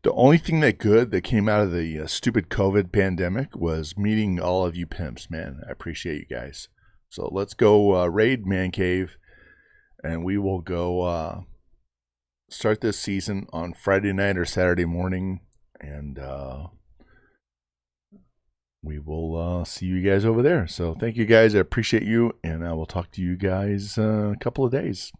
only thing that came out of the stupid COVID pandemic was meeting all of you pimps, man. I appreciate you guys. So let's go raid Man Cave, and we will go start this season on Friday night or Saturday morning, and we will see you guys over there. So thank you guys. I appreciate you, and I will talk to you guys a couple of days.